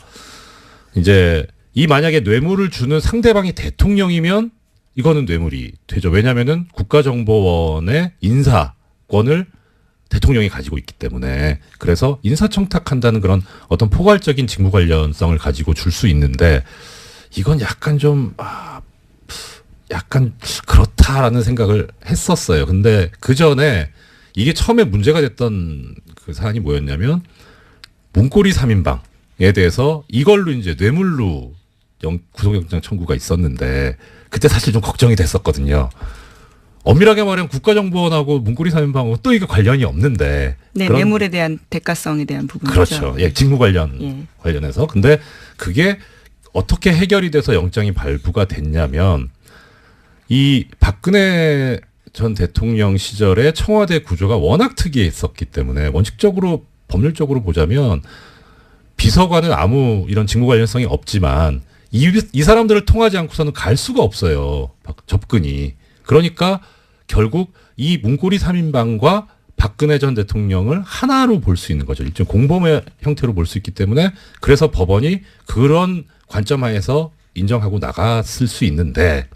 이제 만약에 뇌물을 주는 상대방이 대통령이면 이거는 뇌물이 되죠. 왜냐하면은 국가정보원의 인사권을 대통령이 가지고 있기 때문에 그래서 인사청탁한다는 그런 어떤 포괄적인 직무 관련성을 가지고 줄 수 있는데 이건 약간 좀 약간 그렇다라는 생각을 했었어요. 근데 그 전에 이게 처음에 문제가 됐던 그 사안이 뭐였냐면 문고리 3인방에 대해서 이걸로 이제 뇌물로 구속영장 청구가 있었는데 그때 사실 좀 걱정이 됐었거든요. 엄밀하게 말하면 국가정보원하고 문고리 3인방하고 또 이게 관련이 없는데. 네, 뇌물에 대한 대가성에 대한 부분이죠. 그렇죠. 예, 직무 관련해서. 근데 그게 어떻게 해결이 돼서 영장이 발부가 됐냐면 이 박근혜 전 대통령 시절에 청와대 구조가 워낙 특이했었기 때문에 원칙적으로 법률적으로 보자면 비서관은 아무 이런 직무 관련성이 없지만 이 사람들을 통하지 않고서는 갈 수가 없어요. 접근이. 그러니까 결국 이 문고리 3인방과 박근혜 전 대통령을 하나로 볼 수 있는 거죠. 일종 공범의 형태로 볼 수 있기 때문에 그래서 법원이 그런 관점 하에서 인정하고 나갔을 수 있는데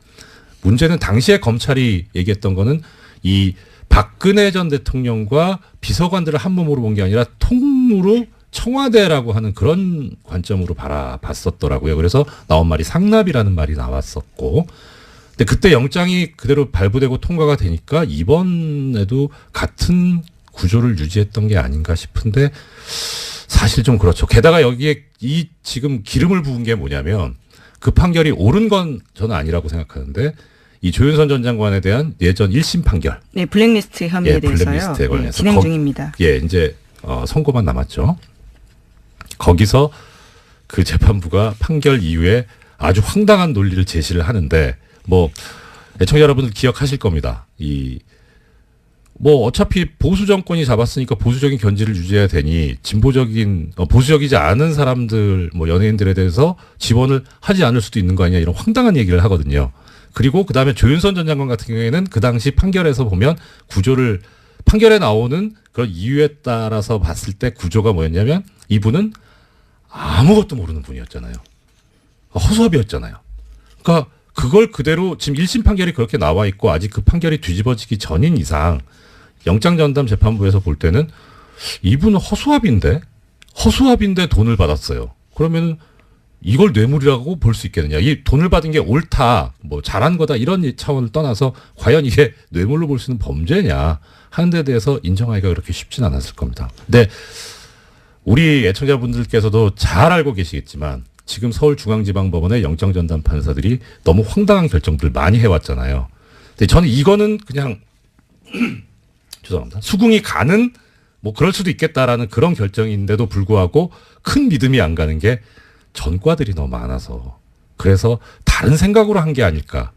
문제는 당시에 검찰이 얘기했던 거는 이 박근혜 전 대통령과 비서관들을 한 몸으로 본 게 아니라 통으로 청와대라고 하는 그런 관점으로 바라봤었더라고요. 그래서 나온 말이 상납이라는 말이 나왔었고 근데 그때 영장이 그대로 발부되고 통과가 되니까 이번에도 같은 구조를 유지했던 게 아닌가 싶은데 사실 좀 그렇죠. 게다가 여기에 이 지금 기름을 부은 게 뭐냐면 그 판결이 옳은 건 저는 아니라고 생각하는데 이 조윤선 전 장관에 대한 예전 1심 판결. 네, 블랙리스트 혐의에 대해서요. 블랙리스트에 관해서 진행 중입니다. 이제 선고만 남았죠. 거기서 그 재판부가 판결 이후에 아주 황당한 논리를 제시를 하는데 애청자 여러분들 기억하실 겁니다. 어차피 보수 정권이 잡았으니까 보수적인 견지를 유지해야 되니 보수적이지 않은 사람들 연예인들에 대해서 지원을 하지 않을 수도 있는 거 아니냐 이런 황당한 얘기를 하거든요. 그리고 그다음에 조윤선 전 장관 같은 경우에는 그 당시 판결에서 보면 판결에 나오는 그런 이유에 따라서 봤을 때 구조가 뭐였냐면 이분은 아무것도 모르는 분이었잖아요. 허수아비였잖아요. 그러니까 그걸 그대로 지금 1심 판결이 그렇게 나와 있고 아직 그 판결이 뒤집어지기 전인 이상 영장전담 재판부에서 볼 때는 이분은 허수아비인데 돈을 받았어요. 그러면 이걸 뇌물이라고 볼 수 있겠느냐. 이 돈을 받은 게 옳다, 잘한 거다 이런 차원을 떠나서 과연 이게 뇌물로 볼 수 있는 범죄냐 하는 데 대해서 인정하기가 그렇게 쉽진 않았을 겁니다. 근데 우리 애청자분들께서도 잘 알고 계시겠지만 지금 서울중앙지방법원의 영장전담 판사들이 너무 황당한 결정들을 많이 해왔잖아요. 근데 저는 이거는 그냥 죄송합니다. 수긍이 가는 그럴 수도 있겠다라는 그런 결정인데도 불구하고 큰 믿음이 안 가는 게 전과들이 너무 많아서 그래서 다른 생각으로 한 게 아닐까.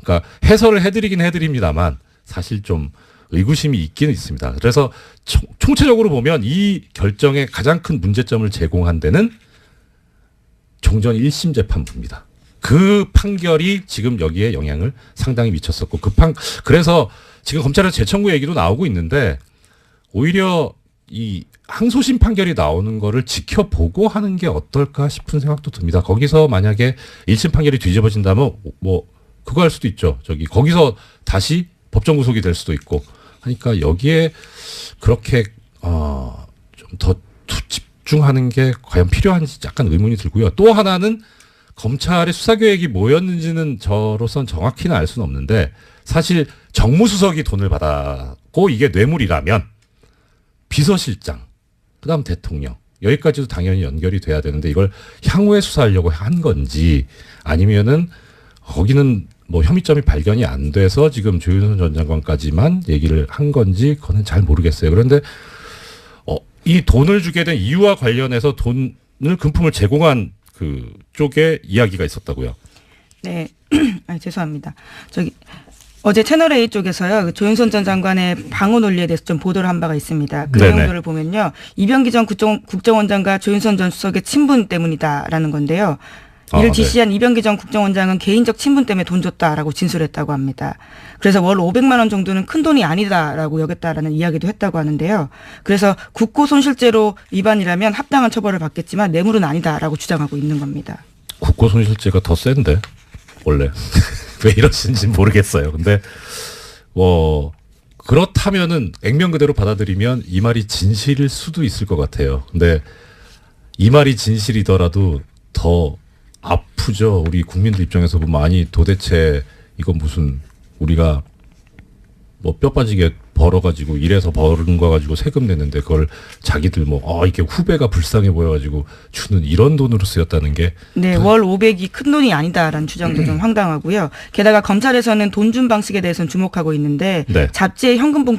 그러니까 해설을 해드리긴 해드립니다만 사실 좀 의구심이 있기는 있습니다. 그래서 총체적으로 보면 이 결정의 가장 큰 문제점을 제공한 데는 종전 1심 재판부입니다. 그 판결이 지금 여기에 영향을 상당히 미쳤었고 그래서 지금 검찰에서 재청구 얘기도 나오고 있는데 오히려 이 항소심 판결이 나오는 거를 지켜보고 하는 게 어떨까 싶은 생각도 듭니다. 거기서 만약에 1심 판결이 뒤집어진다면 그거 할 수도 있죠. 거기서 다시 법정 구속이 될 수도 있고 하니까 여기에 그렇게 좀 더 집중하는 게 과연 필요한지 약간 의문이 들고요. 또 하나는 검찰의 수사 계획이 뭐였는지는 저로선 정확히는 알 수는 없는데 사실 정무수석이 돈을 받았고 이게 뇌물이라면 비서실장, 그다음 대통령 여기까지도 당연히 연결이 돼야 되는데 이걸 향후에 수사하려고 한 건지 아니면은 거기는 뭐 혐의점이 발견이 안 돼서 지금 조윤선 전 장관까지만 얘기를 한 건지 그거는 잘 모르겠어요. 그런데 이 돈을 주게 된 이유와 관련해서 돈을 금품을 제공한 그 쪽에 이야기가 있었다고요. 네, 아니, 죄송합니다. 어제 채널A 쪽에서요, 조윤선 전 장관의 방어 논리에 대해서 좀 보도를 한 바가 있습니다. 그 네네. 내용들을 보면요, 이병기 전 국정원장과 조윤선 전 수석의 친분 때문이다라는 건데요. 이를 지시한 이병기 전 국정원장은 개인적 친분 때문에 돈 줬다라고 진술했다고 합니다. 그래서 월 500만 원 정도는 큰 돈이 아니다라고 여겼다라는 이야기도 했다고 하는데요. 그래서 국고손실죄로 위반이라면 합당한 처벌을 받겠지만 뇌물은 아니다라고 주장하고 있는 겁니다. 국고손실죄가 더 센데 원래 왜 이러신지 모르겠어요. 근데 그렇다면은 액면 그대로 받아들이면 이 말이 진실일 수도 있을 것 같아요. 근데 이 말이 진실이더라도 더 아프죠. 우리 국민들 입장에서 보면 아니 도대체 이건 무슨 우리가 뭐 뼈 빠지게 벌어가지고 일해서 벌은 거 가지고 세금 냈는데 그걸 자기들 이게 후배가 불쌍해 보여가지고 주는 이런 돈으로 쓰였다는 게 네, 월 500이 큰 돈이 아니다라는 주장도 좀 황당하고요. 게다가 검찰에서는 돈 준 방식에 대해서는 주목하고 있는데 네. 잡지에 현금 봉투